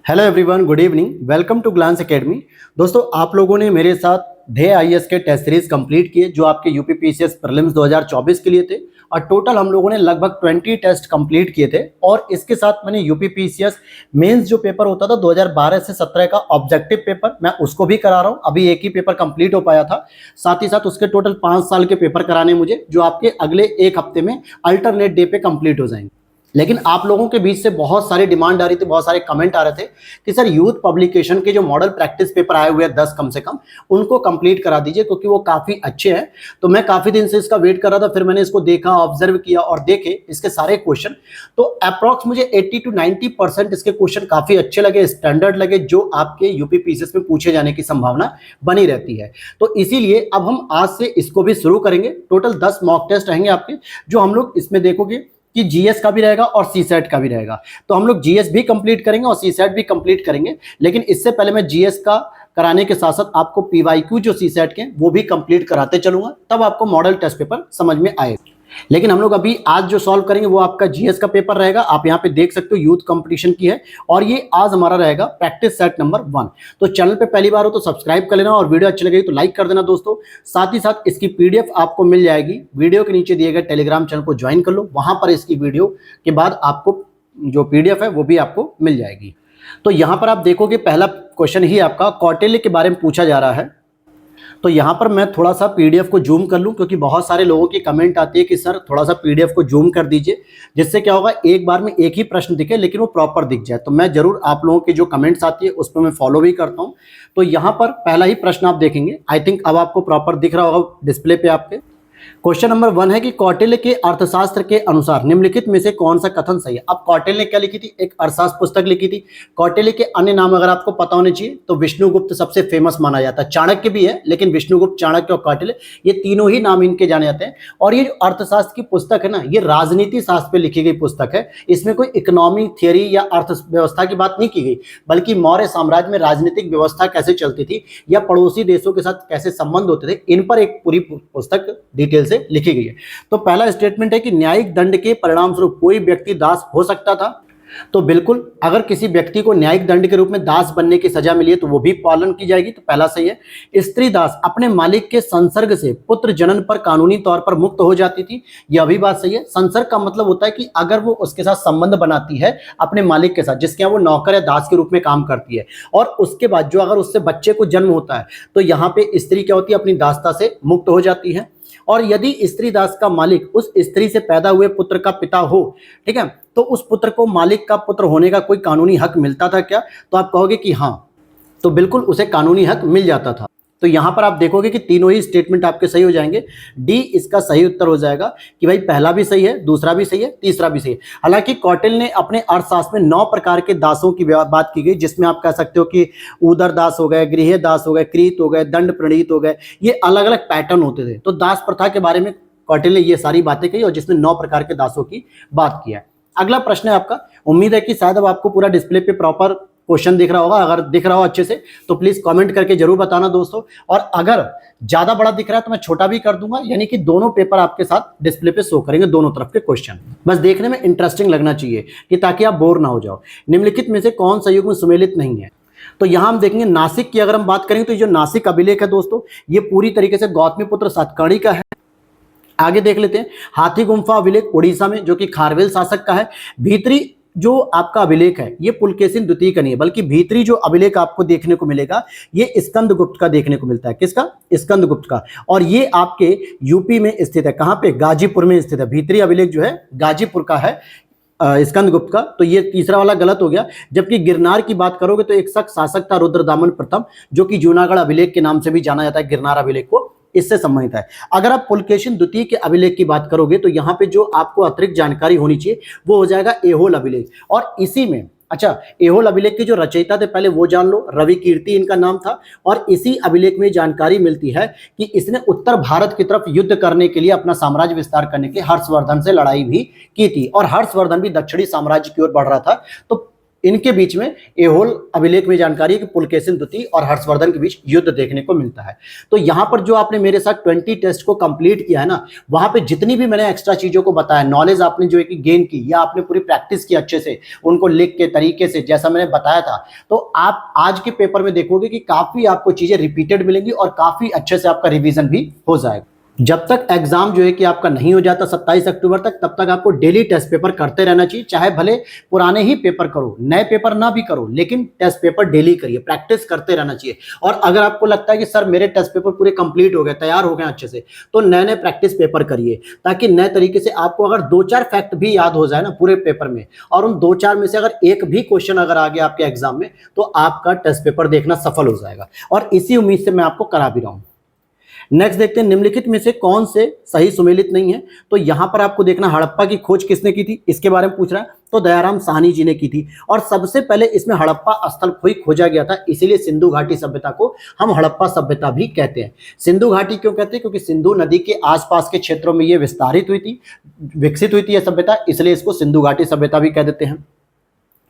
Hello everyone, good evening. Welcome to Glance Academy. दोस्तों, आप लोगों ने मेरे साथ ढे आईएएस के टेस्ट सीरीज कंप्लीट किए जो आपके यूपीपीसीएस प्रीलिम्स 2024 के लिए थे और टोटल हम लोगों ने लगभग 20 टेस्ट कंप्लीट किए थे। और इसके साथ मैंने यूपीपीसीएस मेंस जो पेपर होता था 2012 से 17 का ऑब्जेक्टिव पेपर, मैं उसको भी करा रहा हूँ। अभी एक ही पेपर कंप्लीट हो पाया था। साथ ही साथ उसके टोटल 5 साल के पेपर कराने मुझे, जो आपके अगले एक हफ्ते में अल्टरनेट डे पे कंप्लीट हो जाएंगे। लेकिन आप लोगों के बीच से बहुत सारी डिमांड आ रही थी, बहुत सारे कमेंट आ रहे थे कि सर यूथ पब्लिकेशन के जो मॉडल प्रैक्टिस पेपर आए हुए हैं 10 कम से कम, उनको कंप्लीट करा दीजिए क्योंकि वो काफ़ी अच्छे हैं। तो मैं काफ़ी दिन से इसका वेट कर रहा था, फिर मैंने इसको देखा, ऑब्जर्व किया और देखे इसके सारे क्वेश्चन। तो अप्रॉक्स मुझे 80 to 90% इसके क्वेश्चन काफ़ी अच्छे लगे, स्टैंडर्ड लगे, जो आपके यूपीपीसीएस में पूछे जाने की संभावना बनी रहती है। तो इसीलिए अब हम आज से इसको भी शुरू करेंगे। टोटल 10 मॉक टेस्ट रहेंगे आपके, जो हम लोग इसमें देखोगे कि जीएस का भी रहेगा और सीसेट का भी रहेगा। तो हम लोग जीएस भी कंप्लीट करेंगे और सीसेट भी कंप्लीट करेंगे। लेकिन इससे पहले मैं जीएस का कराने के साथ साथ आपको पीवाईक्यू जो सीसेट के वो भी कंप्लीट कराते चलूंगा, तब आपको मॉडल टेस्ट पेपर समझ में आएगा। लेकिन हम लोग अभी आज जो सॉल्व करेंगे वो आपका जीएस का पेपर रहेगा। आप यहाँ पे देख सकते हो यूथ कंपटीशन की है और ये आज हमारा रहेगा प्रैक्टिस सेट नंबर 1। तो चैनल पे पहली बार हो तो सब्सक्राइब कर लेना और वीडियो अच्छी लगेगी तो लाइक कर देना दोस्तों। साथ ही साथ इसकी पीडीएफ आपको मिल जाएगी, वीडियो के नीचे दिए गए टेलीग्राम चैनल को ज्वाइन कर लो, वहां पर इसकी वीडियो के बाद आपको जो पीडीएफ है वो भी आपको मिल जाएगी। तो यहाँ पर आप देखोगे पहला क्वेश्चन ही आपका कौटिल्य के बारे में पूछा जा रहा है। तो यहाँ पर मैं थोड़ा सा पीडीएफ को जूम कर लूँ क्योंकि बहुत सारे लोगों की कमेंट आती है कि सर थोड़ा सा पीडीएफ को जूम कर दीजिए, जिससे क्या होगा एक बार में एक ही प्रश्न दिखे लेकिन वो प्रॉपर दिख जाए। तो मैं जरूर आप लोगों की जो कमेंट्स आती है उस पर मैं फॉलो भी करता हूँ। तो यहाँ पर पहला ही प्रश्न आप देखेंगे, आई थिंक अब आपको प्रॉपर दिख रहा होगा डिस्प्ले पे आपके। क्वेश्चन नंबर 1 है कि कौटिल्य के अर्थशास्त्र के अनुसार निम्नलिखित में से कौन सा कथन सही है। अब कौटिल्य ने क्या लिखी थी, एक अर्थशास्त्र पुस्तक लिखी थी। कौटिल्य के अन्य नाम अगर आपको पता होने चाहिए तो विष्णुगुप्त सबसे फेमस माना जाता है, चाणक्य भी है लेकिन विष्णुगुप्त, चाणक्य और कौटिल्य ये तीनों ही नाम इनके जाने जाते हैं। और ये जो अर्थशास्त्र की पुस्तक है ना, ये राजनीति शास्त्र पे लिखी गई पुस्तक है। इसमें कोई इकोनॉमिक थियरी या अर्थव्यवस्था की बात नहीं की गई, बल्कि मौर्य साम्राज्य में राजनीतिक व्यवस्था कैसे चलती थी या पड़ोसी देशों के साथ कैसे संबंध होते थे, इन पर एक पूरी पुस्तक डिटेल से लिखी गई है। तो पहला स्टेटमेंट है कि न्यायिक दंड के परिणाम स्वरूप कोई व्यक्ति दास हो सकता था। तो बिल्कुल, अगर किसी व्यक्ति को न्यायिक दंड के रूप में दास बनने की सजा मिली है तो वो भी पालन की जाएगी। तो पहला सही है। स्त्री दास अपने मालिक के संसर्ग से पुत्र जनन पर कानूनी तौर पर मुक्त हो जाती थी, यह भी बात सही है। संसर्ग का मतलब होता है कि अगर वो उसके साथ संबंध बनाती है अपने मालिक के साथ, जिसके यहाँ वो नौकर या दास के रूप में काम करती है, और उसके बाद जो अगर उससे बच्चे को जन्म होता है तो यहाँ पे स्त्री क्या होती है, अपनी दासता से मुक्त हो जाती है। और यदि स्त्री दास का मालिक उस स्त्री से पैदा हुए पुत्र का पिता हो, ठीक है, तो उस पुत्र को मालिक का पुत्र होने का कोई कानूनी हक मिलता था क्या? तो आप कहोगे कि हाँ, तो बिल्कुल उसे कानूनी हक मिल जाता था। तो यहां पर आप देखोगे कि तीनों ही स्टेटमेंट आपके सही हो जाएंगे। डी इसका सही उत्तर हो जाएगा कि भाई पहला भी सही है, दूसरा भी सही है, तीसरा भी सही है। हालांकि कौटिल्य ने अपने अर्थशास्त्र में 9 प्रकार के दासों की बात की गई, जिसमें आप कह सकते हो कि उदर दास हो गए, गृह दास हो गए, क्रीत हो गए, दंड प्रणीत हो गए, ये अलग अलग पैटर्न होते थे। तो दास प्रथा के बारे में कौटिल्य ने ये सारी बातें कही और जिसमें 9 प्रकार के दासों की बात किया है। अगला प्रश्न है आपका, उम्मीद है कि शायद अब आपको पूरा डिस्प्ले पे प्रॉपर क्वेश्चन दिख रहा होगा। अगर दिख रहा हो अच्छे से तो प्लीज कमेंट करके जरूर बताना दोस्तों। और अगर ज्यादा बड़ा दिख रहा है तो मैं छोटा भी कर दूंगा, यानी कि दोनों पेपर आपके साथ डिस्प्ले पे शो करेंगे, दोनों तरफ के क्वेश्चन। बस देखने में इंटरेस्टिंग लगना चाहिए कि ताकि आप बोर ना हो जाओ। निम्नलिखित में से कौन सा युग में सुमेलित नहीं है? तो यहां हम देखेंगे नासिक की अगर हम बात करेंगे तो ये जो नासिक अभिलेख है दोस्तों, ये पूरी तरीके से गौतमीपुत्र सातकर्णी का है। आगे देख लेते हैं हाथी गुम्फा अभिलेख उड़ीसा में, जो कि खारवेल शासक का है। भीतरी जो आपका अभिलेख है ये पुलकेशिन द्वितीय का नहीं है, बल्कि भीतरी जो अभिलेख आपको देखने को मिलेगा ये स्कंदगुप्त का देखने को मिलता है। किसका? स्कंदगुप्त का। और ये आपके यूपी में स्थित है। कहां पे? गाजीपुर में स्थित है। भीतरी अभिलेख जो है गाजीपुर का है, स्कंदगुप्त का। तो ये तीसरा वाला गलत हो गया। जबकि गिरनार की बात करोगे तो एक शख्स शासक था रुद्रदामन प्रथम, जो कि जूनागढ़ अभिलेख के नाम से भी जाना जाता है, गिरनार अभिलेख को, इससे संबंधित है। अगर आप पुलकेशिन द्वितीय के अभिलेख की बात करोगे तो यहाँ पे जो आपको अतिरिक्त जानकारी होनी चाहिए वो हो जाएगा एहोल अभिलेख। और इसी में अच्छा, एहोल अभिलेख के जो रचयिता थे पहले वो जान लो, रवि कीर्ति इनका नाम था। और इसी अभिलेख में जानकारी मिलती है कि इसने उत्तर भारत की तरफ युद्ध करने के लिए, अपना साम्राज्य विस्तार करने के हर्षवर्धन से लड़ाई भी की थी। और हर्षवर्धन भी दक्षिणी साम्राज्य की ओर बढ़ रहा था। तो इनके बीच में एहोल अभिलेख में जानकारी है कि पुलकेशिन द्वितीय और हर्षवर्धन के बीच युद्ध देखने को मिलता है। तो यहां पर जो आपने मेरे साथ 20 टेस्ट को कंप्लीट किया है ना, वहां पे जितनी भी मैंने एक्स्ट्रा चीजों को बताया, नॉलेज आपने जो है कि गेन की या आपने पूरी प्रैक्टिस की अच्छे से, उनको लिख के तरीके से जैसा मैंने बताया था, तो आप आज के पेपर में देखोगे कि काफी आपको चीजें रिपीटेड मिलेंगी और काफी अच्छे से आपका रिवीजन भी हो जाएगा। जब तक एग्जाम जो है कि आपका नहीं हो जाता 27 अक्टूबर तक, तब तक आपको डेली टेस्ट पेपर करते रहना चाहिए। चाहे भले पुराने ही पेपर करो, नए पेपर ना भी करो, लेकिन टेस्ट पेपर डेली करिए, प्रैक्टिस करते रहना चाहिए। और अगर आपको लगता है कि सर मेरे टेस्ट पेपर पूरे कंप्लीट हो गए, तैयार हो गए अच्छे से, तो नए नए प्रैक्टिस पेपर करिए, ताकि नए तरीके से आपको अगर 2-4 फैक्ट भी याद हो जाए ना पूरे पेपर में, और उन 2-4 में से अगर एक भी क्वेश्चन अगर आ गया आपके एग्जाम में, तो आपका टेस्ट पेपर देखना सफल हो जाएगा। और इसी उम्मीद से मैं आपको करा भी रहा हूं। नेक्स्ट देखते हैं, निम्नलिखित में से कौन से सही सुमेलित नहीं है। तो यहां पर आपको देखना, हड़प्पा की खोज किसने की थी, इसके बारे में पूछ रहा है, तो दयाराम साहनी जी ने की थी। और सबसे पहले इसमें हड़प्पा स्थल ही खोजा गया था, इसीलिए सिंधु घाटी सभ्यता को हम हड़प्पा सभ्यता भी कहते हैं। सिंधु घाटी क्यों कहते हैं, क्योंकि सिंधु नदी के आसपास के क्षेत्रों में ये विस्तारित हुई थी, विकसित हुई थी यह सभ्यता, इसलिए इसको सिंधु घाटी सभ्यता भी कह देते हैं।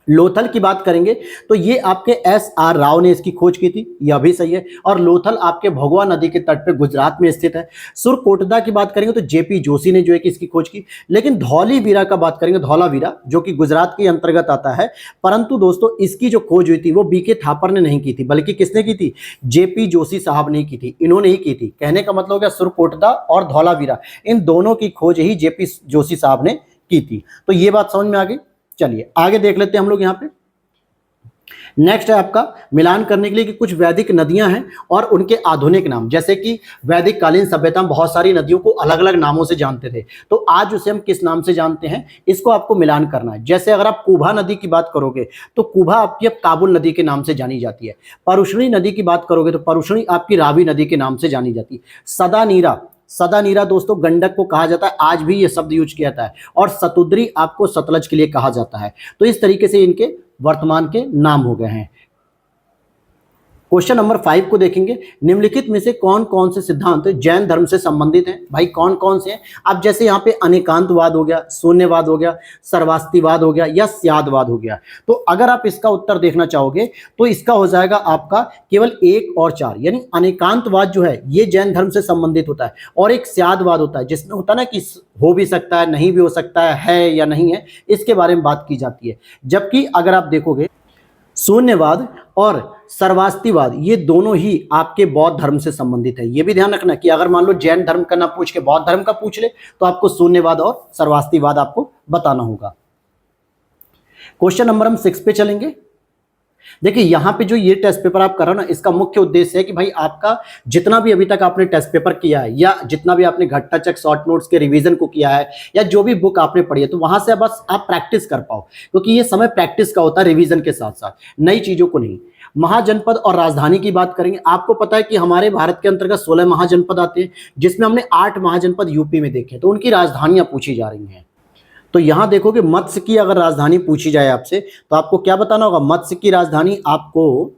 लोथल की बात करेंगे तो ये आपके SR राव ने इसकी खोज की थी, यह भी सही है। और लोथल आपके भगवा नदी के तट पे गुजरात में स्थित है। सुरकोटदा की बात करेंगे तो JP जोशी ने जो है कि इसकी खोज की। लेकिन धौलावीरा का बात करेंगे, धौलावीरा जो कि गुजरात के अंतर्गत आता है, परंतु दोस्तों इसकी जो खोज हुई थी वो BK थापर ने नहीं की थी, बल्कि किसने की थी, JP जोशी साहब ने की थी, इन्होंने ही की थी। कहने का मतलब हो गया सुरकोटदा और धौलावीरा, इन दोनों की खोज ही JP जोशी साहब ने की थी। तो ये बात समझ में आ गई। चलिए आगे देख लेते हैं हम लोग। यहां पे नेक्स्ट है आपका मिलान करने के लिए कि कुछ वैदिक नदियां हैं और उनके आधुनिक नाम। जैसे कि वैदिक कालीन सभ्यता में बहुत सारी नदियों को अलग अलग नामों से जानते थे, तो आज उसे हम किस नाम से जानते हैं, इसको आपको मिलान करना है। जैसे अगर आप कुभा नदी की बात करोगे तो कुभा आपकी अब काबुल नदी के नाम से जानी जाती है। परुष्णी नदी की बात करोगे तो परुष्णी आपकी रावी नदी के नाम से जानी जाती है। सदानीरा दोस्तों गंडक को कहा जाता है, आज भी ये शब्द यूज किया जाता है। और सतुद्री आपको सतलज के लिए कहा जाता है। तो इस तरीके से इनके वर्तमान के नाम हो गए हैं। क्वेश्चन नंबर 5 को देखेंगे, निम्नलिखित में से कौन कौन से सिद्धांत जैन धर्म से संबंधित हैं। भाई कौन कौन से हैं, अब जैसे यहाँ पे अनेकांतवाद हो गया, शून्यवाद हो गया, सर्वास्तिवाद हो गया या स्यादवाद हो गया। तो अगर आप इसका उत्तर देखना चाहोगे तो इसका हो जाएगा आपका केवल 1 और 4, यानी अनेकांतवाद जो है ये जैन धर्म से संबंधित होता है, और एक स्यादवाद होता है जिसमें होता है ना कि हो भी सकता है, नहीं भी हो सकता है या नहीं है, इसके बारे में बात की जाती है। जबकि अगर आप देखोगे शून्यवाद और सर्वास्तिवाद ये दोनों ही आपके बौद्ध धर्म से संबंधित है। ये भी ध्यान रखना कि अगर मान लो जैन धर्म का ना पूछ के बौद्ध धर्म का पूछ ले तो आपको शून्यवाद और सर्वास्तिवाद आपको बताना होगा। क्वेश्चन नंबर हम 6 पे चलेंगे। देखिए यहाँ पे जो ये टेस्ट पेपर आप कर रहे हो ना, इसका मुख्य उद्देश्य है कि भाई आपका जितना भी अभी तक आपने टेस्ट पेपर किया है या जितना भी आपने घट्टा चक शॉर्ट नोट्स के रिवीजन को किया है या जो भी बुक आपने पढ़ी है, तो वहां से बस आप प्रैक्टिस कर पाओ, क्योंकि ये समय प्रैक्टिस का होता है रिवीजन के साथ साथ, नई चीजों को नहीं। महाजनपद और राजधानी की बात करेंगे। आपको पता है कि हमारे भारत के अंतर्गत 16 महाजनपद आते हैं, जिसमें हमने 8 महाजनपद यूपी में देखे, तो उनकी राजधानियां पूछी जा रही हैं। तो यहां देखोगे मत्स्य की अगर राजधानी पूछी जाए आपसे तो आपको क्या बताना होगा, मत्स्य की राजधानी आपको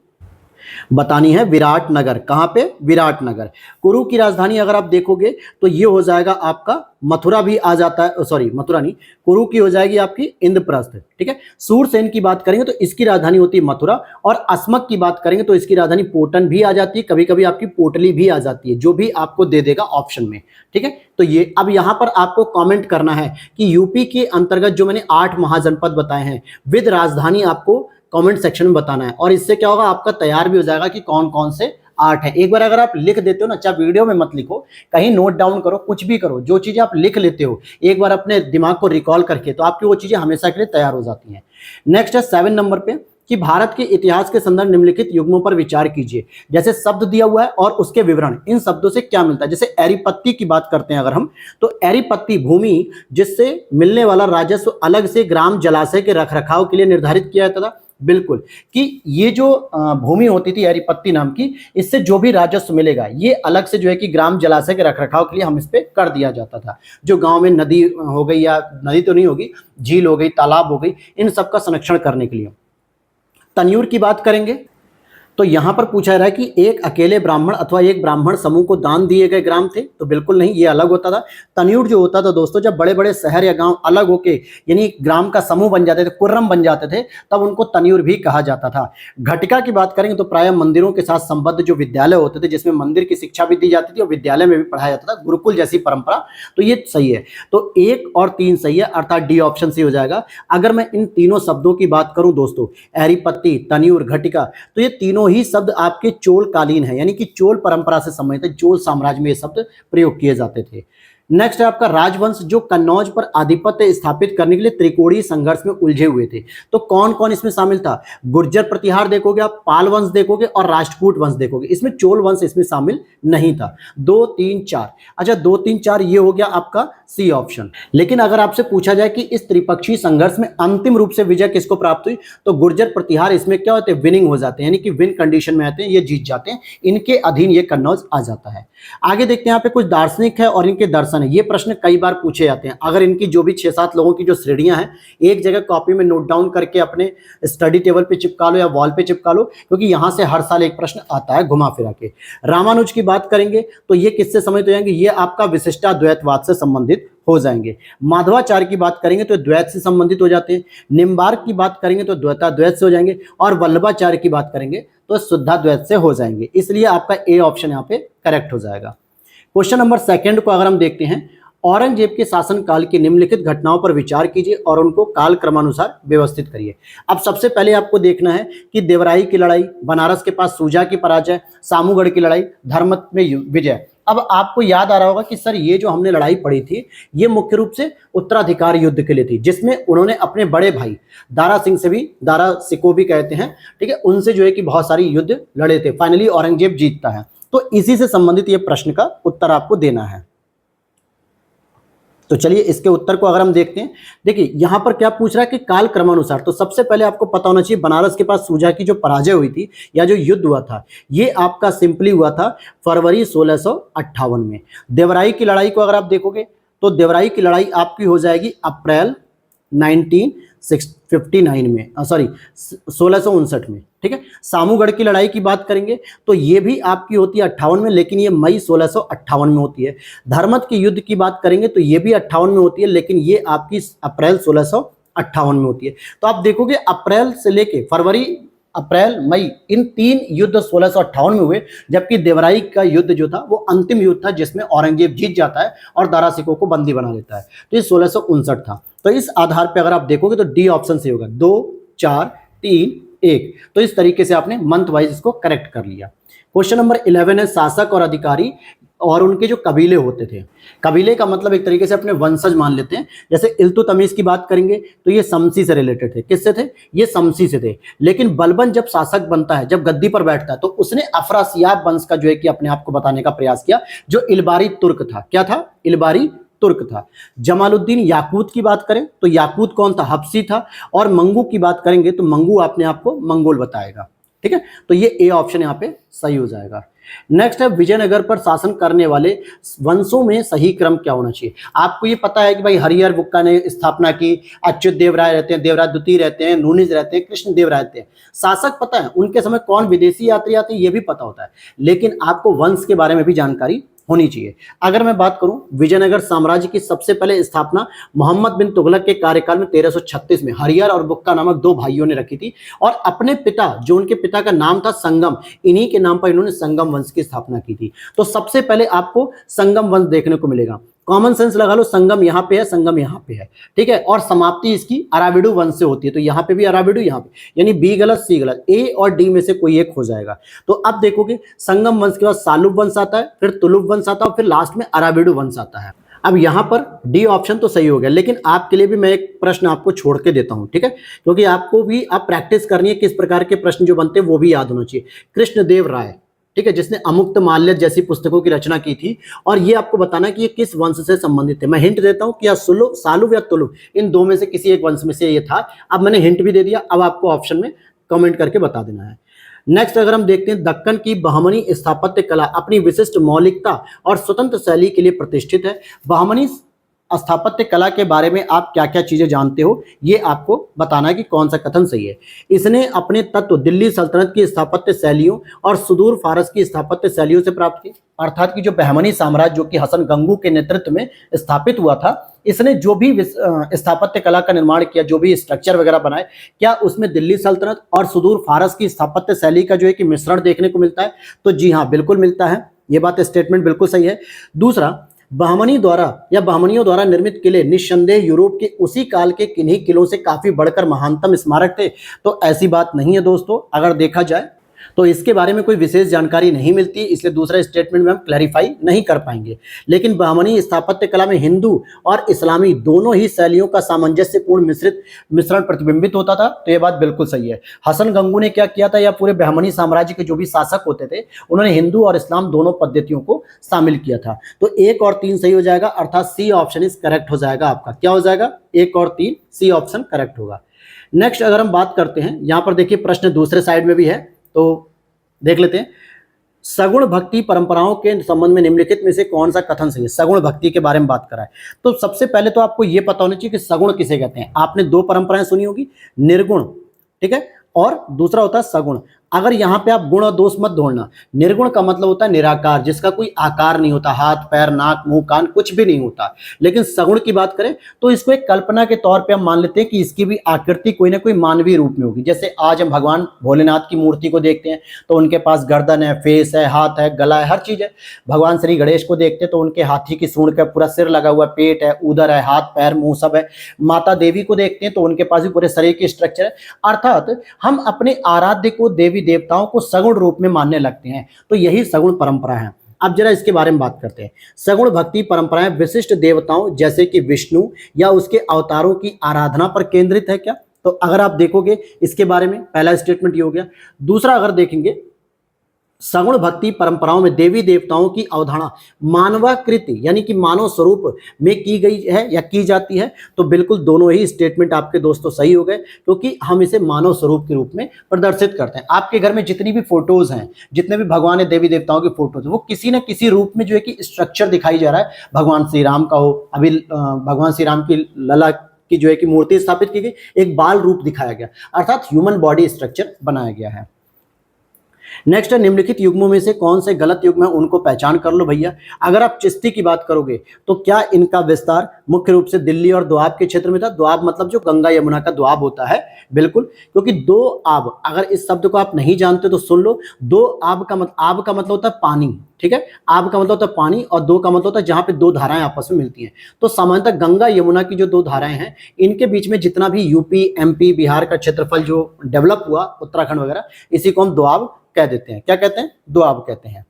बतानी है विराटनगर। कहां पे, विराटनगर। कुरु की राजधानी अगर आप देखोगे तो ये हो जाएगा आपका मथुरा भी आ जाता है, सॉरी मथुरा नहीं, कुरु की हो जाएगी आपकी इंद्रप्रस्थ, ठीक है। सूरसेन की बात करेंगे तो इसकी राजधानी होती है मथुरा, और अस्मक की बात करेंगे तो इसकी राजधानी पोटन भी आ जाती है, कभी कभी आपकी पोटली भी आ जाती है, जो भी आपको दे देगा ऑप्शन में, ठीक है। तो ये अब यहां पर आपको कॉमेंट करना है कि यूपी के अंतर्गत जो मैंने 8 महाजनपद बताए हैं विद राजधानी आपको कमेंट सेक्शन में बताना है, और इससे क्या होगा आपका तैयार भी हो जाएगा कि कौन कौन से 8 है। एक बार अगर आप लिख देते हो ना, चाहे वीडियो में मत लिखो, कहीं नोट डाउन करो, कुछ भी करो, जो चीजें आप लिख लेते हो एक बार अपने दिमाग को रिकॉल करके, तो आपकी वो चीजें हमेशा के लिए तैयार हो जाती हैं। नेक्स्ट है 7 नंबर पे कि भारत के इतिहास के संदर्भ निम्नलिखित युग्मों पर विचार कीजिए। जैसे शब्द दिया हुआ है और उसके विवरण, इन शब्दों से क्या मिलता है। जैसे एरीपत्ती की बात करते हैं अगर हम, तो एरीपत्ती भूमि जिससे मिलने वाला राजस्व अलग से ग्राम जलाशय के रखरखाव के लिए निर्धारित किया जाता था। बिल्कुल, कि ये जो भूमि होती थी एरीपत्ती नाम की, इससे जो भी राजस्व मिलेगा ये अलग से जो है कि ग्राम जलाशय के रखरखाव के लिए हम इस पे कर दिया जाता था। जो गांव में नदी हो गई, या नदी तो नहीं होगी, झील हो गई, तालाब हो गई, इन सब का संरक्षण करने के लिए। तन्यूर की बात करेंगे तो यहां पर पूछा रहा है कि एक अकेले ब्राह्मण अथवा एक ब्राह्मण समूह को दान दिए गए ग्राम थे, तो बिल्कुल नहीं, ये अलग होता था। तनयूर जो होता था दोस्तों, जब बड़े बड़े शहर या गांव अलग होके यानी ग्राम का समूह बन जाते थे, कुर्रम बन जाते थे, तब उनको तनयूर भी कहा जाता था। घटिका की बात करेंगे तो प्रायः मंदिरों के साथ संबद्ध जो विद्यालय होते थे, जिसमें मंदिर की शिक्षा भी दी जाती थी और विद्यालय में भी पढ़ाया जाता था, गुरुकुल जैसी परंपरा, तो ये सही है। तो 1 और 3 सही है, अर्थात डी ऑप्शन सी हो जाएगा। अगर मैं इन तीनों शब्दों की बात करूं दोस्तों, एरीपत्ती, तनयूर, घटिका, तो ये तीनों ही शब्द आपके चोल कालीन है, यानी कि चोल परंपरा से संबंधित है, चोल साम्राज्य में ये शब्द प्रयोग किए जाते थे। नेक्स्ट है आपका राजवंश, जो कन्नौज पर आधिपत्य स्थापित करने के लिए त्रिकोणीय संघर्ष में उलझे हुए थे। तो कौन कौन इसमें शामिल था? गुर्जर प्रतिहार देखोगे आप, पाल वंश देखोगे और राष्ट्रकूट वंश देखोगे। इसमें चोल वंश इसमें शामिल नहीं था। 2, 3, 4, अच्छा 2, 3, 4 ये हो गया आपका सी ऑप्शन। लेकिन अगर आपसे पूछा जाए कि इस त्रिपक्षीय संघर्ष में अंतिम रूप से विजय किसको प्राप्त हुई, तो गुर्जर प्रतिहार इसमें क्या होते हैं? विनिंग हो जाते हैं, यानी कि विन कंडीशन में आते हैं, ये जीत जाते हैं, इनके अधीन ये कन्नौज आ जाता है। आगे देखते हैं, यहाँ पे कुछ दार्शनिक है और इनके दर्शन है। ये प्रश्न कई बार पूछे जाते हैं। अगर इनकी जो भी 6-7 लोगों की जो श्रेणियां हैं, एक जगह कॉपी में नोट डाउन करके अपने स्टडी टेबल पे चिपका लो या वॉल पे चिपका लो, क्योंकि यहां से हर साल एक प्रश्न आता है घुमा फिरा के। रामानुज की बात करेंगे तो ये किससे संबंधित हो जाएंगे? ये आपका विशिष्टाद्वैतवाद से संबंधित हो जाएंगे। माधवाचार्य की बात करेंगे तो द्वैत से संबंधित हो जाते हैं। निम्बार्क की बात करेंगे तो द्वैताद्वैत से हो जाएंगे, और वल्लभाचार्य की बात करेंगे तो शुद्धाद्वैत से हो जाएंगे। इसलिए आपका ए ऑप्शन यहाँ पे करेक्ट हो जाएगा। क्वेश्चन नंबर 2 को अगर हम देखते हैं, औरंगजेब के शासनकाल की निम्नलिखित घटनाओं पर विचार कीजिए और उनको काल क्रमानुसार व्यवस्थित करिए। अब सबसे पहले आपको देखना है कि देवराई की लड़ाई, बनारस के पास सूजा की पराजय, सामूगढ़ की लड़ाई, धर्मत में विजय। अब आपको याद आ रहा होगा कि सर ये जो हमने लड़ाई पढ़ी थी, ये मुख्य रूप से उत्तराधिकार युद्ध के लिए थी, जिसमें उन्होंने अपने बड़े भाई दारा सिंह से भी, दारा सिको भी कहते हैं, ठीक है, उनसे जो है कि बहुत सारी युद्ध लड़े थे। फाइनली औरंगजेब जीतता है। तो इसी से संबंधित ये प्रश्न का उत्तर आपको देना है। तो चलिए इसके उत्तर को अगर हम देखते हैं, देखिए यहां पर क्या पूछ रहा है कि काल क्रमानुसार। तो सबसे पहले आपको पता होना चाहिए बनारस के पास सूजा की जो पराजय हुई थी या जो युद्ध हुआ था, ये आपका सिंपली हुआ था फरवरी 1658 में। देवराई की लड़ाई को अगर आप देखोगे तो देवराई की लड़ाई आपकी हो जाएगी अप्रैल 1959 में, सॉरी 1659 में, ठीक है। सामूगढ़ की लड़ाई की बात करेंगे तो ये भी आपकी होती है 58 में, लेकिन ये मई 1658 में होती है। धर्मत की युद्ध की बात करेंगे तो ये भी 58 में होती है, लेकिन ये आपकी अप्रैल 1658 में होती है। तो आप देखोगे अप्रैल से लेके फरवरी, अप्रैल, मई, इन 3 युद्ध 1658 में हुए, जबकि देवराई का युद्ध जो था वो अंतिम युद्ध था, जिसमें औरंगजेब जीत जाता है और दारा सिकों को बंदी बना लेता है। तो ये 1659 था। तो इस आधार पे अगर आप देखोगे तो डी ऑप्शन से होगा 2, 4, 3, 1। तो इस तरीके से आपने मंथ वाइज इसको करेक्ट कर लिया। क्वेश्चन नंबर 11 है, शासक और अधिकारी और उनके जो कबीले होते थे। कबीले का मतलब एक तरीके से अपने वंशज मान लेते हैं। जैसे इल्तुतमिश की बात करेंगे तो ये शमसी से रिलेटेड थे। किससे थे? ये शमसी से थे। लेकिन बलबन जब शासक बनता है, जब गद्दी पर बैठता है, तो उसने अफरासियाब वंश का जो है कि अपने आप को बताने का प्रयास किया, जो इलबारी तुर्क था। क्या था? इलबारी तुर्क था। जमालुद्दीन याकूत की बात करें तो याकूत कौन था? हब्सी था। और मंगू की बात करेंगे तो मंगू अपने आप को मंगोल बताएगा, ठीक है। तो ये ए ऑप्शन यहाँ पे सही हो जाएगा। नेक्स्ट है, विजयनगर पर शासन करने वाले वंशों में सही क्रम क्या होना चाहिए। आपको ये पता है कि भाई हरिहर बुक्का ने स्थापना की, अच्युत देव राय रहते हैं, देवराज द्वितीय रहते हैं, नूनिज रहते हैं, कृष्ण देव रहते हैं। शासक पता है, उनके समय कौन विदेशी यात्री आते हैं ये भी पता होता है, लेकिन आपको वंश के बारे में भी जानकारी होनी चाहिए। अगर मैं बात करूं, विजयनगर साम्राज्य की सबसे पहले स्थापना मोहम्मद बिन तुगलक के कार्यकाल में 1336 में हरिहर और बुक्का नामक 2 भाइयों ने रखी थी, और अपने पिता, जो उनके पिता का नाम था संगम, इन्हीं के नाम पर इन्होंने संगम वंश की स्थापना की थी। तो सबसे पहले आपको संगम वंश देखने को मिलेगा। कॉमन सेंस लगा लो, संगम यहाँ पे है, संगम यहाँ पे है, ठीक है। और समाप्ति इसकी अराविडु वंश से होती है, तो यहाँ पे भी अराविडु, यहाँ पे, यानी बी गलत सी गलत, ए और डी में से कोई एक हो जाएगा। तो अब देखोगे संगम वंश के बाद सालुब वंश आता है, फिर तुलुब वंश आता है, और फिर लास्ट में अराविडु वंश आता है। अब यहाँ पर डी ऑप्शन तो सही हो गया, लेकिन आपके लिए भी मैं एक प्रश्न आपको छोड़ के देता हूँ, ठीक है, क्योंकि आपको भी आप प्रैक्टिस करनी है, किस प्रकार के प्रश्न जो बनते हैं वो भी याद होना चाहिए। कृष्णदेव राय, ठीक है, जिसने अमुक्त माल्य जैसी पुस्तकों की रचना की थी, और ये आपको बताना है कि ये किस वंश से संबंधित है। मैं हिंट देता हूं कि या सालुब या तुलुब, इन दो में से किसी एक वंश में से ये था। अब मैंने हिंट भी दे दिया, अब आपको ऑप्शन में कमेंट करके बता देना है। नेक्स्ट अगर हम देखते हैं, दक्कन की बहमनी स्थापत्य कला अपनी विशिष्ट मौलिकता और स्वतंत्र शैली के लिए प्रतिष्ठित है। बहमनी स्थापत्य कला के बारे में आप क्या क्या चीजें जानते हो, ये आपको बताना है कि कौन सा कथन सही है। इसने अपने तत्व दिल्ली सल्तनत की स्थापत्य शैलियों और सुदूर फारस की स्थापत्य शैलियों से प्राप्त किए। अर्थात कि जो बहमनी साम्राज्य जो कि हसन गंगू के नेतृत्व में स्थापित हुआ था, इसने जो भी स्थापत्य कला का निर्माण किया, जो भी स्ट्रक्चर वगैरह बनाए, क्या उसमें दिल्ली सल्तनत और सुदूर फारस की स्थापत्य शैली का जो है कि मिश्रण देखने को मिलता है? तो जी हाँ, बिल्कुल मिलता है। ये बात स्टेटमेंट बिल्कुल सही है। दूसरा, बहमनी द्वारा या बहमनियों द्वारा निर्मित किले निस्संदेह यूरोप के उसी काल के किन्हीं किलों से काफी बढ़कर महानतम स्मारक थे। तो ऐसी बात नहीं है दोस्तों, अगर देखा जाए तो इसके बारे में कोई विशेष जानकारी नहीं मिलती, इसलिए दूसरा स्टेटमेंट में हम क्लैरिफाई नहीं कर पाएंगे। लेकिन बहमनी स्थापत्य कला में हिंदू और इस्लामी दोनों ही शैलियों का सामंजस्यपूर्ण मिश्रण प्रतिबिंबित होता था। तो यह बात बिल्कुल सही है। हसन गंगू ने क्या किया था, या पूरे बहमनी साम्राज्य के जो भी शासक होते थे, उन्होंने हिंदू और इस्लाम दोनों पद्धतियों को शामिल किया था। तो 1 और 3 सही हो जाएगा, अर्थात सी ऑप्शन इज करेक्ट हो जाएगा आपका। क्या हो जाएगा? 1 और 3, सी ऑप्शन करेक्ट होगा। नेक्स्ट अगर हम बात करते हैं, यहां पर देखिए प्रश्न दूसरे साइड में भी है, तो देख लेते हैं। सगुण भक्ति परंपराओं के संबंध में निम्नलिखित में से कौन सा कथन सही है? सगुण भक्ति के बारे में बात करा है, तो सबसे पहले तो आपको यह पता होना चाहिए कि सगुण किसे कहते हैं। आपने 2 परंपराएं सुनी होगी, निर्गुण, ठीक है, और दूसरा होता है सगुण। अगर यहां पे आप गुण और दोष मत ढूंढना। निर्गुण का मतलब होता है निराकार, जिसका कोई आकार नहीं होता, हाथ पैर नाक मुंह कान कुछ भी नहीं होता। लेकिन सगुण की बात करें तो इसको एक कल्पना के तौर पे हम मान लेते हैं कि इसकी भी आकृति कोई ना कोई मानवीय रूप में होगी। जैसे आज हम भगवान भोलेनाथ की मूर्ति को देखते हैं तो उनके पास गर्दन है, फेस है, हाथ है, गला है, हर चीज है। भगवान श्री गणेश को देखते हैं तो उनके हाथी की सूंड का पूरा सिर लगा हुआ, पेट है, उदर है, हाथ पैर मुंह सब है। माता देवी को देखते हैं तो उनके पास भी पूरे शरीर की स्ट्रक्चर है। अर्थात हम अपने आराध्य को, देवी देवताओं को सगुण रूप में मानने लगते हैं। तो यही सगुण परंपरा है। अब जरा इसके बारे में बात करते हैं। सगुण भक्ति परंपराएं विशिष्ट देवताओं जैसे कि विष्णु या उसके अवतारों की आराधना पर केंद्रित है क्या? तो अगर आप देखोगे इसके बारे में, पहला स्टेटमेंट ये हो गया। दूसरा अगर देखेंगे, सगुण भक्ति परंपराओं में देवी देवताओं की अवधारणा मानवाकृति यानी कि मानव स्वरूप में की गई है या की जाती है। तो बिल्कुल दोनों ही स्टेटमेंट आपके दोस्तों सही हो गए, क्योंकि हम इसे मानव स्वरूप के रूप में प्रदर्शित करते हैं। आपके घर में जितनी भी फोटोज हैं, जितने भी भगवान है देवी देवताओं की फोटोज, वो किसी न किसी रूप में जो है कि स्ट्रक्चर दिखाई जा रहा है। भगवान श्री राम का हो, अभी भगवान श्री राम की लला की जो है कि मूर्ति स्थापित की गई, एक बाल रूप दिखाया गया, अर्थात ह्यूमन बॉडी स्ट्रक्चर बनाया गया है। नेक्स्ट है, निम्नलिखित युग्मों में से कौन से गलत युग्म है उनको पहचान कर लो भैया। अगर आप चिश्ती की बात करोगे तो क्या इनका विस्तार मुख्य रूप से दिल्ली और दोआब के क्षेत्र में था? दोआब मतलब जो गंगा यमुना का दोआब होता है, बिल्कुल, क्योंकि दो आब, अगर इस शब्द को आप नहीं जानते तो सुन लो। दो आब का मतलब होता है पानी, ठीक है, आब का मतलब होता है पानी, और दो का मतलब होता है जहां पे 2 धाराएं आपस में मिलती हैं। तो सामान्यतः गंगा यमुना की जो 2 धाराएं हैं, इनके बीच में जितना भी यूपी एमपी बिहार का क्षेत्रफल जो डेवलप हुआ, उत्तराखंड वगैरह, इसी को हम दोआब कह देते हैं। क्या कहते हैं? दोआब कहते हैं।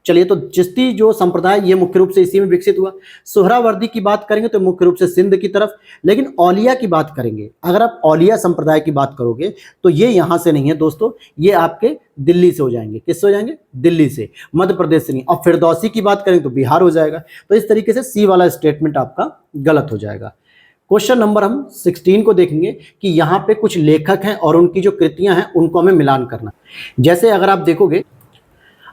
चलिए, तो चिश्ती जो संप्रदाय ये मुख्य रूप से इसी में विकसित हुआ। सोहरावर्दी की बात करेंगे तो मुख्य रूप से सिंध की तरफ। लेकिन औलिया की बात करेंगे, अगर आप औलिया संप्रदाय की बात करोगे तो ये यहां से नहीं है दोस्तों, ये आपके दिल्ली से हो जाएंगे। किससे हो जाएंगे? दिल्ली से, मध्य प्रदेश से नहीं। और फिरदौसी की बात करें तो बिहार हो जाएगा। तो इस तरीके से सी वाला स्टेटमेंट आपका गलत हो जाएगा। क्वेश्चन नंबर हम 16 को देखेंगे कि यहाँ पे कुछ लेखक हैं और उनकी जो कृतियां हैं उनको हमें मिलान करना। जैसे अगर आप देखोगे,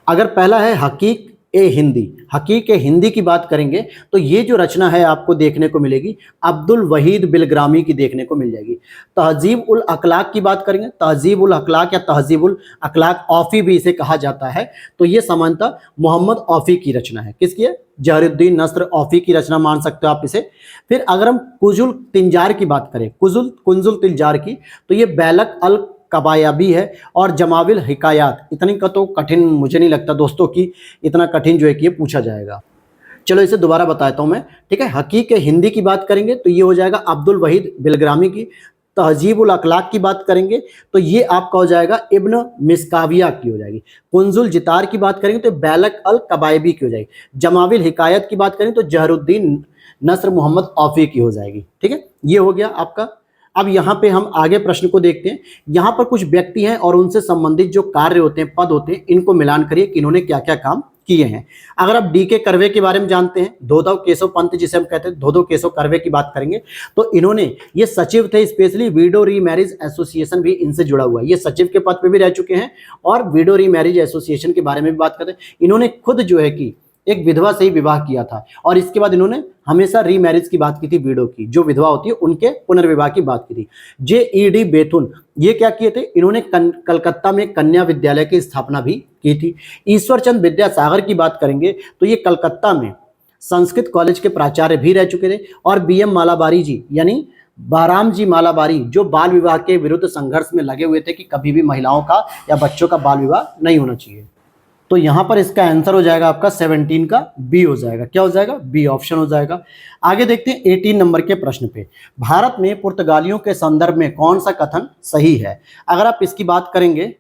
अगर पहला है हकीक ए हिंदी, हकीक ए हिंदी की बात करेंगे तो ये जो रचना है आपको देखने को मिलेगी अब्दुल वहीद बिलग्रामी की देखने को मिल जाएगी। तहजीब उल अखलाक की बात करेंगे, तहजीब उल अखलाक या तहजीब उल अखलाक औफी भी इसे कहा जाता है। तो ये समानता मोहम्मद औफी की रचना है। किसकी है? जहरुद्दीन नस्र औफी की रचना मान सकते हो आप इसे। फिर अगर हम कुजुल तिंजार की बात करें, कुंजुल तिंजार की, तो ये बैलक अल कबायाबी है। और जमाविल हिकायात, इतनी का तो कठिन मुझे नहीं लगता दोस्तों कि इतना कठिन जो है कि ये पूछा जाएगा। चलो इसे दोबारा बताता हूं मैं, ठीक है। हकीक हिंदी की बात करेंगे तो ये हो जाएगा अब्दुल वहीद बिलग्रामी की। तहजीबुल अखलाक की बात करेंगे तो ये आपका हो जाएगा इब्न मिस्काविया की हो जाएगी। कुंजुल जितार की बात करेंगे तो बैलक अल कबायबी की हो जाएगी। जमाविल हिकायत की बात करें तो जहरुद्दीन नस्र मोहम्मद औफी की हो जाएगी, ठीक है। ये हो गया आपका। अब यहाँ पे हम आगे प्रश्न को देखते हैं। यहाँ पर कुछ व्यक्ति हैं और उनसे संबंधित जो कार्य होते हैं, पद होते हैं, इनको मिलान करिए कि इन्होंने क्या क्या काम किए हैं। अगर आप डी के कर्वे के बारे में जानते हैं, धोधव केशव पंत जिसे हम कहते हैं, धोधव केशव कर्वे की बात करेंगे तो इन्होंने, ये सचिव थे, स्पेशली वीडो री मैरिज एसोसिएशन भी इनसे जुड़ा हुआ है। ये सचिव के पद पे भी रह चुके हैं और वीडो री मैरिज एसोसिएशन के बारे में भी बात करते हैं। इन्होंने खुद जो है कि एक विधवा से ही विवाह किया था और इसके बाद इन्होंने हमेशा रीमैरिज की बात की थी, विडो की, जो विधवा होती है उनके पुनर्विवाह की बात की थी। JED बेथुन ये क्या किए थे, इन्होंने कलकत्ता में कन्या विद्यालय की स्थापना भी की थी। ईश्वरचंद विद्यासागर की बात करेंगे तो ये कलकत्ता में संस्कृत कॉलेज के प्राचार्य भी रह चुके थे। और BM मालाबारी जी यानी बहराम जी मालाबारी जो बाल विवाह के विरुद्ध संघर्ष में लगे हुए थे कि कभी भी महिलाओं का या बच्चों का बाल विवाह नहीं होना चाहिए। तो यहां पर इसका आंसर हो जाएगा आपका 17 का बी हो जाएगा। क्या हो जाएगा, बी ऑप्शन हो जाएगा। आगे देखते हैं 18 नंबर के प्रश्न पे, भारत में पुर्तगालियों के संदर्भ में कौन सा कथन सही है। अगर आप इसकी बात करेंगे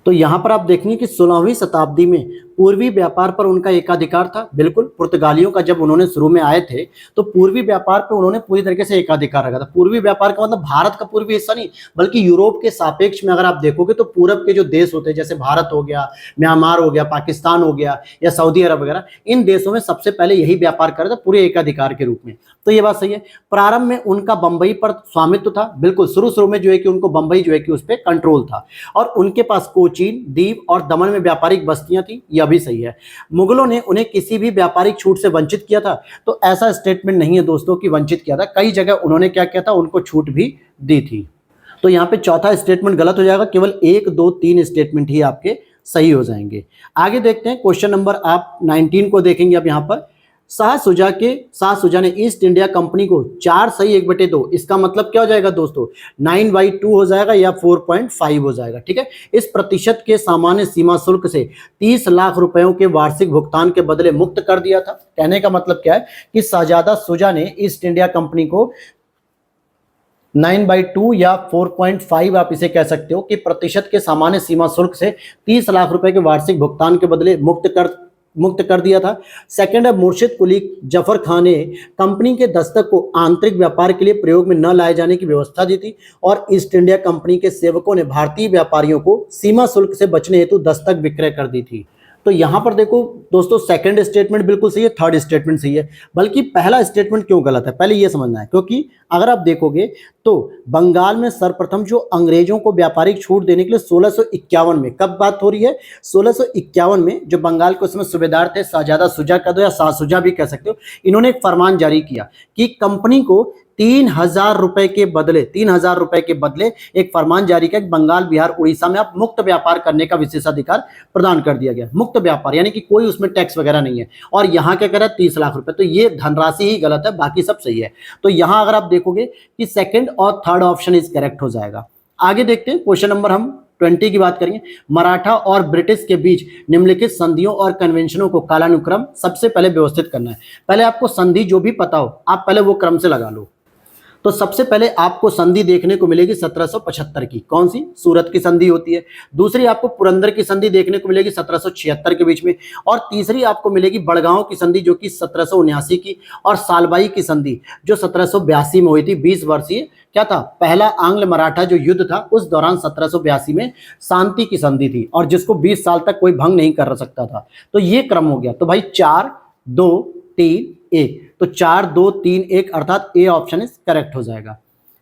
तो यहां पर आप देखेंगे कि 16वीं शताब्दी में पूर्वी व्यापार पर उनका एकाधिकार था। बिल्कुल, पुर्तगालियों का जब उन्होंने शुरू में आए थे तो पूर्वी व्यापार पर उन्होंने पूरी तरीके से एकाधिकार रखा था। पूर्वी व्यापार का मतलब भारत का पूर्वी हिस्सा नहीं, बल्कि यूरोप के सापेक्ष में अगर आप देखोगे तो पूरब के जो देश होते हैं, जैसे भारत हो गया, म्यांमार हो गया, पाकिस्तान हो गया या सऊदी अरब वगैरह, इन देशों में सबसे पहले यही व्यापार कर रहा था पूरे एकाधिकार के रूप में। तो ये बात सही है। प्रारंभ में उनका बंबई पर स्वामित्व था। बिल्कुल, शुरू में जो है कि उनको बंबई जो है कि उस पर कंट्रोल था और उनके पास कोचीन, दीव और दमन में व्यापारिक बस्तियां थी। यह भी सही है। मुगलों ने उन्हें किसी भी व्यापारिक छूट से वंचित किया था, तो ऐसा स्टेटमेंट नहीं है दोस्तों कि वंचित किया था। कई जगह उन्होंने क्या किया था, उनको छूट भी दी थी। तो यहाँ पे चौथा स्टेटमेंट गलत हो जाएगा, केवल 1, 2, 3 स्टेटमेंट ही आपके सही हो जाएंगे। आगे देखते हैं क्वेश्चन नंबर आप 19 को देखेंगे। अब यहाँ पर शाह सुजा ने ईस्ट इंडिया कंपनी को 4 सही 1/2, इसका मतलब क्या हो जाएगा दोस्तों, 9/2 हो जाएगा या 4.5 हो जाएगा। ठीक है, इस प्रतिशत के सामान्य सीमा शुल्क से 30 लाख रुपयों के वार्षिक भुगतान के बदले मुक्त कर दिया था। कहने का मतलब क्या है कि शहजादा सुजा ने ईस्ट इंडिया कंपनी को 9/2 या 4.5 आप इसे कह सकते हो कि प्रतिशत के सामान्य सीमा शुल्क से 30 लाख रुपए के वार्षिक भुगतान के बदले मुक्त कर दिया था। सेकंड है, मुर्शिद कुली जफर खान ने कंपनी के दस्तक को आंतरिक व्यापार के लिए प्रयोग में न लाए जाने की व्यवस्था दी थी और ईस्ट इंडिया कंपनी के सेवकों ने भारतीय व्यापारियों को सीमा शुल्क से बचने हेतु दस्तक विक्रय कर दी थी। तो यहां पर देखो दोस्तों, सेकंड स्टेटमेंट बिल्कुल सही है, थर्ड स्टेटमेंट सही है, बल्कि पहला स्टेटमेंट क्यों गलत है पहले ये समझना है। क्योंकि अगर आप देखोगे तो बंगाल में सर्वप्रथम जो अंग्रेजों को व्यापारिक छूट देने के लिए 1651 में, कब बात हो रही है, 1651 में, जो बंगाल के उसमें सूबेदार थे शहजादा सुजा कह दो या शाह सुजा भी कह सकते हो, इन्होंने एक फरमान जारी किया कि कंपनी को 3,000 रुपए के बदले, 3,000 रुपए के बदले एक फरमान जारी किया कि बंगाल, बिहार, उड़ीसा में आप मुक्त व्यापार करने का विशेषाधिकार प्रदान कर दिया गया। मुक्त व्यापार यानी कि कोई उसमें टैक्स वगैरह नहीं है। और यहाँ क्या कह रहा है, 30 लाख रुपए। तो ये धनराशि ही गलत है, बाकी सब सही है। तो यहाँ अगर आप देखोगे कि सेकंड और थर्ड ऑप्शन इज करेक्ट हो जाएगा। आगे देखते हैं क्वेश्चन नंबर हम 20 की बात करेंगे। मराठा और ब्रिटिश के बीच निम्नलिखित संधियों और कन्वेंशनों को कालानुक्रम सबसे पहले व्यवस्थित करना है। पहले आपको संधि जो भी पता हो आप पहले वो क्रम से लगा लो। तो सबसे पहले आपको संधि देखने को मिलेगी 1775 की, कौन सी, सूरत की संधि होती है। दूसरी आपको पुरंदर की संधि देखने को मिलेगी 1776 के बीच में। और तीसरी आपको मिलेगी बड़गांव की संधि जो कि 1779 की, और सालबाई की संधि जो 1782 में हुई थी। 20 वर्षीय क्या था, पहला आंग्ल मराठा जो युद्ध था उस दौरान 1782 में शांति की संधि थी और जिसको 20 साल तक कोई भंग नहीं कर सकता था। तो ये क्रम हो गया। तो भाई 4, 2, 3, 1, तो 4, 2, 3, 1 अर्थात ए ऑप्शन इज करेक्ट हो जाएगा।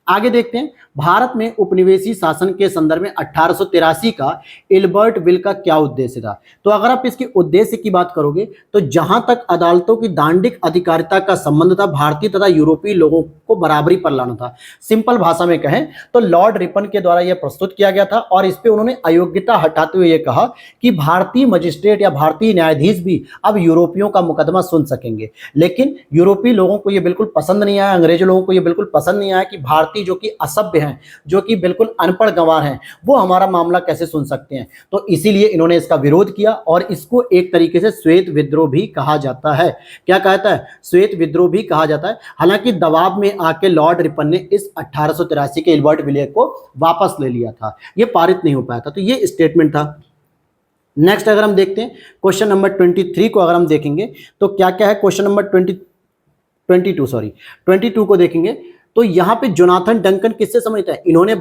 आगे देखते हैं, भारत में उपनिवेशी शासन के संदर्भ में 1883 का इल्बर्ट बिल का क्या उद्देश्य था। तो अगर आप इसके उद्देश्य की बात करोगे तो जहां तक अदालतों की दांडिक अधिकारिता का संबंध था, भारतीय तथा यूरोपीय लोगों को बराबरी पर लाना था। सिंपल भाषा में कहें तो लॉर्ड रिपन के द्वारा यह प्रस्तुत किया गया था और इस पे उन्होंने अयोग्यता हटाते हुए यह कहा कि भारतीय मजिस्ट्रेट या भारतीय न्यायाधीश भी अब यूरोपियों का मुकदमा सुन सकेंगे। लेकिन यूरोपीय लोगों को यह बिल्कुल पसंद नहीं आया, अंग्रेजों लोगों को यह बिल्कुल पसंद नहीं आया कि भारतीय जो कि असभ्य हैं, जो कि बिल्कुल अनपढ़ गंवार हैं, वो हमारा मामला कैसे सुन सकते हैं। तो इसीलिए इन्होंने इसका विरोध किया और इसको एक तरीके से श्वेत विद्रोह भी कहा जाता है। क्या कहता है, श्वेत विद्रोह भी कहा जाता है। हालांकि दबाव में आके लॉर्ड रिपन ने इस 1883 के इल्बर्ट बिल को वापस ले लिया था, ये पारित नहीं हो पाया था। तो ये स्टेटमेंट था। नेक्स्ट अगर हम देखते हैं क्वेश्चन नंबर 23 को अगर हम देखेंगे तो क्या क्या है, क्वेश्चन नंबर 22 को देखेंगे तो यहां पे जोनाथन डंकन किससे समझता है, इन्होंने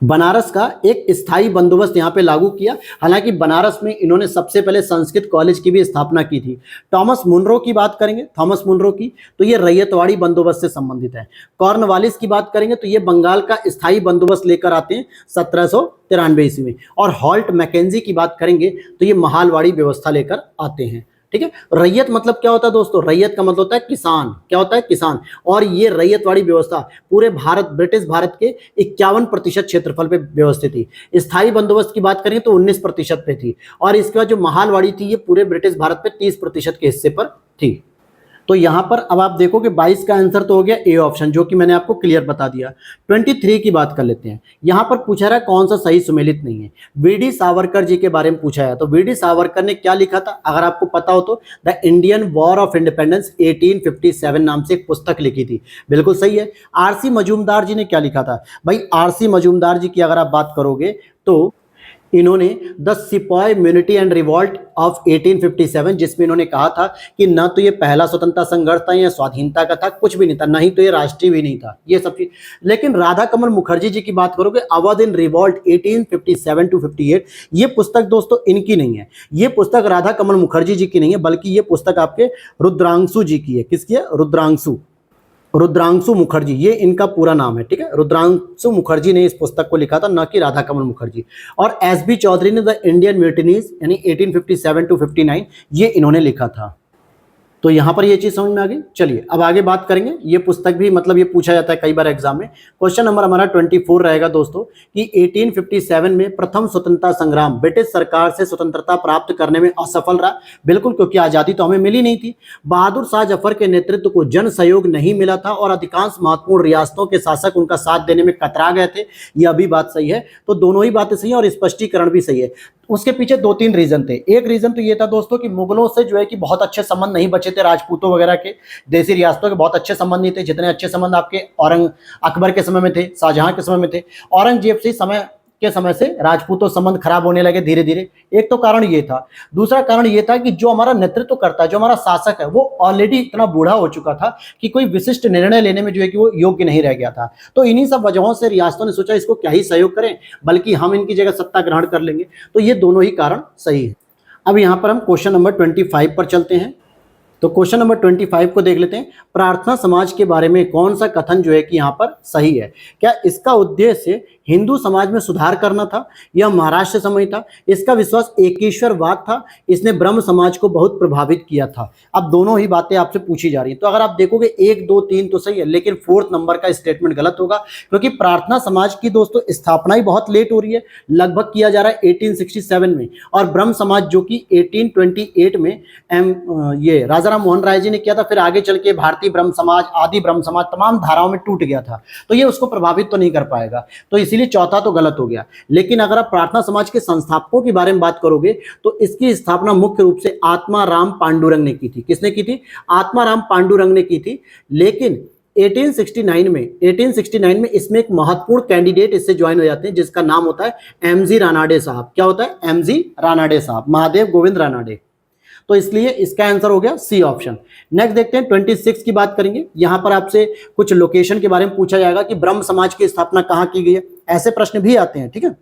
बनारस का एक स्थायी बंदोबस्त यहाँ पे लागू किया। हालांकि बनारस में इन्होंने सबसे पहले संस्कृत कॉलेज की भी स्थापना की थी। थॉमस मुनरो की बात करेंगे, थॉमस मुनरो की, तो ये रैयतवाड़ी बंदोबस्त से संबंधित है। कॉर्नवालिस की बात करेंगे तो ये बंगाल का स्थायी बंदोबस्त लेकर आते हैं 1793 ईस्वी में। और हॉल्ट मैकेंजी की बात करेंगे तो ये महालवाड़ी व्यवस्था लेकर आते हैं। ठीक है, रैयत मतलब क्या होता है दोस्तों? रैयत का मतलब होता है किसान। क्या होता है? किसान। और ये रैयतवाड़ी व्यवस्था पूरे भारत, ब्रिटिश भारत के 51% क्षेत्रफल पे व्यवस्थित थी। स्थायी बंदोबस्त की बात करें तो 19% पे थी। और इसके बाद जो महालवाड़ी थी ये पूरे ब्रिटिश भारत पे 30% के हिस्से पर थी। तो यहां पर अब आप देखोगे 22 का आंसर तो हो गया ए ऑप्शन, जो कि मैंने आपको क्लियर बता दिया। 23 की बात कर लेते हैं। यहां पर पूछा रहा है कौन सा सही सुमेलित नहीं है। वीडी सावरकर जी के बारे में पूछा है, तो वीडी सावरकर ने क्या लिखा था अगर आपको पता हो तो? The Indian war of independence 1857 नाम से एक पुस्तक लिखी थी। बिल्कुल सही है। आरसी मजूमदार जी ने क्या लिखा था? भाई आरसी मजूमदार जी की अगर आप बात करोगे तो इन्होंने द सिपाही म्यूनिटी एंड रिवॉल्ट ऑफ 1857, जिसमें इन्होंने कहा था कि ना तो ये पहला स्वतंत्रता संघर्ष था या स्वाधीनता का था, कुछ भी नहीं था, नहीं तो ये राष्ट्रीय भी नहीं था, ये सब चीज। लेकिन राधा कमल मुखर्जी जी की बात करोगे, अवध इन रिवॉल्ट 1857 टू 58, ये पुस्तक दोस्तों इनकी नहीं है। ये पुस्तक राधा कमल मुखर्जी जी की नहीं है, बल्कि ये पुस्तक आपके रुद्रांशु जी की है। किसकी है? रुद्रांशु, रुद्रांशु मुखर्जी, ये इनका पूरा नाम है। ठीक है, रुद्रांशु मुखर्जी ने इस पुस्तक को लिखा था, न कि राधा कमल मुखर्जी। और एस बी चौधरी ने द इंडियन म्यूटिनीज यानी 1857 टू 59 ये इन्होंने लिखा था। तो यहां पर ये चीज समझ में आ गई। चलिए अब आगे बात करेंगे। ये पुस्तक भी मतलब ये पूछा जाता है कई बार एग्जाम में। क्वेश्चन नंबर हमारा 24 रहेगा दोस्तों कि 1857 में प्रथम स्वतंत्रता संग्राम ब्रिटिश सरकार से स्वतंत्रता प्राप्त करने में असफल रहा। बिल्कुल, क्योंकि आजादी तो हमें मिली नहीं थी। बहादुर शाह जफर के नेतृत्व को जन सहयोग नहीं मिला था और अधिकांश महत्वपूर्ण रियासतों के शासक उनका साथ देने में कतरा गए थे। यह भी बात सही है। तो दोनों ही बातें सही है और स्पष्टीकरण भी सही है। उसके पीछे 2-3 रीजन थे। एक रीजन तो ये था दोस्तों कि मुगलों से जो है कि बहुत अच्छे संबंध नहीं बचे थे, राजपूतों वगैरह के, देसी रियासतों के बहुत अच्छे संबंध नहीं थे, जितने अच्छे संबंध आपके अकबर के समय में थे, शाहजहां के समय में थे। औरंगजेब के समय से राजपूतों संबंध खराब होने लगे धीरे धीरे। एक तो कारण ये था। दूसरा कारण ये था कि जो हमारा नेतृत्व करता है, जो हमारा शासक है, वो ऑलरेडी इतना बूढ़ा हो चुका था कि कोई विशिष्ट निर्णय लेने में जो है कि वो योग्य नहीं रह गया था। तो इन्हीं सब वजहों से रियासतों ने सोचा इसको क्या ही सहयोग करें, बल्कि हम इनकी जगह सत्ता ग्रहण कर लेंगे। तो ये दोनों ही कारण सही है। अब यहाँ पर हम क्वेश्चन नंबर 25 पर चलते हैं। तो क्वेश्चन नंबर 25 को देख लेते हैं। प्रार्थना समाज के बारे में कौन सा कथन जो है कि यहाँ पर सही है? क्या इसका उद्देश्य हिंदू समाज में सुधार करना था? यह महाराष्ट्र समय था? इसका विश्वास एकेश्वरवाद था? इसने ब्रह्म समाज को बहुत प्रभावित किया था? अब दोनों ही बातें आपसे पूछी जा रही हैं। तो अगर आप देखोगे 1, 2, 3 तो सही है, लेकिन 4th नंबर का स्टेटमेंट गलत होगा, क्योंकि प्रार्थना समाज की दोस्तों स्थापना ही बहुत लेट हो रही है। लगभग किया जा रहा है 1867 में, और ब्रह्म समाज जो कि 1828 में ये राजा राम मोहन राय जी ने किया था। फिर आगे चल के भारतीय ब्रह्म समाज, आदि ब्रह्म समाज तमाम धाराओं में टूट गया था। तो ये उसको प्रभावित तो नहीं कर पाएगा। तो इसीलिए चौथा तो गलत हो गया। लेकिन अगर आप प्रार्थना समाज के संस्थापकों के बारे में बात करोगे तो इसकी स्थापना मुख्य रूप से आत्माराम पांडुरंग ने की थी। किसने की थी? आत्माराम पांडुरंग ने की थी। लेकिन 1869 में इसमें एक महत्वपूर्ण कैंडिडेट इससे ज्वाइन हो जाते हैं, जिसका नाम होता है एमजी रानाडे साहब। क्या होता है? एमजी रानाडे साहब, महादेव गोविंद रानाडे। तो इसलिए इसका आंसर हो गया सी ऑप्शन। नेक्स्ट देखते हैं 26 की बात करेंगे। यहां पर आपसे कुछ लोकेशन के बारे में पूछा जाएगा कि ब्रह्म समाज की स्थापना कहां की गई है। ऐसे प्रश्न भी आते हैं। ठीक है,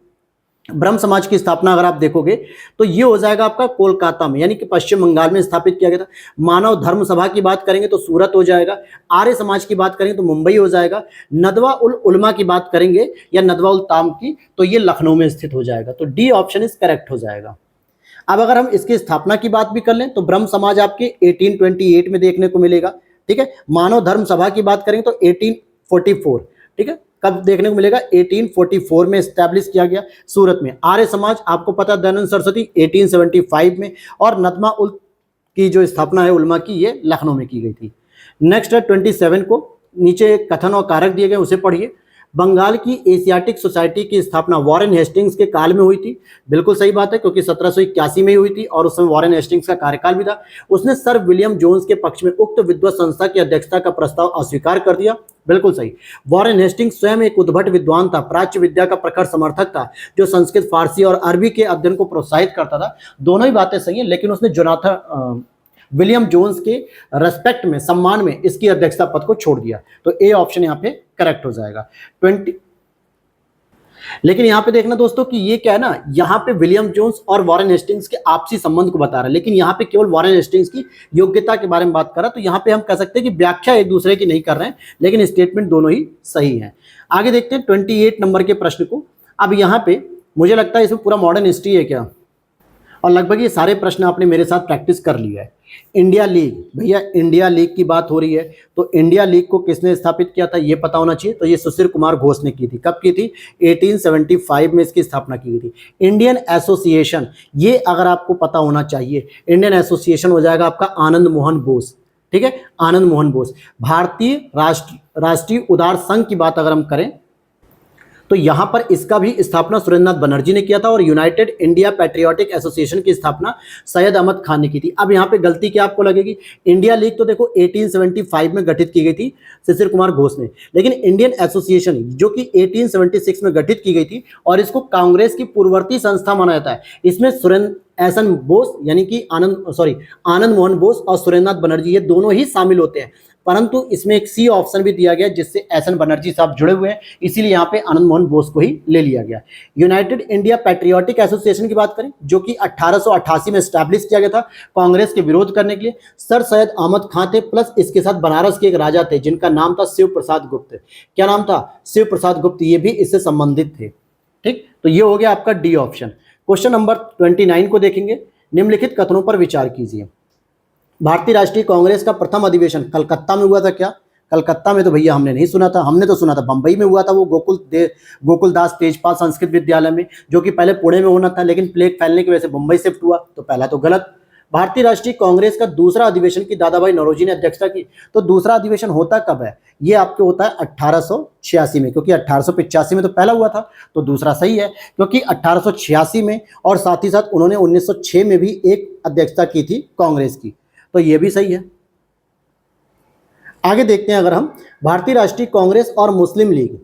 ब्रह्म समाज की स्थापना अगर आप देखोगे तो ये हो जाएगा आपका कोलकाता में, यानी कि पश्चिम बंगाल में स्थापित किया गया था। मानव धर्म सभा की बात करेंगे तो सूरत हो जाएगा। आर्य समाज की बात करेंगे तो मुंबई हो जाएगा। नदवा उल उलमा की बात करेंगे या नदवा उल ताम की, तो ये लखनऊ में स्थित हो जाएगा। तो डी ऑप्शन इज करेक्ट हो जाएगा। अब अगर हम इसकी स्थापना की बात भी कर लें तो ब्रह्म समाज आपके 1828 में देखने को मिलेगा। ठीक है, मानव धर्म सभा की बात करेंगे तो 1844। ठीक है, कब देखने को मिलेगा? 1844 में स्टैब्लिश किया गया सूरत में। आर्य समाज आपको पता है दयानंद सरस्वती 1875 में, और नदमा उल की जो स्थापना है उलमा की, ये लखनऊ में की गई थी। नेक्स्ट है 27 को, नीचे कथन और कारक दिए गए, उसे पढ़िए। बंगाल की एशियाटिक सोसाइटी की स्थापना वॉरेन हेस्टिंग्स के काल में हुई थी। बिल्कुल सही बात है, क्योंकि 1781 में हुई थी और उस समय वॉरेन हेस्टिंग्स का कार्यकाल भी था। उसने सर विलियम जोन्स के पक्ष में उक्त विद्वत संस्था की अध्यक्षता का प्रस्ताव अस्वीकार कर दिया। बिल्कुल सही। वॉरेन हेस्टिंग्स स्वयं एक उद्भट विद्वान था, प्राच्य विद्या का प्रखर समर्थक था, जो संस्कृत, फारसी और अरबी के अध्ययन को प्रोत्साहित करता था। दोनों ही बातें सही है, लेकिन उसने जोनाथन विलियम जोन्स के रेस्पेक्ट में, सम्मान में इसकी अध्यक्षता पद को छोड़ दिया। तो ए ऑप्शन यहाँ पे करेक्ट हो जाएगा। लेकिन यहाँ पे देखना दोस्तों कि ये क्या है ना, यहाँ पे विलियम जोन्स और वॉरेन हेस्टिंग्स के आपसी संबंध को बता रहा है, लेकिन यहाँ पे केवल वॉरेन हेस्टिंग्स की योग्यता के बारे में बात कर रहा है। तो यहाँ पे हम कह सकते हैं कि व्याख्या एक दूसरे की नहीं कर रहे हैं, लेकिन स्टेटमेंट दोनों ही सही है। आगे देखते हैं 28 नंबर के प्रश्न को। अब यहाँ पे मुझे लगता है इसमें पूरा मॉडर्न हिस्ट्री है क्या, और लगभग ये सारे प्रश्न आपने मेरे साथ प्रैक्टिस कर लिया है। इंडिया लीग, भैया इंडिया लीग की बात हो रही है, तो इंडिया लीग को किसने स्थापित किया था ये पता होना चाहिए। तो ये सुशील कुमार घोष ने की थी। कब की थी? 1875 में इसकी स्थापना की गई थी। इंडियन एसोसिएशन, ये अगर आपको पता होना चाहिए, इंडियन एसोसिएशन हो जाएगा आपका आनंद मोहन बोस, ठीक है, आनंद मोहन बोस। भारतीय राष्ट्रीय उदार संघ की बात अगर हम करें तो यहां पर इसका भी स्थापना सुरेंद्रनाथ बनर्जी ने किया था, और यूनाइटेड इंडिया पैट्रियोटिक एसोसिएशन की स्थापना सैयद अहमद खान ने की थी। अब यहां पे गलती क्या आपको लगेगी, इंडिया लीग तो देखो 1875 में गठित की गई थी शिशिर कुमार घोष ने, लेकिन इंडियन एसोसिएशन जो कि 1876 में गठित की गई थी, और इसको कांग्रेस की पूर्ववर्ती संस्था माना जाता है। इसमें एसएन बोस यानी कि आनंद मोहन बोस और सुरेंद्रनाथ बनर्जी ये दोनों ही शामिल होते हैं, परंतु इसमें एक सी ऑप्शन भी दिया गया जिससे एसएन बनर्जी साहब जुड़े हुए हैं, इसीलिए यहाँ पे आनंद मोहन बोस को ही ले लिया गया। यूनाइटेड इंडिया पैट्रियोटिक एसोसिएशन की बात करें जो कि 1888 में स्टैब्लिश किया गया था कांग्रेस के विरोध करने के लिए। सर सैयद अहमद खान थे, प्लस इसके साथ बनारस के एक राजा थे जिनका नाम था शिव प्रसाद गुप्त। क्या नाम था? शिव प्रसाद गुप्त। ये भी इससे संबंधित थे। ठीक, तो ये हो गया आपका डी ऑप्शन। क्वेश्चन नंबर 29 को देखेंगे। निम्नलिखित कथनों पर विचार कीजिए। भारतीय राष्ट्रीय कांग्रेस का प्रथम अधिवेशन कलकत्ता में हुआ था क्या? कलकत्ता में तो भैया हमने नहीं सुना था, हमने तो सुना था बंबई में हुआ था, वो गोकुलदास तेजपाल संस्कृत विद्यालय में, जो कि पहले पुणे में होना था, लेकिन प्लेग फैलने की वजह से मुंबई शिफ्ट हुआ, तो पहला तो गलत। भारतीय राष्ट्रीय कांग्रेस का दूसरा अधिवेशन की दादाभाई नौरोजी ने अध्यक्षता की, तो दूसरा अधिवेशन होता कब है? ये आपके होता है 1886 में, क्योंकि 1885 में तो पहला हुआ था, तो दूसरा सही है, क्योंकि 1886 में, और साथ ही साथ उन्होंने 1906 में भी एक अध्यक्षता की थी कांग्रेस की, तो ये भी सही है। आगे देखते हैं अगर हम भारतीय राष्ट्रीय कांग्रेस और मुस्लिम लीग,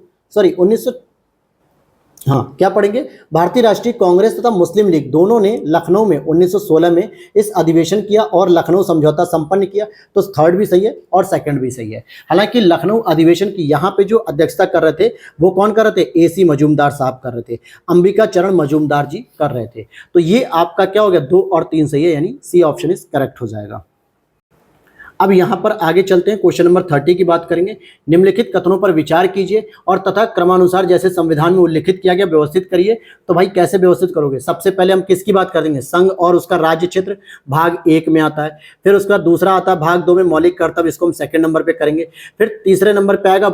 क्या पढ़ेंगे? भारतीय राष्ट्रीय कांग्रेस तथा मुस्लिम लीग दोनों ने लखनऊ में 1916 में इस अधिवेशन किया और लखनऊ समझौता संपन्न किया, तो थर्ड भी सही है और सेकंड भी सही है। हालांकि लखनऊ अधिवेशन की यहाँ पे जो अध्यक्षता कर रहे थे वो कौन कर रहे थे? एसी मजूमदार साहब कर रहे थे, अंबिका चरण मजूमदार जी कर रहे थे। तो ये आपका क्या हो गया? 2 और 3 सही है, यानी सी ऑप्शन इज करेक्ट हो जाएगा। अब यहां पर आगे चलते हैं, क्वेश्चन नंबर 30 की बात करेंगे। निम्नलिखित कथनों पर विचार कीजिए और तथा क्रमानुसार जैसे संविधान में उल्लिखित किया गया व्यवस्थित करिए। तो भाई कैसे व्यवस्थित करोगे? सबसे पहले हम किसकी बात करेंगे? संघ और उसका राज्य क्षेत्र, भाग 1 में आता है। फिर उसका दूसरा आता है भाग 2 में मौलिक कर्तव्य, इसको हम सेकंड नंबर पे करेंगे। फिर तीसरे नंबर पे आएगा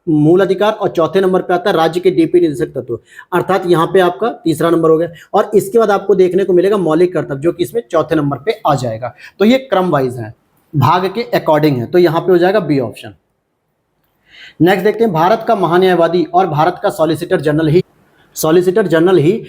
मूल अधिकार, और चौथे नंबर पे आता है राज्य के डीपी निर्देशक तत्व, अर्थात यहाँ पे आपका तीसरा नंबर हो गया। और इसके बाद आपको देखने को मिलेगा मौलिक कर्तव्य, जो कि इसमें चौथे नंबर पे आ जाएगा। तो ये क्रम वाइज है, भाग के अकॉर्डिंग है, तो यहां पे हो जाएगा बी ऑप्शन। नेक्स्ट देखते हैं, भारत का महान्यायवादी और भारत का सॉलिसिटर जनरल ही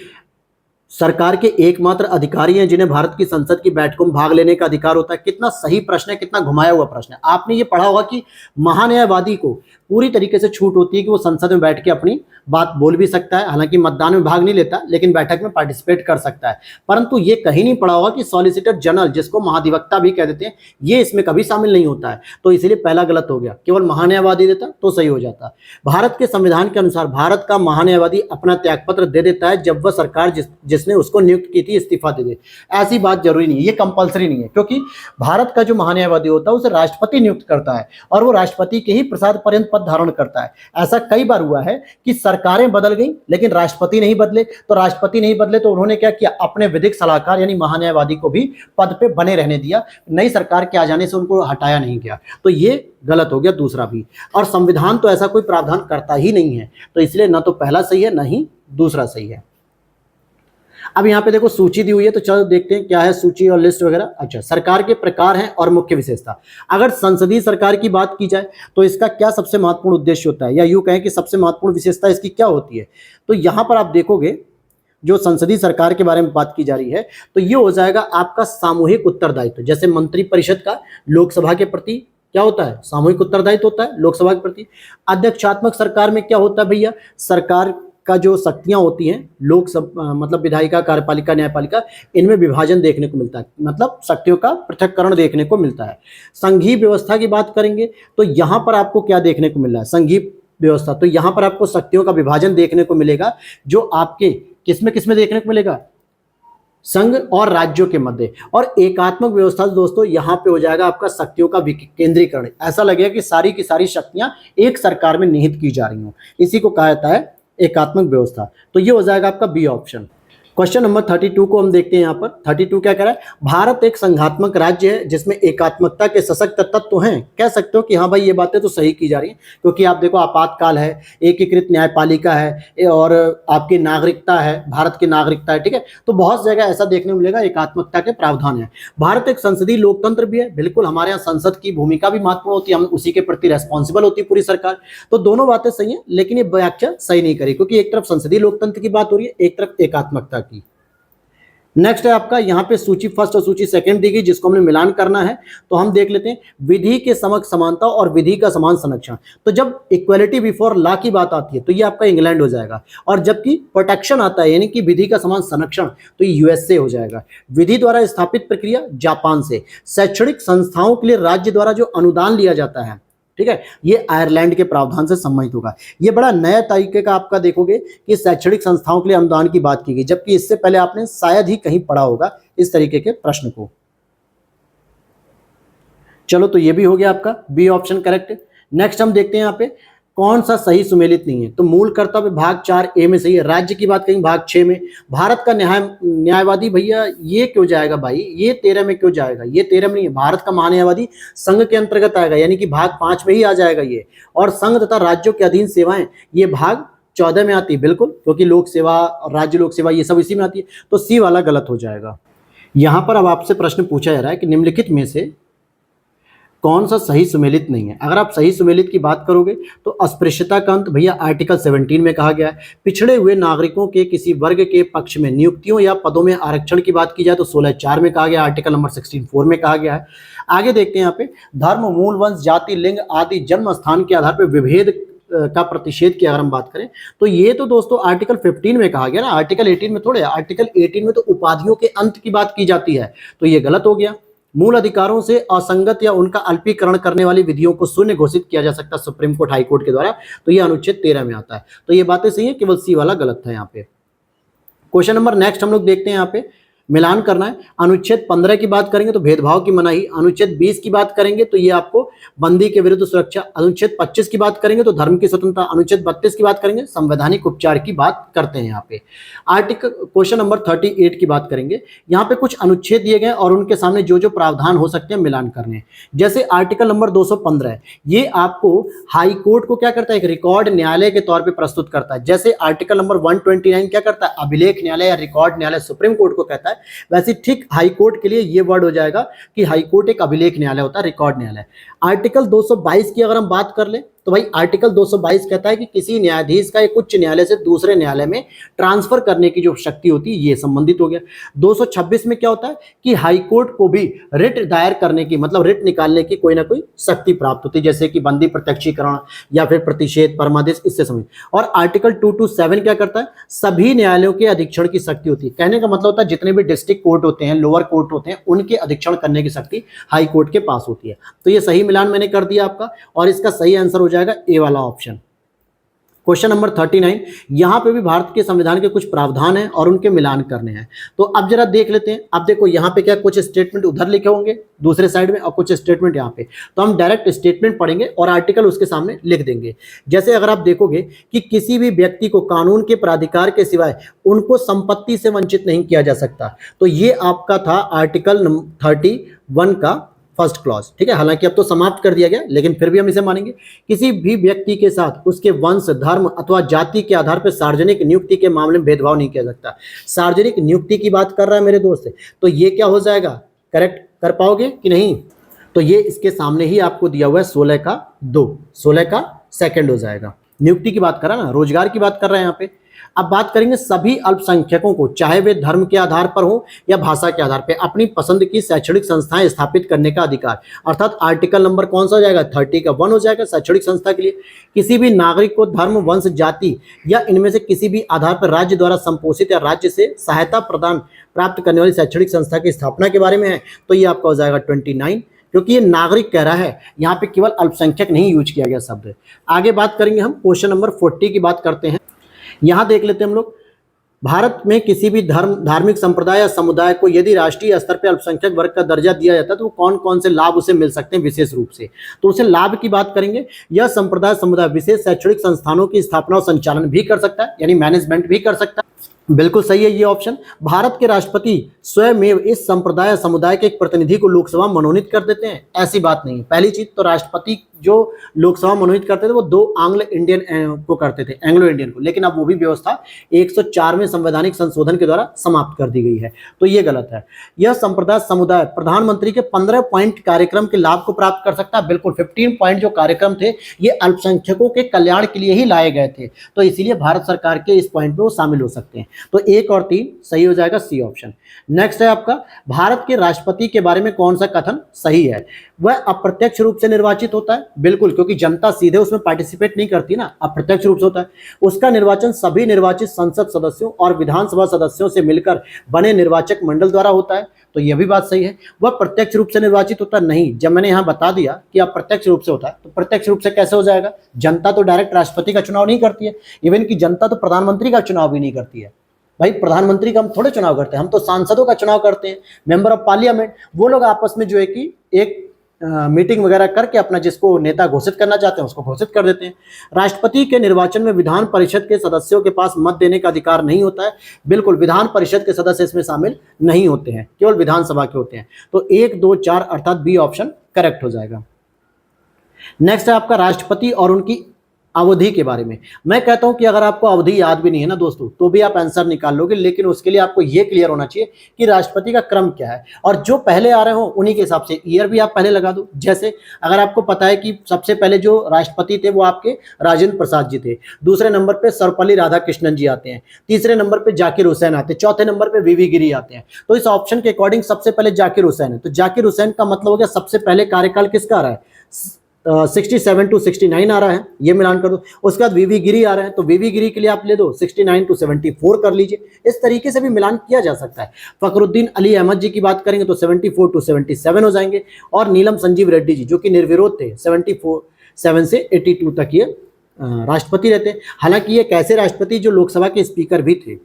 सरकार के एकमात्र अधिकारी हैं जिन्हें भारत की संसद की बैठकों में भाग लेने का अधिकार होता है। कितना सही प्रश्न है, कितना घुमाया हुआ प्रश्न है। आपने ये पढ़ा होगा कि महान्यायवादी को पूरी तरीके से छूट होती है कि वो संसद में बैठ के अपनी बात बोल भी सकता है, हालांकि मतदान में भाग नहीं लेता, लेकिन बैठक में पार्टिसिपेट कर सकता है। परंतु ये कहीं नहीं पढ़ा होगा कि सॉलिसिटर जनरल, जिसको महाधिवक्ता भी कह देते हैं, ये इसमें कभी शामिल नहीं होता है। तो इसलिए पहला गलत हो गया, केवल महान्यायवादी देता तो सही हो जाता। भारत के संविधान के अनुसार भारत का महान्यायवादी अपना त्यागपत्र दे देता है जब वह सरकार जिसने उसको नियुक्त की थी इस्तीफा दे दे। ऐसी बात जरूरी नहीं है, ये कंपलसरी नहीं है, क्योंकि भारत का जो महान्यायवादी होता है उसे राष्ट्रपति नियुक्त करता है, और वो राष्ट्रपति के ही प्रसाद पर्यंत पद धारण करता है। ऐसा कई बार हुआ है कि सरकारें बदल गई लेकिन राष्ट्रपति नहीं बदले, तो राष्ट्रपति नहीं बदले तो उन्होंने क्या किया? अपने विधिक सलाहकार यानी महान्यायवादी को भी पद पे बने रहने दिया, नई सरकार के आ जाने से उनको हटाया नहीं गया। तो ये गलत हो गया दूसरा भी, और संविधान तो ऐसा कोई प्रावधान करता ही नहीं है, तो इसलिए ना तो पहला सही है ना ही दूसरा सही है। अब यहाँ पे देखो सूची दी हुई है, तो चलो देखते हैं क्या है सूची और लिस्ट वगैरह। अच्छा, सरकार के प्रकार हैं और मुख्य विशेषता। अगर संसदीय सरकार की बात की जाए तो इसका क्या सबसे महत्वपूर्ण उद्देश्य होता है, या यूं कहें कि सबसे महत्वपूर्ण विशेषता इसकी क्या होती है? तो यहाँ पर आप देखोगे जो संसदीय सरकार के बारे में बात की जा रही है, तो ये हो जाएगा आपका सामूहिक उत्तरदायित्व। जैसे मंत्रिपरिषद का लोकसभा के प्रति क्या होता है? सामूहिक उत्तरदायित्व होता है लोकसभा के प्रति। अध्यक्षात्मक सरकार में क्या होता है भैया? सरकार का जो शक्तियां होती हैं, लोकसभा मतलब विधायिका, कार्यपालिका, न्यायपालिका, इनमें विभाजन देखने को मिलता है, मतलब शक्तियों का पृथक्करण देखने को मिलता है। संघीय व्यवस्था की बात करेंगे तो यहां पर आपको क्या देखने को मिल रहा है? संघीय व्यवस्था। तो यहां पर आपको शक्तियों का विभाजन देखने को मिलेगा, जो आपके किसमें किसमें देखने को मिलेगा, संघ और राज्यों के मध्य। और एकात्मक व्यवस्था दोस्तों यहां पे हो जाएगा आपका शक्तियों का विकेंद्रीकरण। ऐसा लगेगा कि सारी की सारी शक्तियां एक सरकार में निहित की जा रही हो, इसी को कहा जाता है एकात्मक व्यवस्था। तो ये हो जाएगा आपका बी ऑप्शन। क्वेश्चन नंबर 32 को हम देखते हैं। यहाँ पर 32 क्या कह रहा है, भारत एक संघात्मक राज्य है जिसमें एकात्मकता के सशक्त तत्व हैं। कह सकते हो कि हाँ भाई ये बातें तो सही की जा रही हैं, क्योंकि आप देखो आपातकाल है, एकीकृत न्यायपालिका है, और आपकी नागरिकता है, भारत की नागरिकता है, ठीक है। तो बहुत जगह ऐसा देखने को मिलेगा एकात्मकता के प्रावधान है। भारत एक संसदीय लोकतंत्र भी है, बिल्कुल हमारे यहाँ संसद की भूमिका भी महत्वपूर्ण होती है, हम उसी के प्रति रेस्पॉन्सिबल होती है पूरी सरकार। तो दोनों बातें सही है, लेकिन ये व्याख्या सही नहीं करी, क्योंकि एक तरफ संसदीय लोकतंत्र की बात हो रही है, एक तरफ एकात्मकता की। नेक्स्ट है आपका यहाँ पे सूची फर्स्ट और सूची सेकंड दी गई, जिसको हमने मिलान करना है। तो हम देख लेते हैं, विधि के समक्ष समानता और विधि का समान संरक्षण। तो जब इक्वलिटी बिफोर लॉ की बात आती है तो ये आपका इंग्लैंड हो जाएगा, और जबकि प्रोटेक्शन आता है यानी कि विधि का समान संरक्षण तो ये यूएसए हो जाएगा। विधि द्वारा स्थापित प्रक्रिया जापान से। शैक्षणिक संस्थाओं के लिए राज्य द्वारा जो अनुदान लिया जाता है, ठीक है, ये आयरलैंड के प्रावधान से संबंधित होगा। ये बड़ा नया तरीके का आपका देखोगे कि शैक्षणिक संस्थाओं के लिए अनुदान की बात की गई, जबकि इससे पहले आपने शायद ही कहीं पढ़ा होगा इस तरीके के प्रश्न को। चलो तो ये भी हो गया आपका बी ऑप्शन करेक्ट। नेक्स्ट हम देखते हैं यहाँ पे कौन सा सही सुमेलित नहीं है। तो मूल कर्तव्य भाग 4 ए में सही है। राज्य की बात करेंगे भाग 6 में। भारत का न्यायवादी भैया ये क्यों जाएगा भाई, ये 13 में क्यों जाएगा, ये 13 में नहीं है। भारत का महान्यायवादी संघ के अंतर्गत आएगा, यानी कि भाग 5 में ही आ जाएगा ये। और संघ तथा राज्यों के अधीन सेवाएं ये भाग 14 में आती है, बिल्कुल, क्योंकि लोक सेवा और राज्य लोक सेवा ये सब इसी में आती है। तो सी वाला गलत हो जाएगा। यहां पर अब आपसे प्रश्न पूछा जा रहा है कि निम्नलिखित में से कौन सा सही सुमेलित नहीं है। अगर आप सही सुमेलित की बात करोगे तो अस्पृश्यता का अंत भैया आर्टिकल 17 में कहा गया है। पिछड़े हुए नागरिकों के किसी वर्ग के पक्ष में नियुक्तियों या पदों में आरक्षण की बात की जाए तो 16(4) में कहा गया, आर्टिकल नंबर 16(4) में कहा गया है। आगे देखते हैं यहाँ पे धर्म, मूल, वंश, जाति, लिंग आदि जन्म स्थान के आधार पर विभेद का प्रतिषेध की अगर हम बात करें तो ये तो दोस्तों आर्टिकल 15 में कहा गया ना, आर्टिकल 18 में थोड़े। आर्टिकल 18 में तो उपाधियों के अंत की बात की जाती है, तो ये गलत हो गया। मूल अधिकारों से असंगत या उनका अल्पीकरण करने वाली विधियों को शून्य घोषित किया जा सकता सुप्रीम कोर्ट, हाई कोर्ट के द्वारा, तो ये अनुच्छेद 13 में आता है। तो ये बातें सही है, केवल सी वाला गलत था यहाँ पे। क्वेश्चन नंबर नेक्स्ट हम लोग देखते हैं, यहाँ पे मिलान करना है। अनुच्छेद 15 की बात करेंगे तो भेदभाव की मनाही, अनुच्छेद 20 की बात करेंगे तो ये आपको बंदी के विरुद्ध सुरक्षा, अनुच्छेद 25 की बात करेंगे तो धर्म की स्वतंत्रता, अनुच्छेद 32 की बात करेंगे संवैधानिक उपचार की बात करते हैं यहाँ पे। आर्टिकल क्वेश्चन नंबर 38 की बात करेंगे। यहाँ पे कुछ अनुच्छेद दिए गए और उनके सामने जो जो प्रावधान हो सकते हैं मिलान करने हैं। जैसे आर्टिकल नंबर 215 ये आपको हाई कोर्ट को क्या करता है, एक रिकॉर्ड न्यायालय के तौर पर प्रस्तुत करता है। जैसे आर्टिकल नंबर 129 क्या करता है, अभिलेख न्यायालय या रिकॉर्ड न्यायालय सुप्रीम कोर्ट को कहता है। वैसे ठीक हाई कोर्ट के लिए ये वर्ड हो जाएगा कि हाई कोर्ट एक अभिलेख न्यायालय होता है, रिकॉर्ड न्यायालय। आर्टिकल 222 की अगर हम बात कर ले तो भाई आर्टिकल 222 कहता है कि किसी न्यायाधीश का एक उच्च न्यायालय से दूसरे न्यायालय में ट्रांसफर करने की जो शक्ति होती है ये संबंधित हो गया। 226 में क्या होता है कि हाई कोर्ट को भी रिट दायर करने की, मतलब रिट निकालने की कोई ना कोई शक्ति प्राप्त होती है, जैसे कि बंदी प्रत्यक्षीकरण या फिर प्रतिषेध, परमादेश, इससे समझ। और आर्टिकल 227 क्या करता है, सभी न्यायालयों के अधीक्षण की शक्ति होती है। कहने का मतलब होता है जितने भी डिस्ट्रिक्ट कोर्ट होते हैं, लोअर कोर्ट होते हैं, उनके अधीक्षण करने की शक्ति हाई कोर्ट के पास होती है। तो ये सही मिलान मैंने कर दिया आपका, और इसका सही आंसर हो जाएगा ए वाला ऑप्शन। क्वेश्चन नंबर 39, यहां पे भी भारत के संविधान के कुछ प्रावधान हैं और उनके मिलान करने हैं। तो अब जरा देख लेते हैं। अब देखो यहां पे क्या कुछ स्टेटमेंट उधर लिखे होंगे दूसरे साइड में और कुछ स्टेटमेंट यहां पे, तो हम डायरेक्ट स्टेटमेंट पढ़ेंगे और आर्टिकल उसके सामने लिख देंगे। जैसे अगर आप देखोगे कि किसी भी व्यक्ति को कानून के प्राधिकार के सिवाय उनको संपत्ति से वंचित नहीं किया जा सकता, तो ये आपका था आर्टिकल 31 का फर्स्ट क्लॉज, ठीक है। हालांकि अब तो समाप्त कर दिया गया, लेकिन फिर भी हम इसे मानेंगे। किसी भी व्यक्ति के साथ उसके वंश, धर्म अथवा जाति के आधार पर सार्वजनिक नियुक्ति के मामले में भेदभाव नहीं किया सकता। सार्वजनिक नियुक्ति की बात कर रहा है मेरे दोस्त, तो ये क्या हो जाएगा, करेक्ट कर पाओगे कि नहीं? तो ये इसके सामने ही आपको दिया हुआ है 16 का 2, 16 का सेकंड हो जाएगा। नियुक्ति की बात कर रहा है ना, रोजगार की बात कर रहे हैं यहाँ पे। अब बात करेंगे सभी अल्पसंख्यकों को, चाहे वे धर्म के आधार पर हो या भाषा के आधार पर, अपनी पसंद की शैक्षणिक संस्थाएं स्थापित करने का अधिकार। अर्थात आर्टिकल नंबर कौन सा हो जाएगा, 30 का 1 हो जाएगा शैक्षणिक संस्था के लिए। किसी भी नागरिक को धर्म, वंश, जाति या इनमें से किसी भी आधार पर राज्य द्वारा संपोषित या राज्य से सहायता प्रदान प्राप्त करने वाली शैक्षणिक संस्था की स्थापना के बारे में है, तो ये आपका हो जाएगा 29। क्योंकि ये नागरिक कह रहा है, यहाँ पे केवल अल्पसंख्यक नहीं यूज किया गया शब्द। आगे बात करेंगे हम, क्वेश्चन नंबर 40 की बात करते हैं। यहाँ देख लेते हैं हम लोग, भारत में किसी भी धार्मिक संप्रदाय या समुदाय को यदि राष्ट्रीय स्तर पर अल्पसंख्यक वर्ग का दर्जा दिया जाता है तो कौन कौन से लाभ उसे मिल सकते हैं विशेष रूप से। तो उसे लाभ की बात करेंगे, यह संप्रदाय समुदाय विशेष शैक्षणिक संस्थानों की स्थापना और संचालन भी कर सकता है, यानी मैनेजमेंट भी कर सकता है। बिल्कुल सही है ये ऑप्शन। भारत के राष्ट्रपति स्वयं इस संप्रदाय समुदाय के एक प्रतिनिधि को लोकसभा मनोनीत कर देते हैं, ऐसी बात नहीं है। पहली चीज तो राष्ट्रपति जो लोकसभा मनोनीत करते थे वो 2 एंग्लो इंडियन को करते थे, एंग्लो इंडियन को, लेकिन अब वो भी व्यवस्था 104वें संवैधानिक संशोधन के द्वारा समाप्त कर दी गई है, तो ये गलत है। यह संप्रदाय समुदाय प्रधानमंत्री के 15 पॉइंट कार्यक्रम के लाभ को प्राप्त कर सकता है। बिल्कुल 15 पॉइंट जो कार्यक्रम थे ये अल्पसंख्यकों के कल्याण के लिए ही लाए गए थे, तो इसीलिए भारत सरकार के इस पॉइंट में वो शामिल हो सकते हैं। तो 1 और 3 सही हो जाएगा, सी ऑप्शन। नेक्स्ट है आपका, भारत के राष्ट्रपति के बारे में कौन सा कथन सही है। वह अप्रत्यक्ष रूप से निर्वाचित होता है, बिल्कुल, क्योंकि जनता सीधे उसमें पार्टिसिपेट नहीं करती ना, अप्रत्यक्ष रूप से होता है। उसका निर्वाचन सभी निर्वाचित संसद सदस्यों और विधानसभा सदस्यों से मिलकर बने निर्वाचक मंडल द्वारा होता है, तो यह भी बात सही है। वह प्रत्यक्ष रूप से निर्वाचित होता नहीं, जब मैंने यहाँ बता दिया कि अप्रत्यक्ष रूप से होता है तो प्रत्यक्ष रूप से कैसे हो जाएगा। जनता तो डायरेक्ट राष्ट्रपति का चुनाव नहीं करती है, इवन की जनता तो प्रधानमंत्री का चुनाव भी नहीं करती है। भाई प्रधानमंत्री का हम थोड़े चुनाव करते हैं, हम तो सांसदों का चुनाव करते हैं, मेंबर ऑफ पार्लियामेंट। वो लोग आपस में जो है कि एक मीटिंग वगैरह करके अपना जिसको नेता घोषित करना चाहते हैं उसको घोषित कर देते हैं। राष्ट्रपति के निर्वाचन में विधान परिषद के सदस्यों के पास मत देने का अधिकार नहीं होता है, बिल्कुल, विधान परिषद के सदस्य इसमें शामिल नहीं होते हैं, केवल विधानसभा के होते हैं। तो 1, 2, 4 अर्थात बी ऑप्शन करेक्ट हो जाएगा। नेक्स्ट है आपका राष्ट्रपति और उनकी अवधि के बारे में। मैं कहता हूं कि अगर आपको अवधि याद भी नहीं है ना दोस्तों, तो भी आप आंसर निकाल लोगे, लेकिन उसके लिए आपको यह क्लियर होना चाहिए कि राष्ट्रपति का क्रम क्या है, और जो पहले आ रहे हो उन्हीं के हिसाब से ईयर भी आप पहले लगा दो। जैसे अगर आपको पता है कि सबसे पहले जो राष्ट्रपति थे वो आपके राजेंद्र प्रसाद जी थे, दूसरे नंबर पे सर्वपल्ली राधाकृष्णन जी आते हैं, तीसरे नंबर पे जाकिर हुसैन आते हैं, चौथे नंबर पे वीवी गिरी आते हैं। तो इस ऑप्शन के अकॉर्डिंग सबसे पहले जाकिर हुसैन है, तो जाकिर हुसैन का मतलब हो गया सबसे पहले कार्यकाल किसका आ रहा है, 67 to 69 आ रहा है, ये मिलान कर दो। उसके बाद वीवी गिरी आ रहा है, तो वीवी गिरी के लिए आप ले दो 69 to 74 कर लीजिए। इस तरीके से भी मिलान किया जा सकता है। फखरुद्दीन अली अहमद जी की बात करेंगे तो 74 to 77 हो जाएंगे, और नीलम संजीव रेड्डी जी जो कि निर्विरोध थे 74 से 82 तक ये राष्ट्रपति रहते। हालांकि ये कैसे राष्ट्रपति जो लोकसभा के स्पीकर भी थे।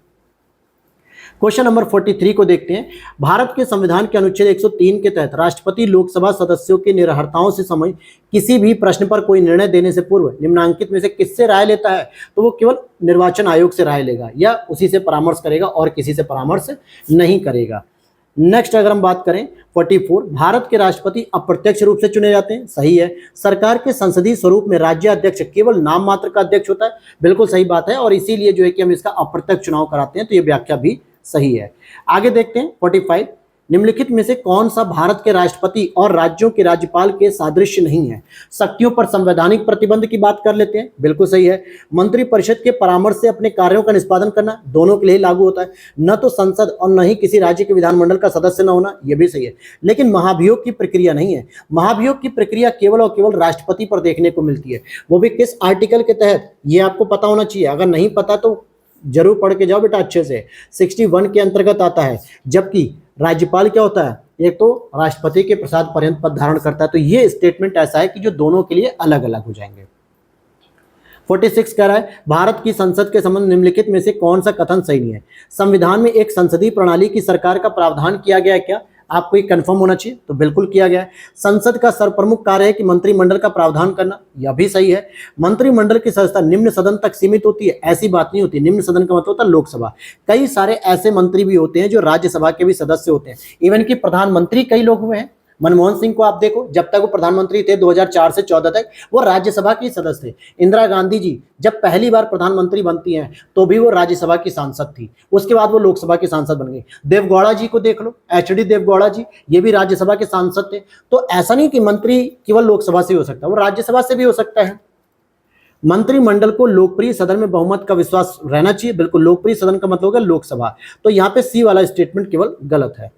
क्वेश्चन नंबर 43 को देखते हैं। भारत के संविधान के अनुच्छेद 103 के तहत राष्ट्रपति लोकसभा सदस्यों की निर्भरताओं से समय किसी भी प्रश्न पर कोई निर्णय देने से पूर्व निम्नलिखित में से किससे राय लेता है। तो वो केवल निर्वाचन आयोग से राय लेगा या उसी से परामर्श करेगा और किसी से परामर्श नहीं करेगा। नेक्स्ट अगर हम बात करें 44, भारत के राष्ट्रपति अप्रत्यक्ष रूप से चुने जाते हैं, सही है। सरकार के संसदीय स्वरूप में राज्य अध्यक्ष केवल नाम मात्र का अध्यक्ष होता है, बिल्कुल सही बात है, और इसीलिए जो है कि हम इसका अप्रत्यक्ष चुनाव कराते हैं, तो ये व्याख्या भी सही है। आगे देखते हैं 45, निम्नलिखित में से कौन सा भारत के राष्ट्रपति और राज्यों के राज्यपाल के सादृश्य नहीं है। शक्तियों पर संवैधानिक प्रतिबंध की बात कर लेते हैं, बिल्कुल सही है। मंत्रिपरिषद के परामर्श से अपने कार्यों का निष्पादन करना दोनों के लिए लागू होता है। न तो संसद और न ही किसी राज्य के विधानमंडल का सदस्य न होना, यह भी सही है। लेकिन महाभियोग की प्रक्रिया नहीं है। महाभियोग की प्रक्रिया केवल और केवल राष्ट्रपति पर देखने को मिलती है, वो भी किस आर्टिकल के तहत, ये आपको पता होना चाहिए। अगर नहीं पता तो जरूर पढ़ के जाओ बेटा अच्छे से। 61 के अंतर्गत आता है। जबकि राज्यपाल क्या होता है, एक तो राष्ट्रपति के प्रसाद पर्यंत पद धारण करता है। तो ये स्टेटमेंट ऐसा है कि जो दोनों के लिए अलग अलग हो जाएंगे। 46 कह रहा है भारत की संसद के संबंध निम्नलिखित में से कौन सा कथन सही नहीं है। संविधान में एक संसदीय प्रणाली की सरकार का प्रावधान किया गया है क्या, आपको ये कंफर्म होना चाहिए, तो बिल्कुल किया गया है। संसद का सर्वप्रमुख कार्य है कि मंत्रिमंडल का प्रावधान करना, यह भी सही है। मंत्रिमंडल की सदस्यता निम्न सदन तक सीमित होती है, ऐसी बात नहीं होती। निम्न सदन का मतलब होता है लोकसभा। कई सारे ऐसे मंत्री भी होते हैं जो राज्यसभा के भी सदस्य होते हैं। इवन कि प्रधानमंत्री कई लोग हुए हैं। मनमोहन सिंह को आप देखो, जब तक वो प्रधानमंत्री थे 2004 से 14 तक वो राज्यसभा के सदस्य थे। इंदिरा गांधी जी जब पहली बार प्रधानमंत्री बनती हैं तो भी वो राज्यसभा की सांसद थी, उसके बाद वो लोकसभा की सांसद बन गई। देवगौड़ा जी को देख लो, एचडी देवगौड़ा जी, ये भी राज्यसभा के सांसद थे। तो ऐसा नहीं कि मंत्री केवल लोकसभा से हो सकता है, वो राज्यसभा से भी हो सकता है। मंत्रिमंडल को लोकप्रिय सदन में बहुमत का विश्वास रहना चाहिए, बिल्कुल। लोकप्रिय सदन का मतलब होगा लोकसभा। तो यहाँ पे सी वाला स्टेटमेंट केवल गलत है।